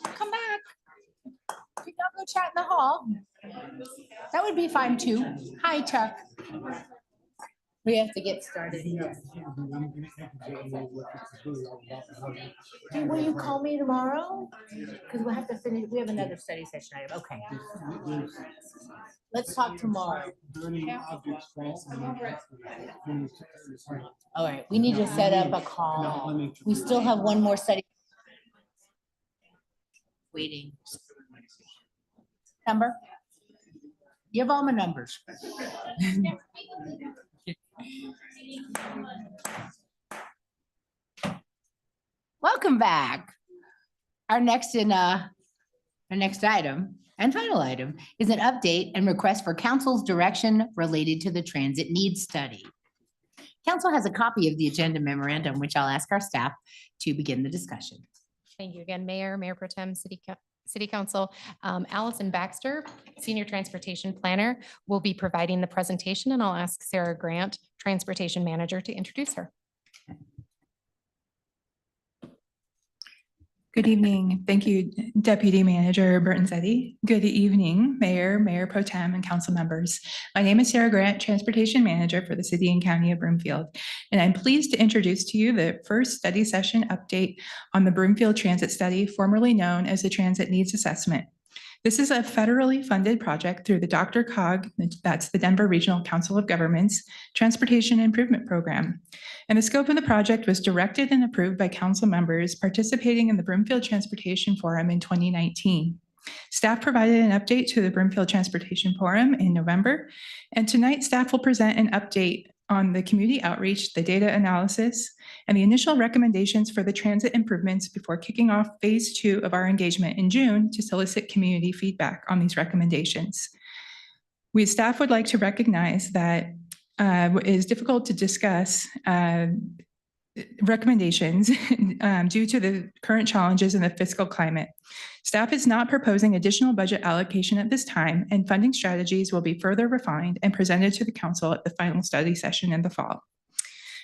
Come back. Could y'all go chat in the hall? That would be fine too. Hi, Chuck. We have to get started. Hey, will you call me tomorrow? Because we'll have to finish, we have another study session item. Okay. Let's talk tomorrow. All right, we need to set up a call. We still have one more study. Waiting. Number? You have all my numbers. Welcome back. Our next item and final item is an update and request for council's direction related to the transit needs study. Council has a copy of the agenda memorandum, which I'll ask our staff to begin the discussion. Thank you again, Mayor, Mayor Pro Tem, City Council. Allison Baxter, Senior Transportation Planner, will be providing the presentation, and I'll ask Sarah Grant, Transportation Manager, to introduce her. Good evening. Thank you, Deputy Manager Burton Zeddy. Good evening, Mayor, Mayor Pro Tem, and council members. My name is Sarah Grant, Transportation Manager for the City and County of Broomfield, and I'm pleased to introduce to you the first study session update on the Broomfield Transit Study, formerly known as the Transit Needs Assessment. This is a federally funded project through the DRCOG, that's the Denver Regional Council of Governments, Transportation Improvement Program. And the scope of the project was directed and approved by council members participating in the Broomfield Transportation Forum in 2019. Staff provided an update to the Broomfield Transportation Forum in November, and tonight staff will present an update on the community outreach, the data analysis, and the initial recommendations for the transit improvements before kicking off phase 2 of our engagement in June to solicit community feedback on these recommendations. We staff would like to recognize that it is difficult to discuss recommendations due to the current challenges in the fiscal climate. Staff is not proposing additional budget allocation at this time, and funding strategies will be further refined and presented to the council at the final study session in the fall.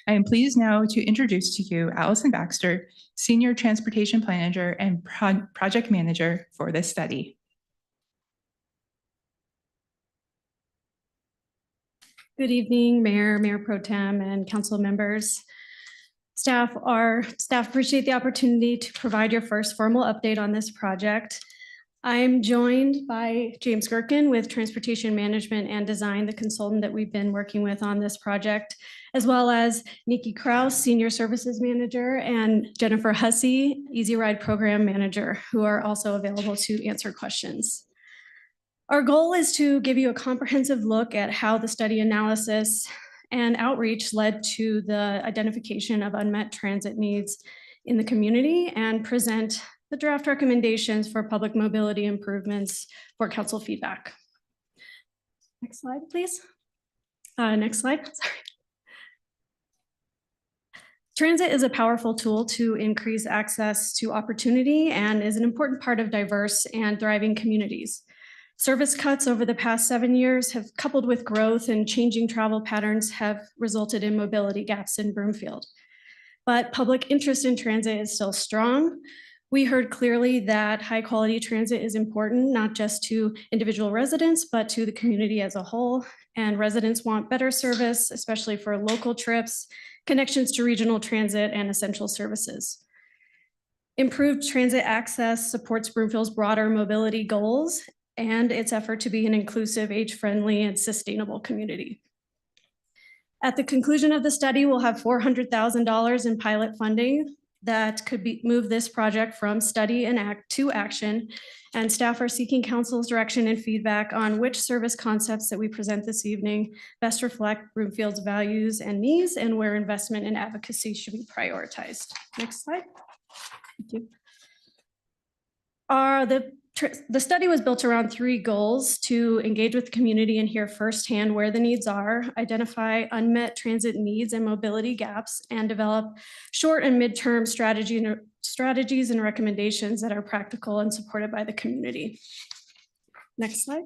I am pleased now to introduce to you Allison Baxter, Senior Transportation Manager and Project Manager for this study. Good evening, Mayor, Mayor Pro Tem, and council members. Staff appreciate the opportunity to provide your first formal update on this project. I'm joined by James Gherkin with Transportation Management and Design, the consultant that we've been working with on this project, as well as Nikki Kraus, Senior Services Manager, and Jennifer Hussey, Easy Ride Program Manager, who are also available to answer questions. Our goal is to give you a comprehensive look at how the study analysis and outreach led to the identification of unmet transit needs in the community and present the draft recommendations for public mobility improvements for council feedback. Next slide, please. Next slide, sorry. Transit is a powerful tool to increase access to opportunity and is an important part of diverse and thriving communities. Service cuts over the past 7 years have, coupled with growth and changing travel patterns, have resulted in mobility gaps in Broomfield. But public interest in transit is still strong. We heard clearly that high quality transit is important, not just to individual residents, but to the community as a whole. And residents want better service, especially for local trips, connections to regional transit, and essential services. Improved transit access supports Broomfield's broader mobility goals and its effort to be an inclusive, age-friendly, and sustainable community. At the conclusion of the study, we'll have $400,000 in pilot funding that could move this project from study and to action, and staff are seeking council's direction and feedback on which service concepts that we present this evening best reflect Broomfield's values and needs, and where investment and advocacy should be prioritized. Next slide. Thank you. The study was built around 3 goals: to engage with the community and hear firsthand where the needs are, identify unmet transit needs and mobility gaps, and develop short and midterm strategies and recommendations that are practical and supported by the community. Next slide.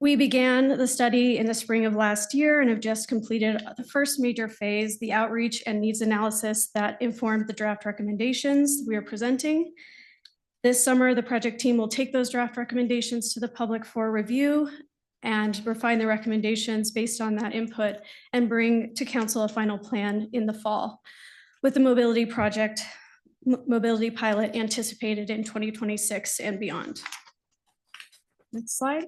We began the study in the spring of last year and have just completed the first major phase, the outreach and needs analysis that informed the draft recommendations we are presenting. This summer, the project team will take those draft recommendations to the public for review and refine the recommendations based on that input and bring to council a final plan in the fall with the mobility pilot anticipated in 2026 and beyond. Next slide.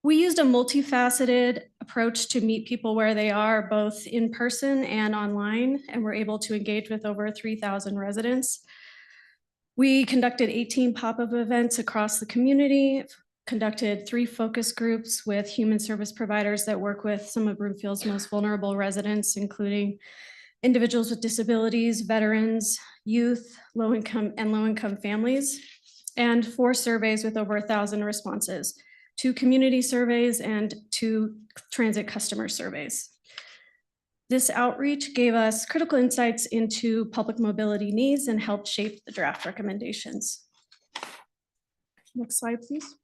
We used a multifaceted approach to meet people where they are, both in person and online, and we're able to engage with over 3,000 residents. We conducted 18 pop-up events across the community, conducted 3 focus groups with human service providers that work with some of Broomfield's most vulnerable residents, including individuals with disabilities, veterans, youth, low-income families, and 4 surveys with over 1,000 responses, 2 community surveys and 2 transit customer surveys. This outreach gave us critical insights into public mobility needs and helped shape the draft recommendations. Next slide, please.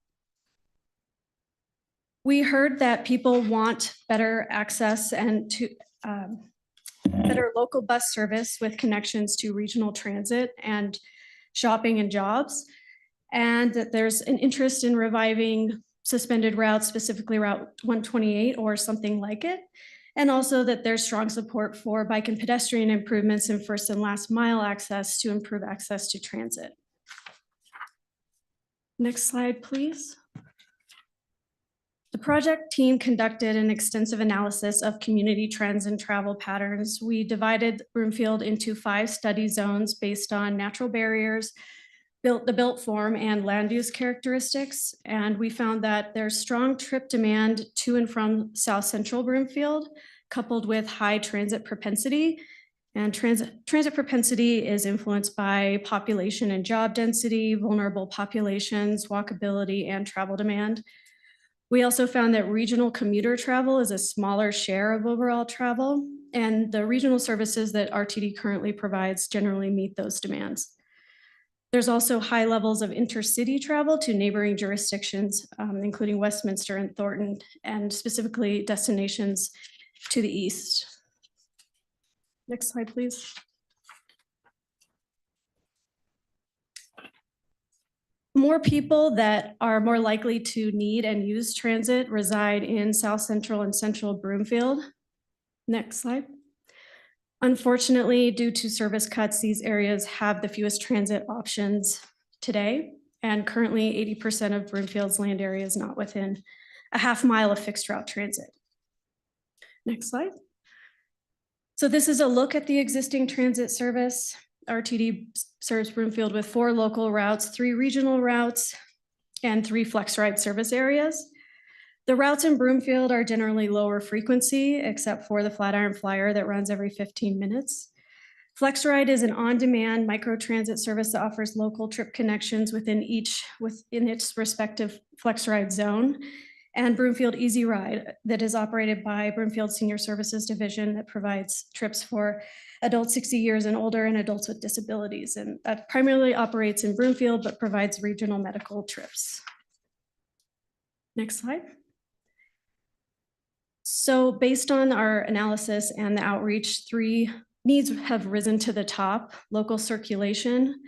We heard that people want better access and to better local bus service with connections to regional transit and shopping and jobs, and that there's an interest in reviving suspended routes, specifically Route 128 or something like it, and also that there's strong support for bike and pedestrian improvements in first and last mile access to improve access to transit. Next slide, please. The project team conducted an extensive analysis of community trends and travel patterns. We divided Broomfield into 5 study zones based on natural barriers, the built form, and land use characteristics. And we found that there's strong trip demand to and from South Central Broomfield, coupled with high transit propensity. And transit propensity is influenced by population and job density, vulnerable populations, walkability, and travel demand. We also found that regional commuter travel is a smaller share of overall travel, and the regional services that RTD currently provides generally meet those demands. There's also high levels of intercity travel to neighboring jurisdictions, including Westminster and Thornton, and specifically destinations to the east. Next slide, please. More people that are more likely to need and use transit reside in South Central and Central Broomfield. Next slide. Unfortunately, due to service cuts, these areas have the fewest transit options today, and currently 80% of Broomfield's land area is not within a half mile of fixed route transit. Next slide. So this is a look at the existing transit service. RTD serves Broomfield with 4 local routes, 3 regional routes, and 3 flex ride service areas. The routes in Broomfield are generally lower frequency, except for the Flatiron Flyer that runs every 15 minutes. FlexRide is an on-demand microtransit service that offers local trip connections within its respective FlexRide zone. And Broomfield Easy Ride that is operated by Broomfield Senior Services Division that provides trips for adults 60 years and older and adults with disabilities. And that primarily operates in Broomfield, but provides regional medical trips. Next slide. So based on our analysis and the outreach, 3 needs have risen to the top. Local circulation.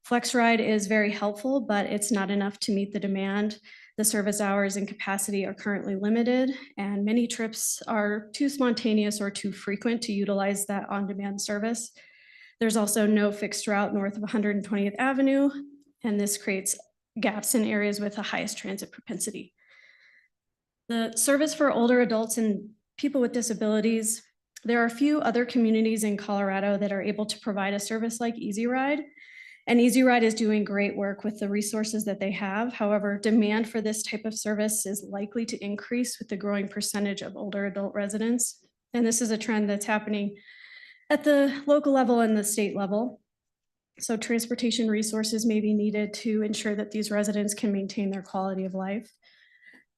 FlexRide is very helpful, but it's not enough to meet the demand. The service hours and capacity are currently limited, and many trips are too spontaneous or too frequent to utilize that on-demand service. There's also no fixed route north of 120th Avenue, and this creates gaps in areas with the highest transit propensity. The service for older adults and people with disabilities, there are a few other communities in Colorado that are able to provide a service like Easy Ride. And Easy Ride is doing great work with the resources that they have. However, demand for this type of service is likely to increase with the growing percentage of older adult residents. And this is a trend that's happening at the local level and the state level. So transportation resources may be needed to ensure that these residents can maintain their quality of life.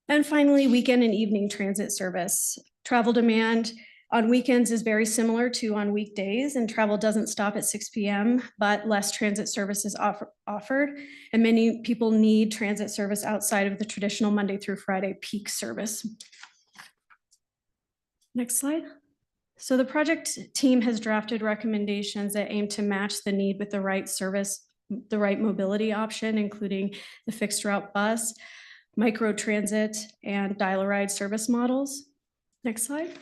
And finally, weekend and evening transit service. Travel demand On weekends is very similar to on weekdays, and travel doesn't stop at 6 p.m., but less transit service is offered. And many people need transit service outside of the traditional Monday through Friday peak service. Next slide. So the project team has drafted recommendations that aim to match the need with the right service, the right mobility option, including the fixed route bus, micro transit, and dial-a-ride service models. Next slide.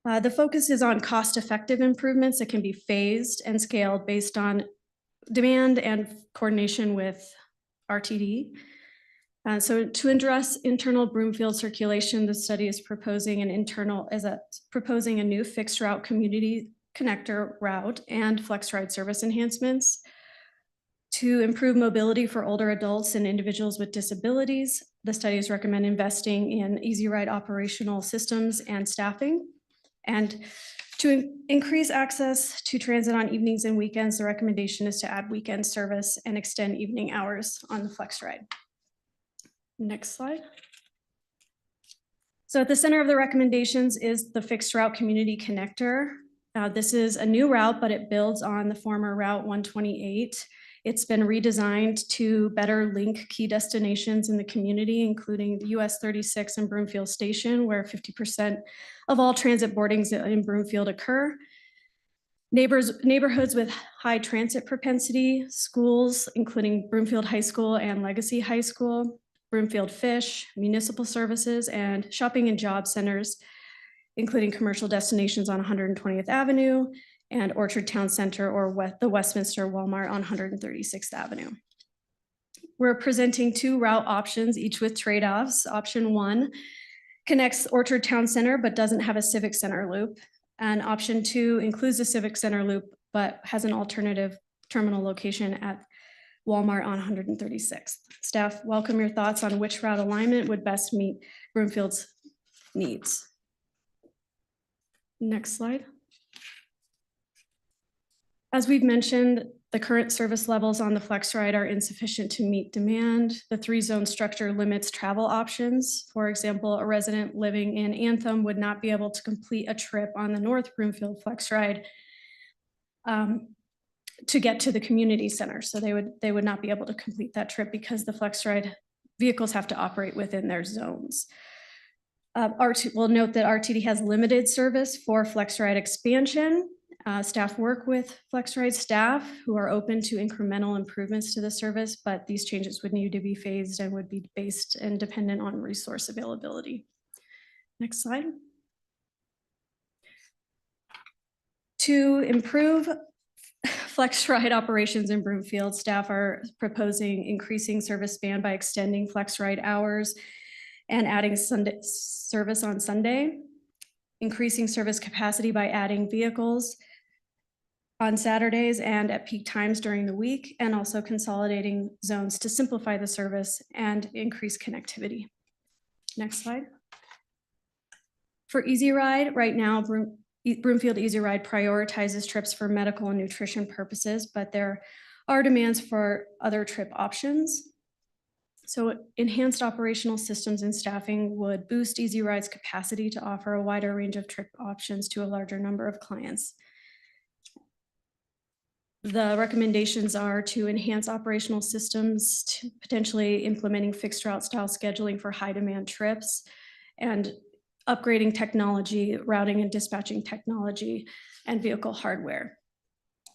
The focus is on cost-effective improvements that can be phased and scaled based on demand and coordination with RTD. So to address internal Broomfield circulation, the study is proposing proposing a new fixed route community connector route and flex ride service enhancements. To improve mobility for older adults and individuals with disabilities, the studies recommend investing in Easy Ride operational systems and staffing. And to increase access to transit on evenings and weekends, the recommendation is to add weekend service and extend evening hours on the flex ride. Next slide. So at the center of the recommendations is the fixed route community connector. This is a new route, but it builds on the former Route 128. It's been redesigned to better link key destinations in the community, including the US 36 and Broomfield Station, where 50% of all transit boardings in Broomfield occur. Neighborhoods with high transit propensity, schools, including Broomfield High School and Legacy High School, Broomfield Fish, municipal services, and shopping and job centers, including commercial destinations on 120th Avenue, and Orchard Town Center or the Westminster Walmart on 136th Avenue. We're presenting two route options, each with trade-offs. Option 1 connects Orchard Town Center but doesn't have a Civic Center loop. And option 2 includes a Civic Center loop but has an alternative terminal location at Walmart on 136th. Staff welcome your thoughts on which route alignment would best meet Broomfield's needs. Next slide. As we've mentioned, the current service levels on the flex ride are insufficient to meet demand. The 3-zone structure limits travel options. For example, a resident living in Anthem would not be able to complete a trip on the North Broomfield flex ride to get to the community center. So they would not be able to complete that trip because the flex ride vehicles have to operate within their zones. We'll note that RTD has limited service for flex ride expansion. Staff work with FlexRide staff who are open to incremental improvements to the service, but these changes would need to be phased and would be based and dependent on resource availability. Next slide. To improve FlexRide operations in Broomfield, staff are proposing increasing service span by extending FlexRide hours and adding Sunday service on Sunday, increasing service capacity by adding vehicles on Saturdays and at peak times during the week, and also consolidating zones to simplify the service and increase connectivity. Next slide. For Easy Ride, right now, Broomfield Easy Ride prioritizes trips for medical and nutrition purposes, but there are demands for other trip options. So enhanced operational systems and staffing would boost Easy Ride's capacity to offer a wider range of trip options to a larger number of clients. The recommendations are to enhance operational systems, to potentially implementing fixed route style scheduling for high demand trips, and upgrading technology, routing and dispatching technology, and vehicle hardware.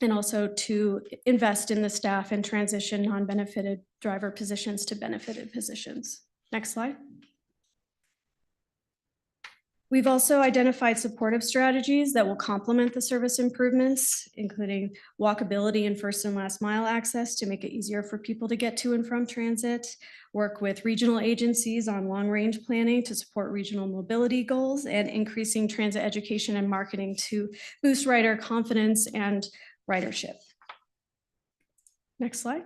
And also to invest in the staff and transition non-benefited driver positions to benefited positions. Next slide. We've also identified supportive strategies that will complement the service improvements, including walkability and first and last mile access to make it easier for people to get to and from transit, work with regional agencies on long range planning to support regional mobility goals, and increasing transit education and marketing to boost rider confidence and ridership. Next slide.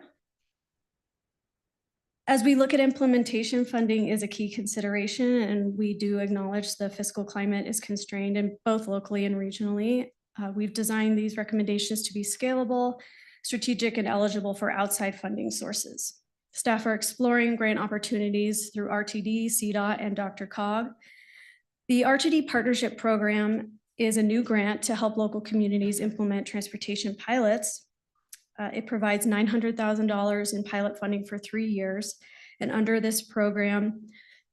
As we look at implementation, funding is a key consideration, and we do acknowledge the fiscal climate is constrained in both locally and regionally. We've designed these recommendations to be scalable, strategic, and eligible for outside funding sources. Staff are exploring grant opportunities through RTD, CDOT, and DRCOG. The RTD Partnership Program is a new grant to help local communities implement transportation pilots. It provides $900,000 in pilot funding for 3 years. And under this program,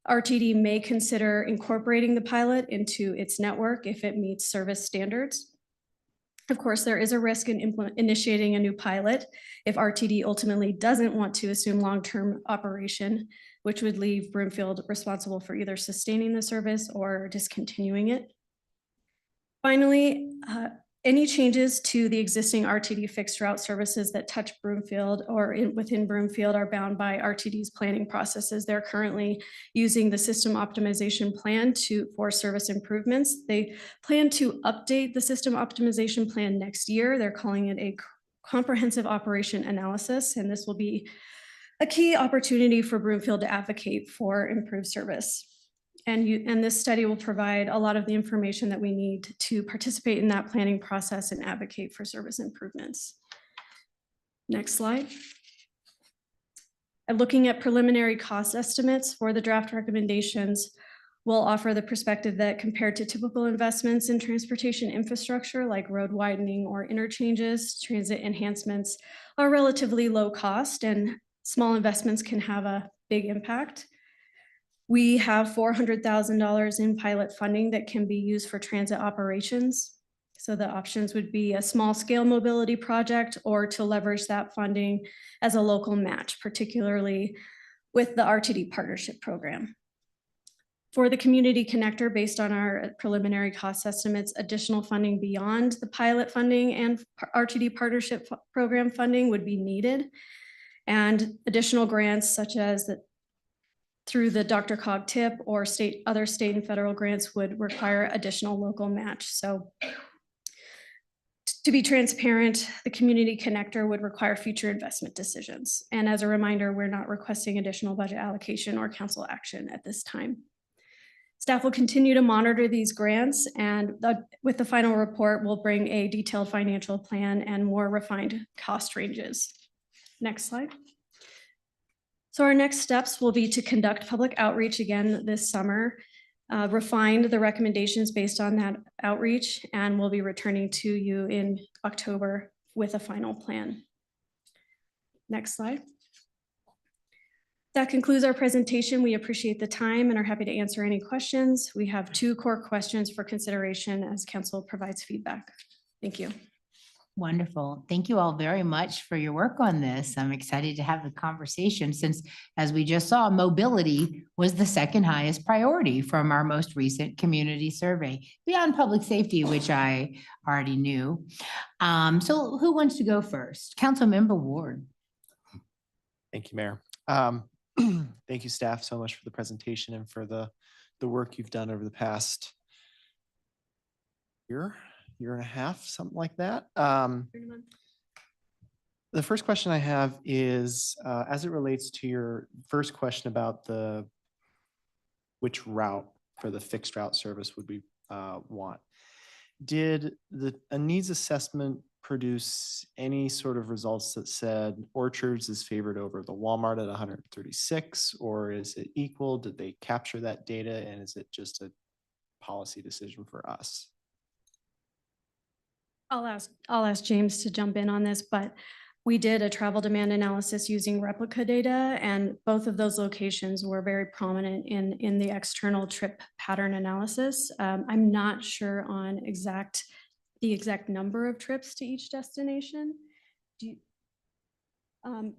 RTD may consider incorporating the pilot into its network if it meets service standards. Of course, there is a risk in initiating a new pilot if RTD ultimately doesn't want to assume long-term operation, which would leave Broomfield responsible for either sustaining the service or discontinuing it. Finally, any changes to the existing RTD fixed route services that touch Broomfield or within Broomfield are bound by RTD's planning processes. They're currently using the system optimization plan for service improvements. They plan to update the system optimization plan next year. They're calling it a comprehensive operation analysis, and this will be a key opportunity for Broomfield to advocate for improved service. And this study will provide a lot of the information that we need to participate in that planning process and advocate for service improvements. Next slide. And looking at preliminary cost estimates for the draft recommendations, we'll offer the perspective that compared to typical investments in transportation infrastructure like road widening or interchanges, transit enhancements are relatively low cost and small investments can have a big impact. We have $400,000 in pilot funding that can be used for transit operations. So the options would be a small scale mobility project or to leverage that funding as a local match, particularly with the RTD Partnership Program. For the Community Connector, based on our preliminary cost estimates, additional funding beyond the pilot funding and RTD Partnership Program funding would be needed. And additional grants such as through the DRCOG TIP or other state and federal grants would require additional local match. So to be transparent, the Community Connector would require future investment decisions. And as a reminder, we're not requesting additional budget allocation or council action at this time. Staff will continue to monitor these grants, and with the final report, we'll bring a detailed financial plan and more refined cost ranges. Next slide. So our next steps will be to conduct public outreach again this summer, refine the recommendations based on that outreach, and we'll be returning to you in October with a final plan. Next slide. That concludes our presentation. We appreciate the time and are happy to answer any questions. We have 2 core questions for consideration as council provides feedback. Thank you. Wonderful. Thank you all very much for your work on this. I'm excited to have the conversation since, as we just saw, mobility was the second highest priority from our most recent community survey, beyond public safety, which I already knew. So who wants to go first? Councilmember Ward. Thank you, Mayor. Thank you, staff, so much for the presentation and for the work you've done over the past year and a half, something like that. The first question I have is, as it relates to your first question about which route for the fixed route service would we want. Did a needs assessment produce any sort of results that said Orchards is favored over the Walmart at 136, or is it equal? Did they capture that data, and is it just a policy decision for us? I'll ask James to jump in on this, but we did a travel demand analysis using replica data, and both of those locations were very prominent in the external trip pattern analysis. I'm not sure on the exact number of trips to each destination.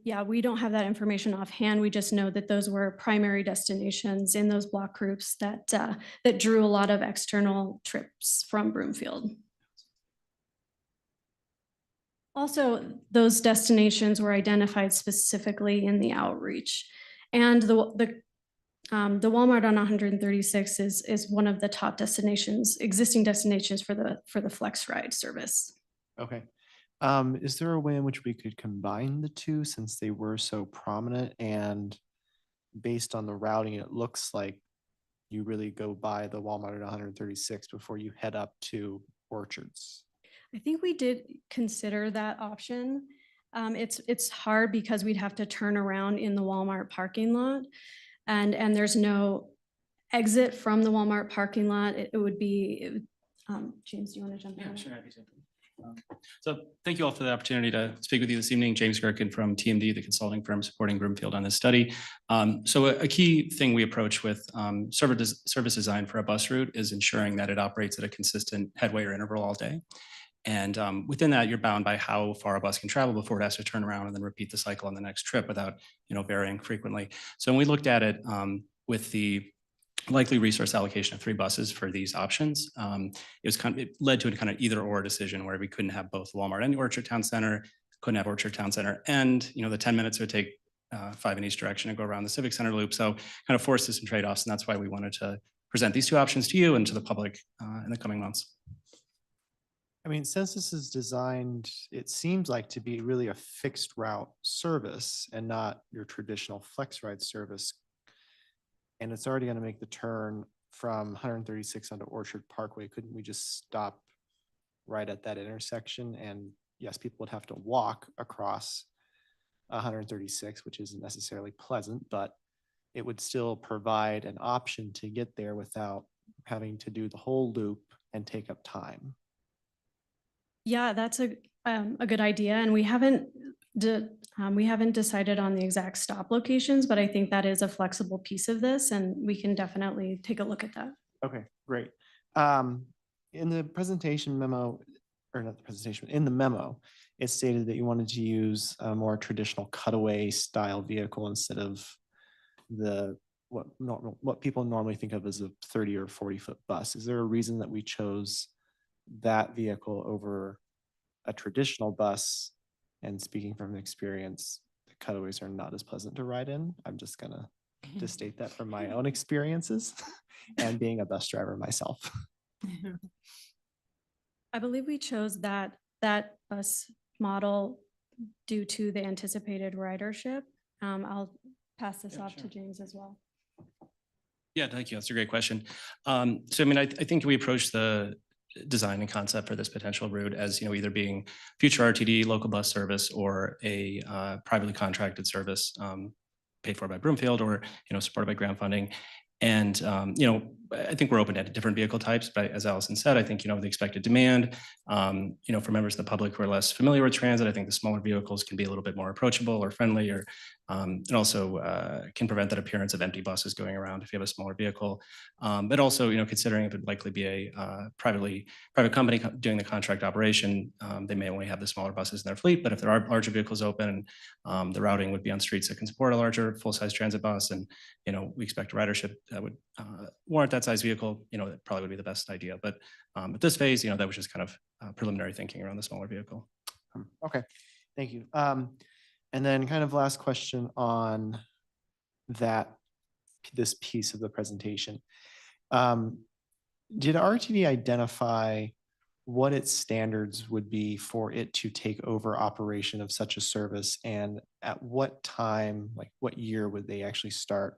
Yeah, we don't have that information offhand. We just know that those were primary destinations in those block groups that drew a lot of external trips from Broomfield. Also, those destinations were identified specifically in the outreach. And the Walmart on 136 is one of the top destinations, existing destinations for the Flex Ride service. Okay. Is there a way in which we could combine the two since they were so prominent, and based on the routing, it looks like you really go by the Walmart at 136 before you head up to Orchards? I think we did consider that option. It's hard because we'd have to turn around in the Walmart parking lot, and there's no exit from the Walmart parking lot. It would be, James, do you want to jump in? Yeah, sure. Happy to. So thank you all for the opportunity to speak with you this evening. James Gerken from TMD, the consulting firm supporting Broomfield on this study. So a key thing we approach with service design for a bus route is ensuring that it operates at a consistent headway or interval all day. And within that, you're bound by how far a bus can travel before it has to turn around and then repeat the cycle on the next trip without, varying frequently. So when we looked at it with the likely resource allocation of 3 buses for these options, it led to a kind of either or decision where we couldn't have both Walmart and Orchard Town Center, couldn't have Orchard Town Center, and the 10 minutes it would take 5 in each direction and go around the Civic Center loop. So kind of forced some trade-offs, and that's why we wanted to present these 2 options to you and to the public in the coming months. I mean, since this is designed, it seems like to be really a fixed route service and not your traditional flex ride service. And it's already going to make the turn from 136 onto Orchard Parkway. Couldn't we just stop right at that intersection? And yes, people would have to walk across 136, which isn't necessarily pleasant, but it would still provide an option to get there without having to do the whole loop and take up time. Yeah, that's a good idea. And we haven't decided on the exact stop locations, but I think that is a flexible piece of this, and we can definitely take a look at that. Okay, great. In the presentation memo, or not the presentation, in the memo, it stated that you wanted to use a more traditional cutaway style vehicle instead of what people normally think of as a 30 or 40-foot bus. Is there a reason that we chose that vehicle over a traditional bus? And speaking from experience, the cutaways are not as pleasant to ride in. I'm just gonna state that from my own experiences and being a bus driver myself. I believe we chose that bus model due to the anticipated ridership. I'll pass this off to James as well. Yeah, thank you. That's a great question. So, I mean, I think we approached the design and concept for this potential route as, either being future RTD local bus service or a privately contracted service paid for by Broomfield or, supported by grant funding. And, I think we're open to different vehicle types, but as Allison said, I think, the expected demand, for members of the public who are less familiar with transit, I think the smaller vehicles can be a little bit more approachable or friendly, or it also can prevent that appearance of empty buses going around if you have a smaller vehicle. But also, considering it would likely be a private company doing the contract operation, they may only have the smaller buses in their fleet, but if there are larger vehicles open, the routing would be on streets that can support a larger full-size transit bus. And, we expect a ridership that would warrant that size vehicle, that probably would be the best idea. But at this phase, that was just kind of preliminary thinking around the smaller vehicle. Okay, thank you. And then kind of last question on this piece of the presentation. Did RTD identify what its standards would be for it to take over operation of such a service? And at what time, like what year would they actually start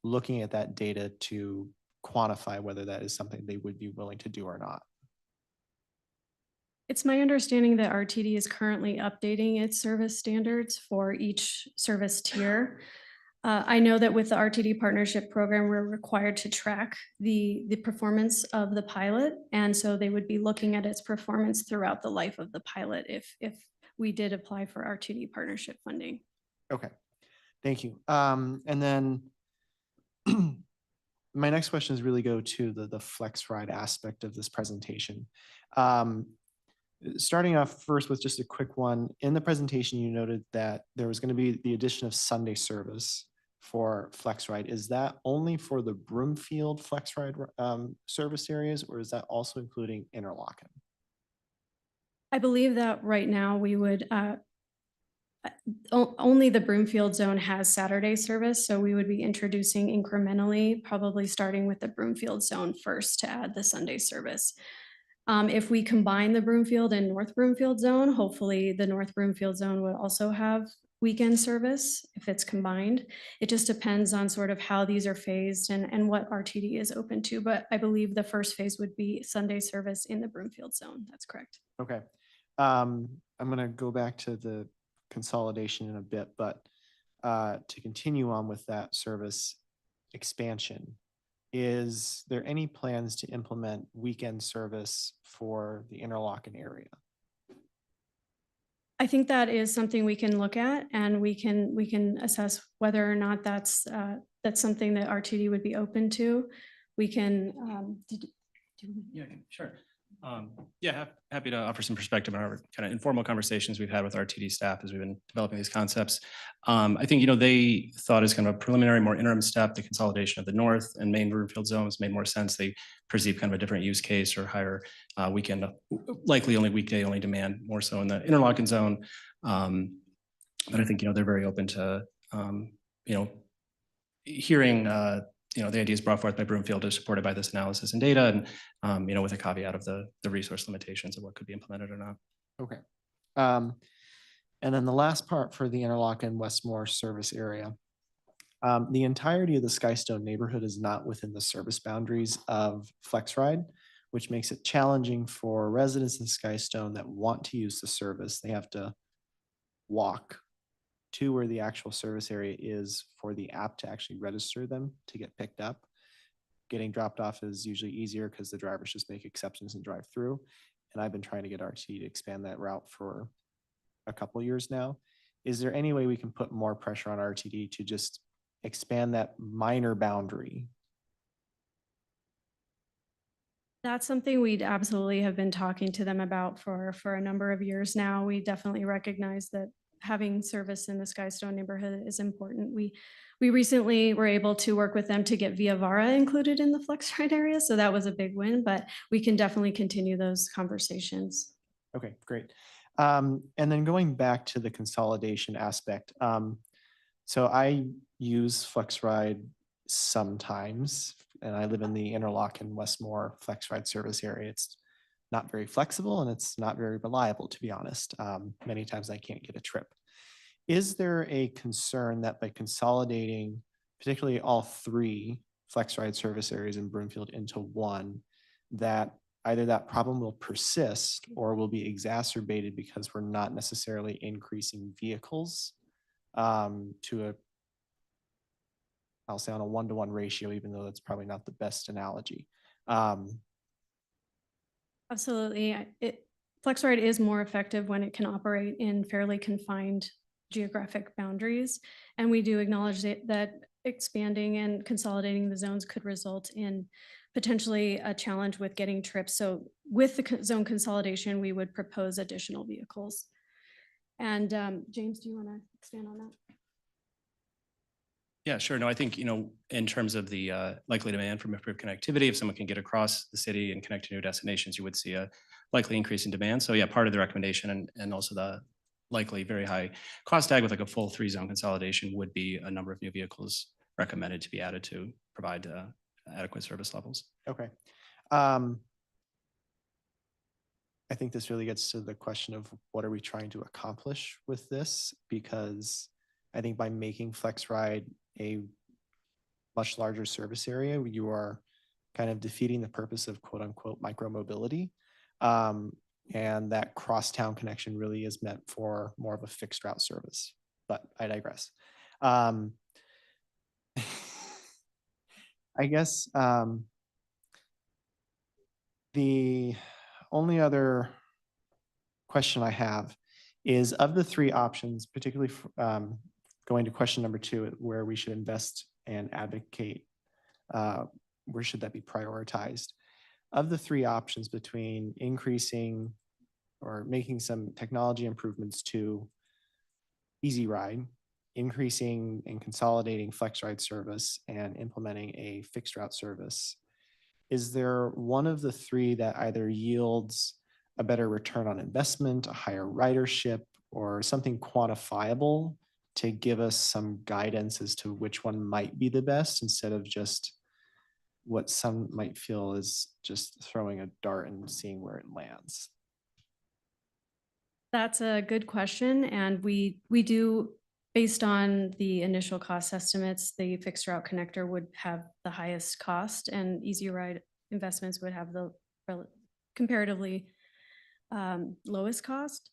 looking at that data to quantify whether that is something they would be willing to do or not? It's my understanding that RTD is currently updating its service standards for each service tier. I know that with the RTD partnership program, we're required to track the performance of the pilot. And so they would be looking at its performance throughout the life of the pilot if we did apply for RTD partnership funding. Okay, thank you. And then my next questions really go to the flex ride aspect of this presentation. Starting off first with just a quick one. In the presentation, you noted that there was going to be the addition of Sunday service for flex ride. Is that only for the Broomfield flex ride service areas, or is that also including Interlochen? I believe that right now we would, only the Broomfield zone has Saturday service. So we would be introducing incrementally, probably starting with the Broomfield zone first to add the Sunday service. If we combine the Broomfield and North Broomfield zone, hopefully the North Broomfield zone would also have weekend service if it's combined. It just depends on sort of how these are phased and what RTD is open to. But I believe the first phase would be Sunday service in the Broomfield zone. That's correct. Okay. I'm going to go back to the consolidation in a bit, but to continue on with that service expansion, is there any plans to implement weekend service for the Interlochen area? I think that is something we can look at, and we can assess whether or not that's something that RTD would be open to. We can, Yeah, sure. Happy to offer some perspective on our kind of informal conversations we've had with RTD staff as we've been developing these concepts. I think, they thought as kind of a preliminary, more interim step, the consolidation of the north and main Broomfield zones made more sense. They perceive kind of a different use case or higher weekend, likely only weekday only demand, more so in the Interlochen zone. But I think, they're very open to, hearing, the ideas brought forth by Broomfield is supported by this analysis and data and, with a caveat of the resource limitations of what could be implemented or not. Okay. And then the last part for the Interlochen Westmore service area. The entirety of the Skystone neighborhood is not within the service boundaries of FlexRide, which makes it challenging for residents in Skystone that want to use the service. They have to walk to where the actual service area is for the app to actually register them to get picked up. Getting dropped off is usually easier because the drivers just make exceptions and drive through. And I've been trying to get RTD to expand that route for a couple years now. Is there any way we can put more pressure on RTD to just expand that minor boundary? that's something we'd absolutely have been talking to them about for a number of years now. We definitely recognize that having service in the Skystone neighborhood is important. We recently were able to work with them to get Via Vara included in the FlexRide area, so that was a big win, but we can definitely continue those conversations. Okay, great. And then going back to the consolidation aspect. So I use FlexRide sometimes, and I live in the Interlochen Westmore FlexRide service area. It's not very flexible and it's not very reliable, to be honest. Many times I can't get a trip. Is there a concern that by consolidating particularly all three FlexRide service areas in Broomfield into one, that either that problem will persist or will be exacerbated because we're not necessarily increasing vehicles to I'll say on a 1-to-1 ratio, even though that's probably not the best analogy. Absolutely. FlexRide is more effective when it can operate in fairly confined geographic boundaries. And we do acknowledge that expanding and consolidating the zones could result in potentially a challenge with getting trips. So with the zone consolidation, we would propose additional vehicles. And James, do you want to expand on that? Yeah, sure. No, I think, in terms of the likely demand from improved connectivity, if someone can get across the city and connect to new destinations, you would see a likely increase in demand. So yeah, part of the recommendation and also the likely very high cost tag with like a full 3-zone consolidation would be a number of new vehicles recommended to be added to provide adequate service levels. Okay. I think this really gets to the question of what are we trying to accomplish with this? Because I think by making FlexRide a much larger service area, you are kind of defeating the purpose of quote unquote micromobility. And that crosstown connection really is meant for more of a fixed route service, but I digress. I guess the only other question I have is of the 3 options, particularly going to question number 2, where we should invest and advocate, where should that be prioritized? Of the 3 options between increasing or making some technology improvements to Easy Ride, increasing and consolidating FlexRide service, and implementing a fixed route service, is there one of the 3 that either yields a better return on investment, a higher ridership, or something quantifiable to give us some guidance as to which one might be the best instead of just what some might feel is just throwing a dart and seeing where it lands? That's a good question. And we do, based on the initial cost estimates, the fixed route connector would have the highest cost and Easy Ride investments would have the comparatively lowest cost.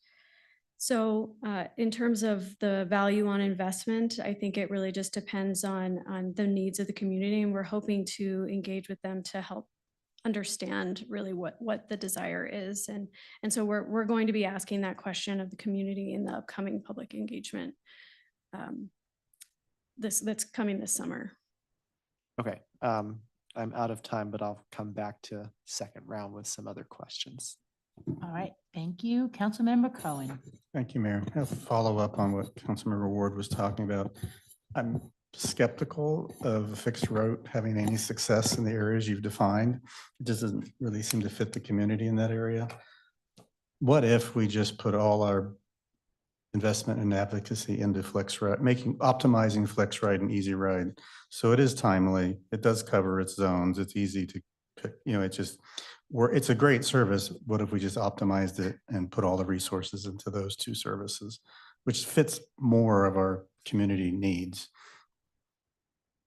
So in terms of the value on investment, I think it really just depends on the needs of the community, and we're hoping to engage with them to help understand really what the desire is. And so we're going to be asking that question of the community in the upcoming public engagement that's coming this summer. Okay, I'm out of time, but I'll come back to second round with some other questions. All right, thank you. Councilmember Cohen. Thank you, Mayor. I have a follow-up on what Councilmember Ward was talking about. I'm skeptical of a fixed route having any success in the areas you've defined. It just doesn't really seem to fit the community in that area. What if we just put all our investment and advocacy into FlexRide, optimizing FlexRide and Easy Ride? So it is timely. It does cover its zones. It's easy to pick, it's a great service. What if we just optimized it and put all the resources into those two services, which fits more of our community needs?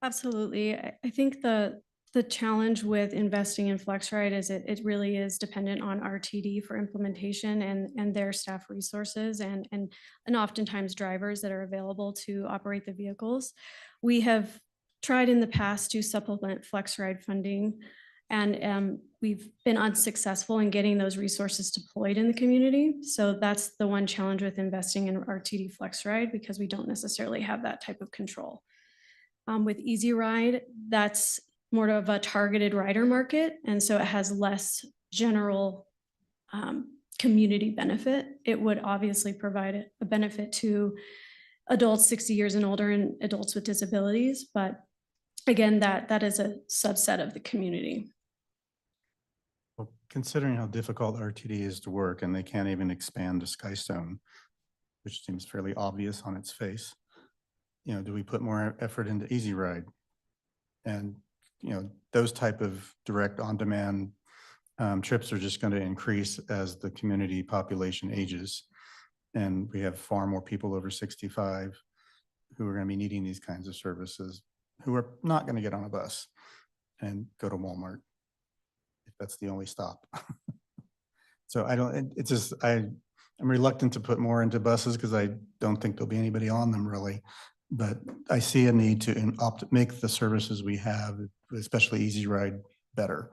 Absolutely. I think the challenge with investing in FlexRide is it really is dependent on RTD for implementation and their staff resources and oftentimes drivers that are available to operate the vehicles. We have tried in the past to supplement FlexRide funding, and we've been unsuccessful in getting those resources deployed in the community. So that's the one challenge with investing in RTD FlexRide, because we don't necessarily have that type of control. With Easy Ride, that's more of a targeted rider market, and so it has less general community benefit. It would obviously provide a benefit to adults 60 years and older and adults with disabilities, but again, that is a subset of the community. Well, considering how difficult RTD is to work, and they can't even expand to Skystone, which seems fairly obvious on its face, do we put more effort into Easy Ride? And, those type of direct on-demand trips are just going to increase as the community population ages. And we have far more people over 65 who are going to be needing these kinds of services, who are not going to get on a bus and go to Walmart if that's the only stop. So I'm reluctant to put more into buses because I don't think there'll be anybody on them really. But I see a need to make the services we have, especially Easy Ride, better,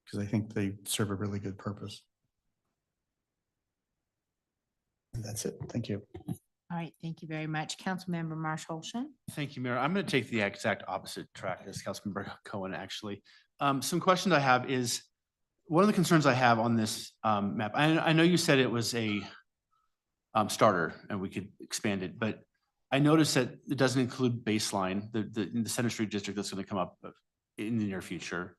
because I think they serve a really good purpose. And that's it. Thank you. All right, thank you very much. Councilmember Marshall-Olson. Thank you, Mayor. I'm going to take the exact opposite track as Councilmember Cohen, actually. Some questions I have is, one of the concerns I have on this map, I know you said it was a starter and we could expand it, but I noticed that it doesn't include Baseline, the Center Street district that's going to come up in the near future.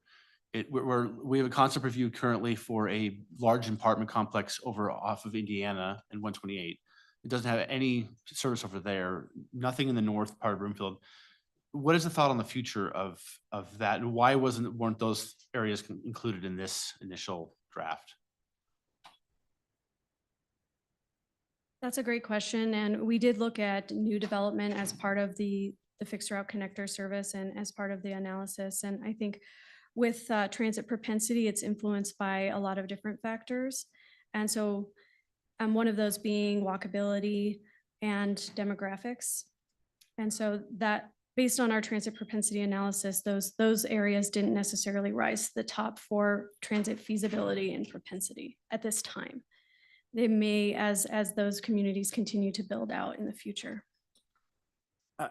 We have a concept review currently for a large apartment complex over off of Indiana and 128. It doesn't have any service over there, nothing in the north part of Broomfield. What is the thought on the future of that, and why weren't those areas included in this initial draft? That's a great question. And we did look at new development as part of the fixed route connector service and as part of the analysis. And I think with transit propensity, it's influenced by a lot of different factors. And so one of those being walkability and demographics. And so that based on our transit propensity analysis, those areas didn't necessarily rise to the top for transit feasibility and propensity at this time. They may as those communities continue to build out in the future.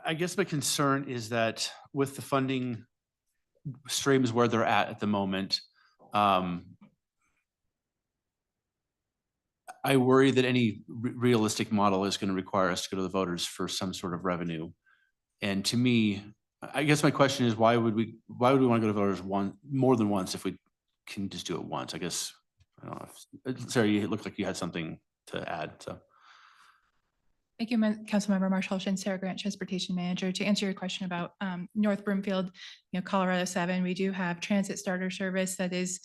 I guess my concern is that with the funding streams where they're at the moment, I worry that any realistic model is going to require us to go to the voters for some sort of revenue. And to me, I guess my question is, why would we want to go to voters more than once if we can just do it once? I guess, I don't know. Sarah, you looked like you had something to add, so. Thank you, Councilmember Marshall-Olson, Sarah Grant, Transportation Manager. To answer your question about North Broomfield, Colorado 7, we do have transit starter service that is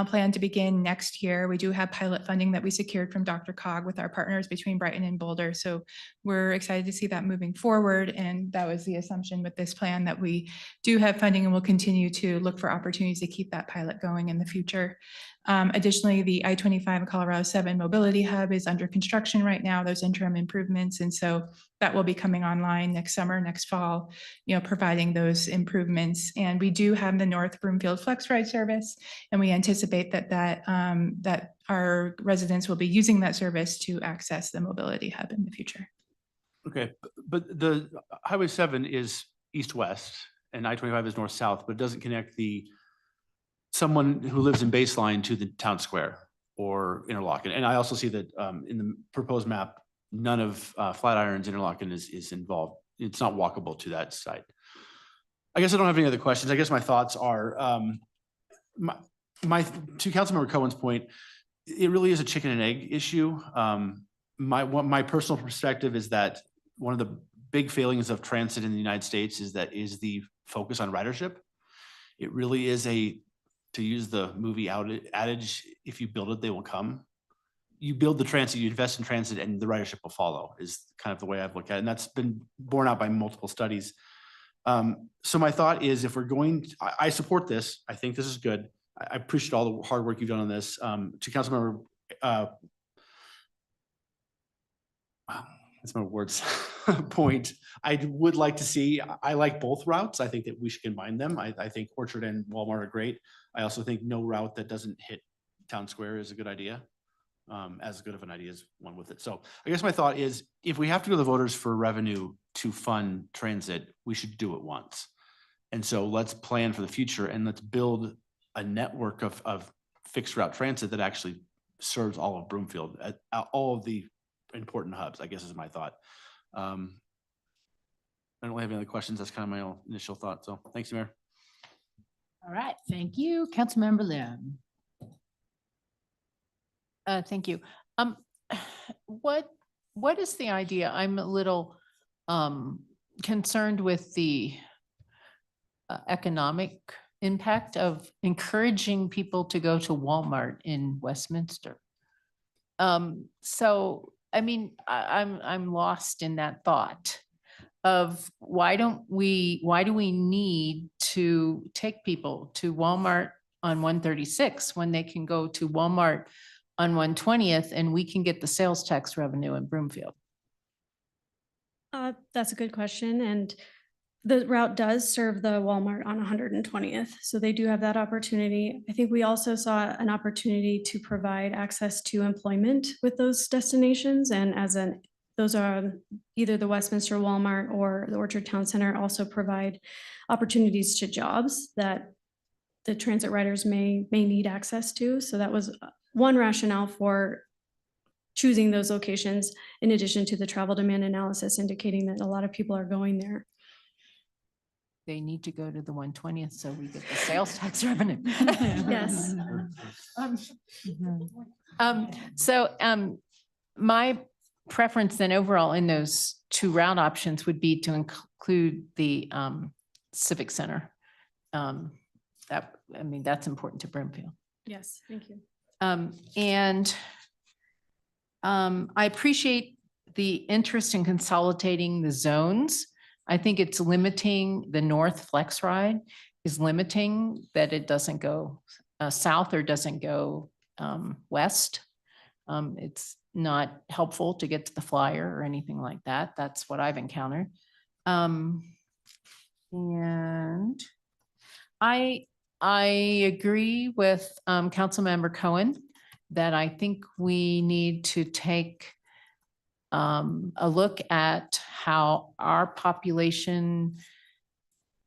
planned to begin next year. We do have pilot funding that we secured from DRCOG with our partners between Brighton and Boulder. So we're excited to see that moving forward. And that was the assumption with this plan, that we do have funding and will continue to look for opportunities to keep that pilot going in the future. Additionally, the I-25 Colorado 7 Mobility Hub is under construction right now, those interim improvements. And so that will be coming online next summer, next fall, providing those improvements. And we do have the North Broomfield Flex Ride service, and we anticipate that our residents will be using that service to access the mobility hub in the future. Okay, but the Highway 7 is east-west and I-25 is north-south, but it doesn't connect someone who lives in Baseline to the town square or Interlochen. And I also see that in the proposed map, none of Flatirons Interlochen is involved. It's not walkable to that site. I guess I don't have any other questions. I guess my thoughts are, to Councilmember Cohen's point, it really is a chicken and egg issue. My personal perspective is that one of the big failings of transit in the United States is the focus on ridership. It really is to use the movie adage, if you build it, they will come. You build the transit, you invest in transit, and the ridership will follow, is kind of the way I've looked at it. And that's been borne out by multiple studies. So my thought is, if we're going, I support this. I think this is good. I appreciate all the hard work you've done on this. To Councilmember, that's my words point. I would like to see, I like both routes. I think that we should combine them. I think Orchard and Walmart are great. I also think no route that doesn't hit Town Square is a good idea. As good of an idea as one with it. So I guess my thought is, if we have to go to the voters for revenue to fund transit, we should do it once. And so let's plan for the future and let's build a network of fixed route transit that actually serves all of Broomfield, all of the important hubs, I guess is my thought. I don't really have any other questions. That's kind of my own initial thought. So thanks, Mayor. All right, thank you. Councilmember Lim. Thank you. What is the idea? I'm a little concerned with the economic impact of encouraging people to go to Walmart in Westminster. So, I mean, I'm lost in that thought of why do we need to take people to Walmart on 136 when they can go to Walmart on 120th and we can get the sales tax revenue in Broomfield? That's a good question. And the route does serve the Walmart on 120th. So they do have that opportunity. I think we also saw an opportunity to provide access to employment with those destinations. And those are either the Westminster Walmart or the Orchard Town Center also provide opportunities to jobs that the transit riders may need access to. So that was one rationale for choosing those locations, in addition to the travel demand analysis indicating that a lot of people are going there. They need to go to the 120th so we get the sales tax revenue. Yes. My preference then overall in those two route options would be to include the Civic Center. That's important to Broomfield. Yes, thank you. I appreciate the interest in consolidating the zones. I think it's limiting the North Flex Ride is limiting that it doesn't go south or doesn't go west. It's not helpful to get to the flyer or anything like that. That's what I've encountered. And I agree with Councilmember Cohen that I think we need to take a look at how our population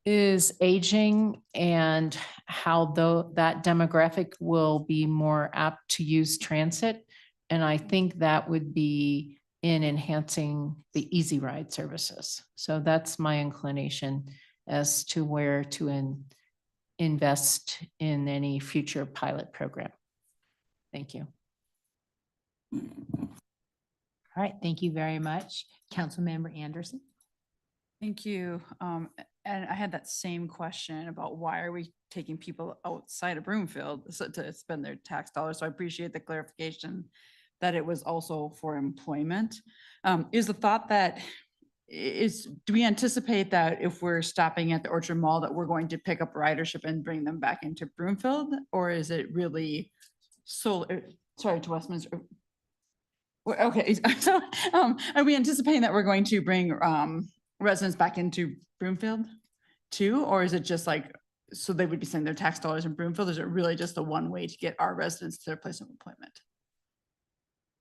is aging and how that demographic will be more apt to use transit. And I think that would be in enhancing the Easy Ride services. So that's my inclination as to where to invest in any future pilot program. Thank you. All right, thank you very much. Councilmember Anderson. Thank you. And I had that same question about why are we taking people outside of Broomfield to spend their tax dollars? So I appreciate the clarification that it was also for employment. Is the thought that do we anticipate that if we're stopping at the Orchard Mall that we're going to pick up ridership and bring them back into Broomfield? Or is it really solar, sorry, to Westminster. Okay, so, are we anticipating that we're going to bring, residents back into Broomfield too? Or is it just like, so they would be sending their tax dollars in Broomfield? Is it really just the one way to get our residents to their place of employment?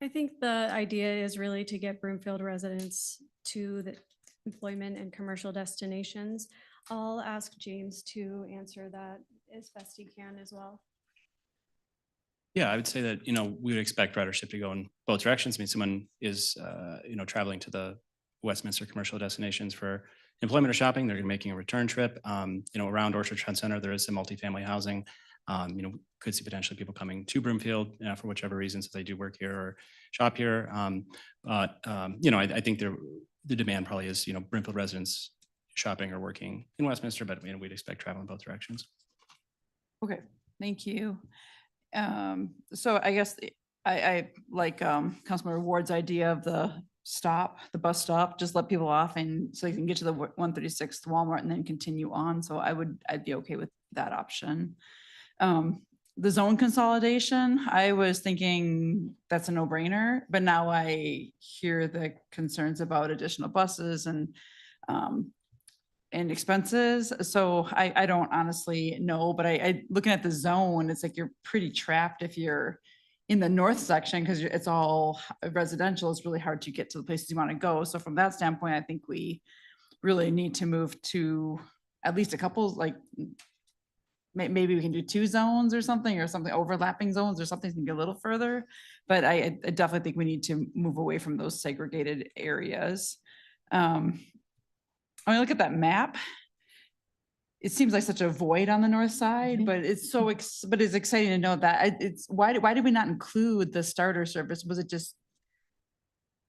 I think the idea is really to get Broomfield residents to the employment and commercial destinations. I'll ask James to answer that as best he can as well. Yeah, I would say that, you know, we would expect ridership to go in both directions. I mean, someone is, you know, traveling to the Westminster commercial destinations for employment or shopping, they're making a return trip. You know, around Orchard Trend Center, there is some multifamily housing. You know, could see potentially people coming to Broomfield for whichever reasons, if they do work here or shop here. You know, I think the demand probably is, you know, Broomfield residents shopping or working in Westminster, but you know, we'd expect travel in both directions. Okay, thank you. So I guess I like Councilmember Ward's idea of the bus stop, just let people off and so they can get to the 136th Walmart and then continue on. So I'd be okay with that option. The zone consolidation, I was thinking that's a no-brainer, but now I hear the concerns about additional buses and expenses. So I don't honestly know, but I looking at the zone, it's like you're pretty trapped if you're in the north section because it's all residential. It's really hard to get to the places you want to go. So from that standpoint, I think we really need to move to at least a couple, like maybe we can do 2 zones or something overlapping zones or something to get a little further. But I definitely think we need to move away from those segregated areas. When I look at that map, it seems like such a void on the north side, but it's so, but it's exciting to know that why did we not include the starter service? Was it just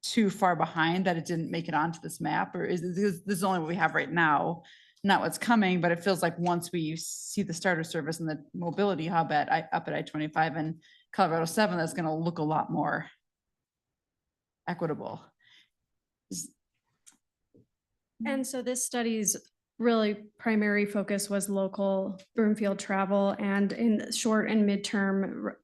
too far behind that it didn't make it onto this map? Or is this only what we have right now, not what's coming? But it feels like once we see the starter service and the mobility hub up at I-25 and Colorado 7, that's going to look a lot more equitable. And so this study's really primary focus was local Broomfield travel and in short and midterm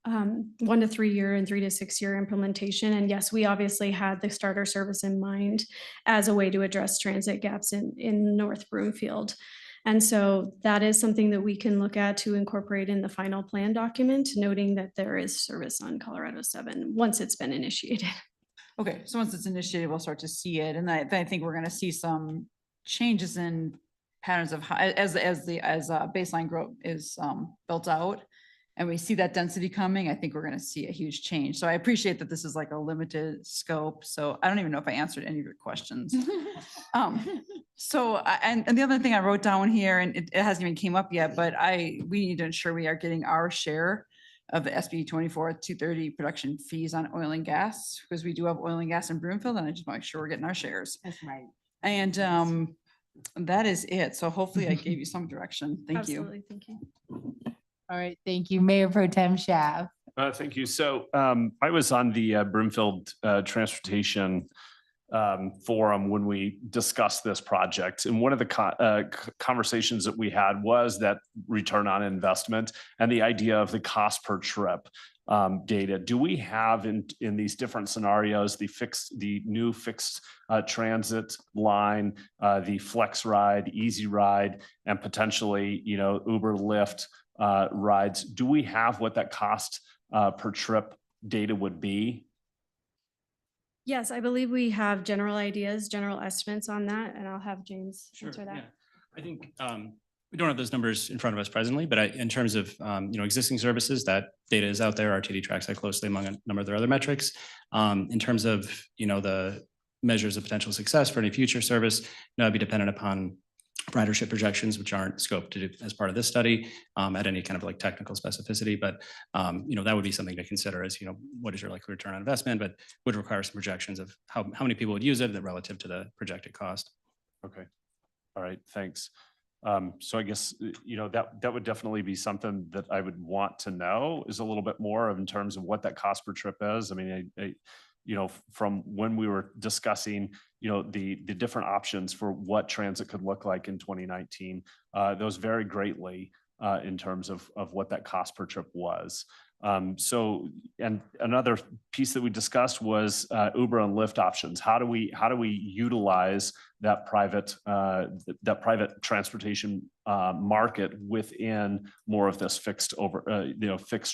1 to 3 year and 3 to 6 year implementation. And yes, we obviously had the starter service in mind as a way to address transit gaps in North Broomfield. And so that is something that we can look at to incorporate in the final plan document, noting that there is service on Colorado 7 once it's been initiated. Okay, so once it's initiated, we'll start to see it. And I think we're going to see some changes in patterns of as baseline growth is built out and we see that density coming, I think we're going to see a huge change. So I appreciate that this is like a limited scope. So I don't even know if I answered any of your questions. And the other thing I wrote down here, and it hasn't even came up yet, but we need to ensure we are getting our share of the SB 24-230 production fees on oil and gas, because we do have oil and gas in Broomfield, and I just want to make sure we're getting our shares. That's right. And that is it. So hopefully I gave you some direction. Thank you. Absolutely, thank you. All right, thank you. Mayor Pro Tem Schaaf. Thank you. So I was on the Broomfield Transportation Forum when we discussed this project. And one of the conversations that we had was that return on investment and the idea of the cost per trip data. Do we have in these different scenarios, the new fixed transit line, the Flex Ride, Easy Ride, and potentially, Uber, Lyft rides? Do we have what that cost per trip data would be? Yes, I believe we have general ideas, general estimates on that, and I'll have James answer that. Yeah. I think we don't have those numbers in front of us presently, but in terms of existing services, that data is out there. RTD tracks that closely among a number of their other metrics. In terms of the measures of potential success for any future service, that would be dependent upon ridership projections, which aren't scoped to do as part of this study at any kind of like technical specificity. But that would be something to consider as what is your likely return on investment, but would require some projections of how many people would use it relative to the projected cost. Okay. All right. Thanks. So I guess, that would definitely be something that I would want to know is a little bit more of in terms of what that cost per trip is. I mean, from when we were discussing, the different options for what transit could look like in 2019, those vary greatly in terms of what that cost per trip was. So, and another piece that we discussed was Uber and Lyft options. How do we utilize that private transportation market within more of this fixed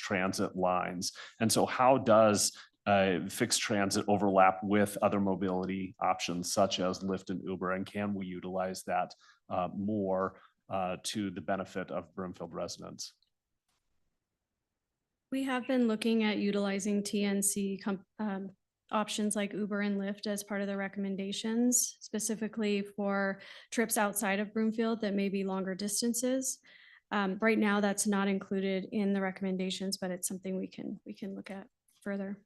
transit lines? And so how does fixed transit overlap with other mobility options such as Lyft and Uber? And can we utilize that more to the benefit of Broomfield residents? We have been looking at utilizing TNC options like Uber and Lyft as part of the recommendations, specifically for trips outside of Broomfield that may be longer distances. Right now, that's not included in the recommendations, but it's something we can look at further.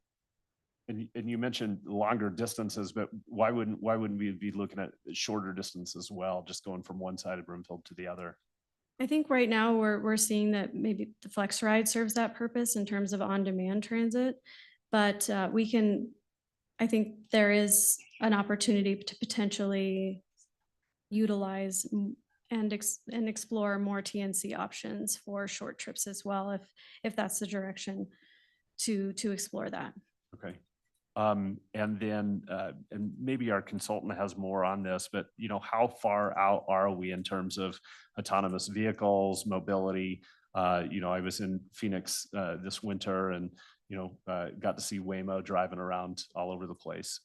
And you mentioned longer distances, but why wouldn't we be looking at shorter distance as well, just going from one side of Broomfield to the other? I think right now we're seeing that maybe the Flex Ride serves that purpose in terms of on-demand transit, but I think there is an opportunity to potentially utilize and explore more TNC options for short trips as well, if that's the direction to explore that. Okay. And then, and maybe our consultant has more on this, but how far out are we in terms of autonomous vehicles, mobility? I was in Phoenix this winter and, got to see Waymo driving around all over the place.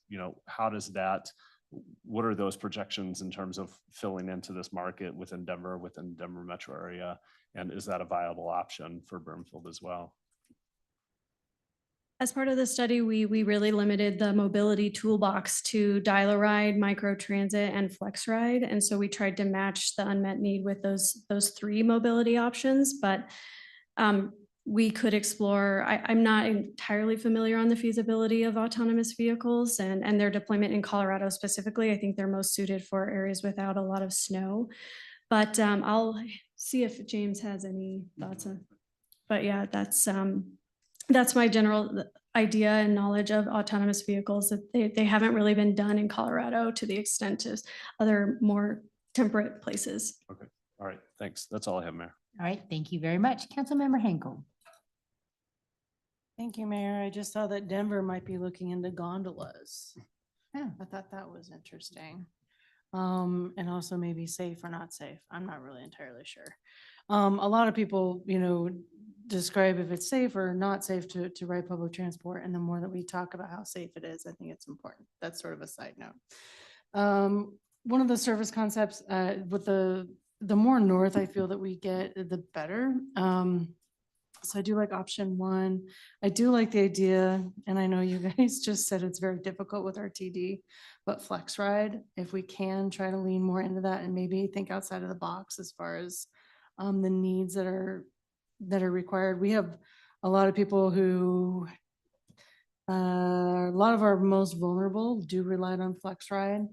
What are those projections in terms of filling into this market within Denver metro area? And is that a viable option for Broomfield as well? As part of the study, we really limited the mobility toolbox to Dial-A-Ride, Microtransit, and Flex Ride. And so we tried to match the unmet need with those three mobility options, but we could explore, I'm not entirely familiar on the feasibility of autonomous vehicles and their deployment in Colorado specifically. I think they're most suited for areas without a lot of snow, but I'll see if James has any thoughts on, but yeah, that's my general idea and knowledge of autonomous vehicles, that they haven't really been done in Colorado to the extent of other more temperate places. Okay. All right. Thanks. That's all I have, Mayor. All right, thank you very much. Councilmember Henkel. Thank you, Mayor. I just saw that Denver might be looking into gondolas. Yeah. I thought that was interesting. And also maybe safe or not safe. I'm not really entirely sure. A lot of people, describe if it's safe or not safe to ride public transport. And the more that we talk about how safe it is, I think it's important. That's sort of a side note. One of the service concepts with the more north I feel that we get, the better. So I do like option one. I do like the idea, and I know you guys just said it's very difficult with RTD, but Flex Ride, if we can try to lean more into that and maybe think outside of the box as far as the needs that are required. We have a lot of people who, a lot of our most vulnerable do rely on Flex Ride.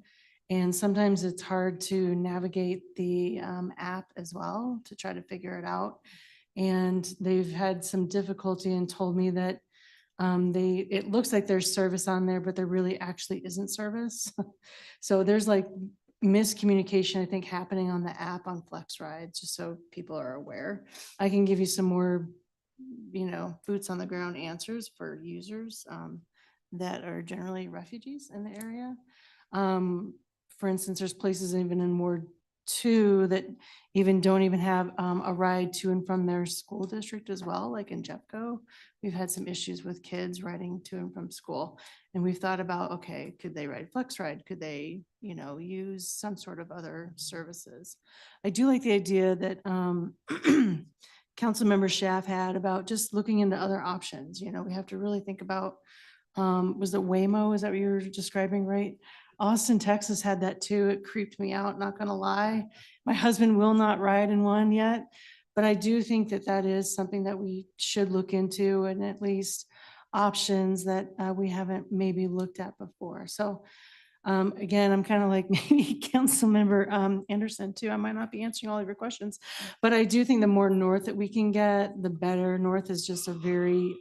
And sometimes it's hard to navigate the app as well to try to figure it out. And they've had some difficulty and told me that it looks like there's service on there, but there really actually isn't service. So there's like miscommunication, I think, happening on the app on Flex Ride, just so people are aware. I can give you some more, boots on the ground answers for users that are generally refugees in the area. For instance, there's places even in Ward 2 that even don't even have a ride to and from their school district as well, like in Jeffco. We've had some issues with kids riding to and from school. And we've thought about, okay, could they ride Flex Ride? Could they, use some sort of other services? I do like the idea that Councilmember Schaaf had about just looking into other options. We have to really think about, was it Waymo? Is that what you were describing, right? Austin, Texas had that too. It creeped me out, not gonna lie. My husband will not ride in one yet, but I do think that that is something that we should look into and at least options that we haven't maybe looked at before. So again, I'm kind of like maybe Councilmember Anderson too. I might not be answering all of your questions, but I do think the more north that we can get, the better. North is just a very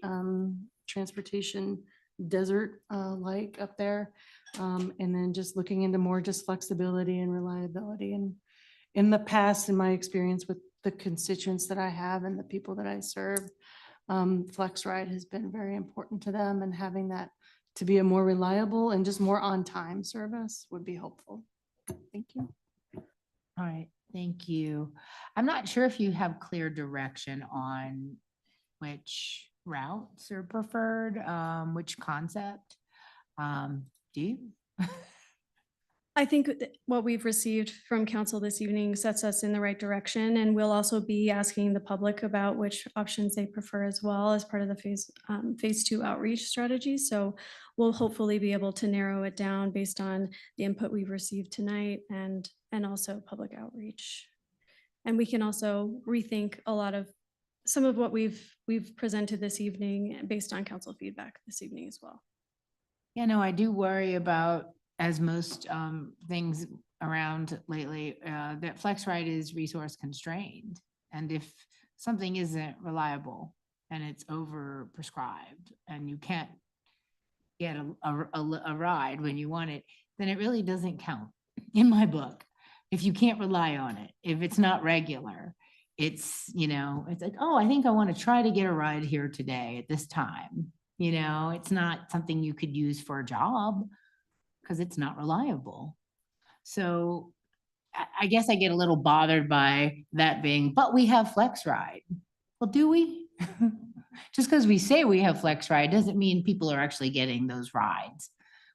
transportation desert like up there. And then just looking into more just flexibility and reliability. And in the past, in my experience with the constituents that I have and the people that I serve, Flex Ride has been very important to them, and having that to be a more reliable and just more on-time service would be helpful. Thank you. All right, thank you. I'm not sure if you have clear direction on which routes are preferred, which concept. Do you? I think what we've received from council this evening sets us in the right direction, and we'll also be asking the public about which options they prefer as well as part of the phase 2 outreach strategy. So we'll hopefully be able to narrow it down based on the input we've received tonight and also public outreach. And we can also rethink a lot of some of what we've presented this evening based on council feedback this evening as well. You know, I do worry about, as most things around lately, that Flex Ride is resource constrained. And if something isn't reliable and it's over prescribed and you can't get a ride when you want it, then it really doesn't count in my book. If you can't rely on it, if it's not regular, it's, you know, it's like, oh, I think I want to try to get a ride here today at this time. You know, it's not something you could use for a job because it's not reliable. So I guess I get a little bothered by that being, but we have Flex Ride. Well, do we? Just because we say we have Flex Ride doesn't mean people are actually getting those rides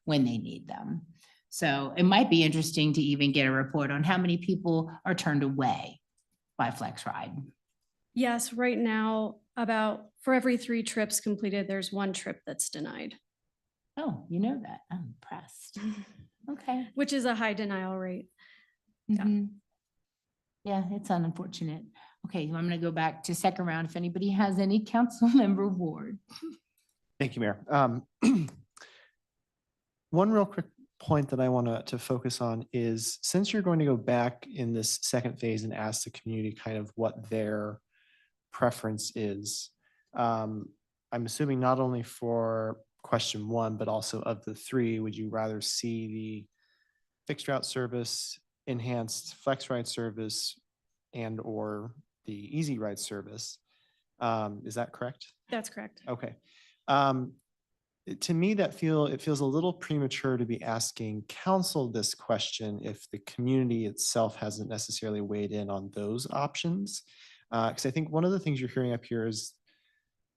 when they need them. So it might be interesting to even get a report on how many people are turned away by Flex Ride. Yes, right now, for every 3 trips completed, there's 1 trip that's denied. Oh, you know that. I'm impressed. Okay. Which is a high denial rate. Yeah, it's unfortunate. Okay, I'm going to go back to second round. If anybody has any council member ward. Thank you, Mayor. One real quick point that I want to focus on is, since you're going to go back in this second phase and ask the community kind of what their preference is, I'm assuming not only for question 1, but also of the 3, would you rather see the fixed route service, enhanced Flex Ride service, and or the Easy Ride service? Is that correct? That's correct. Okay. To me, it feels a little premature to be asking council this question if the community itself hasn't necessarily weighed in on those options. Because I think one of the things you're hearing up here is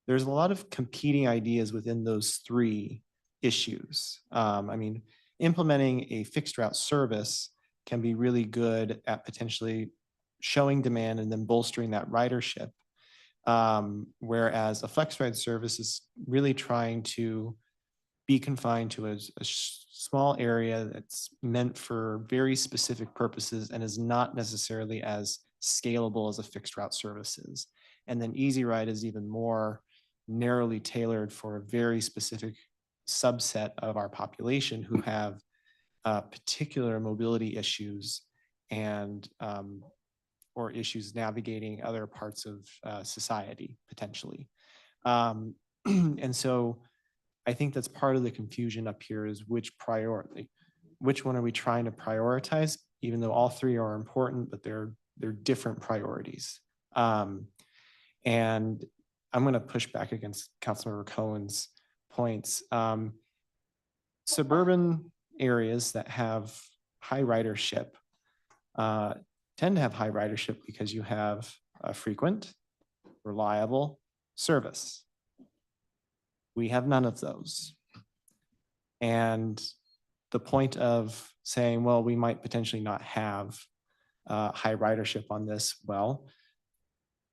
there's a lot of competing ideas within those 3 issues. I mean, implementing a fixed route service can be really good at potentially showing demand and then bolstering that ridership. Whereas a Flex Ride service is really trying to be confined to a small area that's meant for very specific purposes and is not necessarily as scalable as a fixed route service is. And then Easy Ride is even more narrowly tailored for a very specific subset of our population who have particular mobility issues and or issues navigating other parts of society potentially. And so I think that's part of the confusion up here is which one are we trying to prioritize, even though all 3 are important, but they're different priorities. And I'm going to push back against Councilmember Cohen's points. Suburban areas that have high ridership tend to have high ridership because you have a frequent, reliable service. We have none of those. And the point of saying, well, we might potentially not have high ridership on this, well,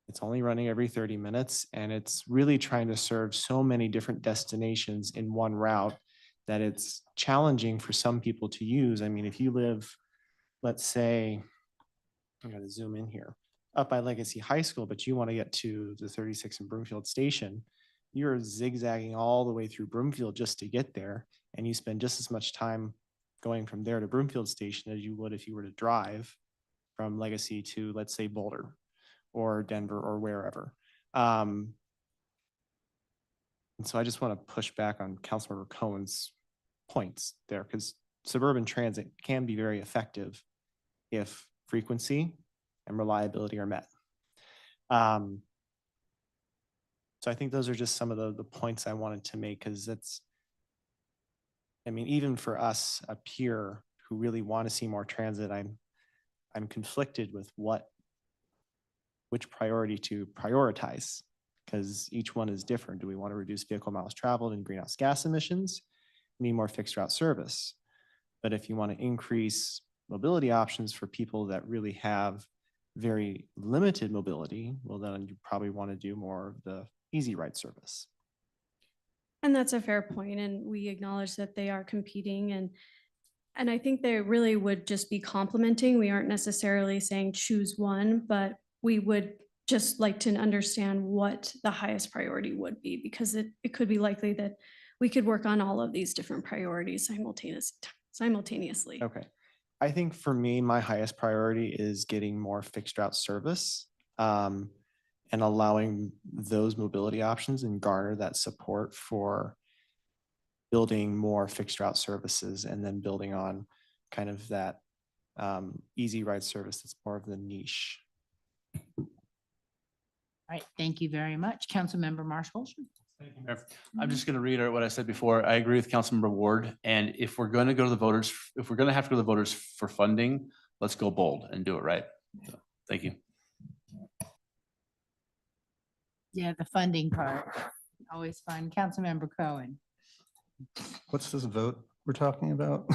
it's only running every 30 minutes and it's really trying to serve so many different destinations in one route that it's challenging for some people to use. I mean, if you live, let's say, I'm going to zoom in here, up by Legacy High School, but you want to get to the 36 in Broomfield Station, you're zigzagging all the way through Broomfield just to get there. And you spend just as much time going from there to Broomfield Station as you would if you were to drive from Legacy to, let's say, Boulder or Denver or wherever. And so I just want to push back on Councilmember Cohen's points there, because suburban transit can be very effective if frequency and reliability are met. So I think those are just some of the points I wanted to make, because I mean, even for us up here who really want to see more transit, I'm conflicted with which priority to prioritize, because each one is different. Do we want to reduce vehicle miles traveled and greenhouse gas emissions? We need more fixed route service. But if you want to increase mobility options for people that really have very limited mobility, well, then you probably want to do more of the easy ride service. And that's a fair point, and we acknowledge that they are competing, and I think they really would just be complementing. We aren't necessarily saying choose one, but we would just like to understand what the highest priority would be, because it could be likely that we could work on all of these different priorities simultaneously. Okay. I think for me, my highest priority is getting more fixed route service, and allowing those mobility options and garner that support for building more fixed route services, and then building on kind of that easy ride service that's more of the niche. All right, thank you very much. Councilmember Marshall. I'm just going to reiterate what I said before. I agree with Councilmember Ward. And if we're going to go to the voters, if we're going to have to go to the voters for funding, let's go bold and do it right. So, thank you. Yeah, the funding part, always fun. Councilmember Cohen. What's this vote we're talking about?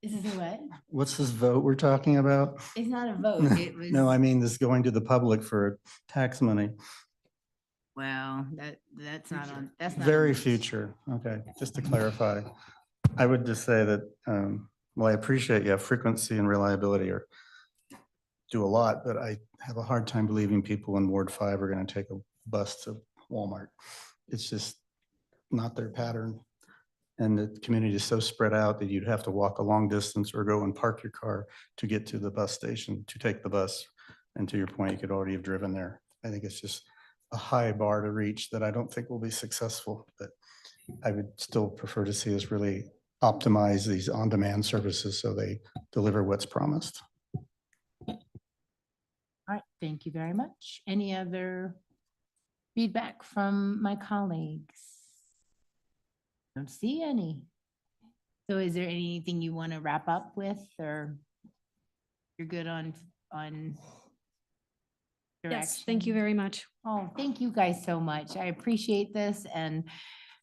This is a what? What's this vote we're talking about? It's not a vote. It was. No, I mean, this going to the public for tax money. Well, that's not on, that's not. Very future. Okay, just to clarify. I would just say that, well, I appreciate, yeah, frequency and reliability do a lot, but I have a hard time believing people in Ward 5 are going to take a bus to Walmart. It's just not their pattern. And the community is so spread out that you'd have to walk a long distance or go and park your car to get to the bus station to take the bus. And to your point, you could already have driven there. I think it's just a high bar to reach that I don't think will be successful, but I would still prefer to see us really optimize these on-demand services so they deliver what's promised. All right, thank you very much. Any other feedback from my colleagues? Don't see any. So is there anything you want to wrap up with, or you're good on Yes, thank you very much. Oh, thank you guys so much. I appreciate this, and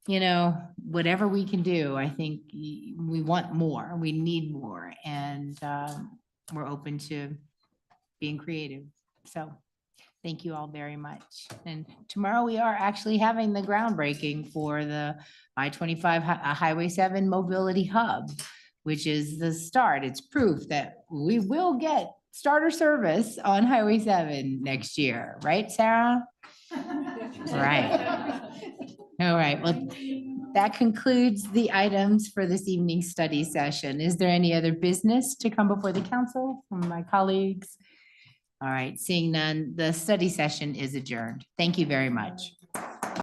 you know, whatever we can do, I think we want more, we need more, and we're open to being creative. So thank you all very much. And tomorrow we are actually having the groundbreaking for the I-25 Highway 7 Mobility Hub, which is the start. It's proof that we will get starter service on Highway 7 next year, right, Sarah? Right. All right, well, that concludes the items for this evening's study session. Is there any other business to come before the council from my colleagues? All right, seeing none, the study session is adjourned. Thank you very much.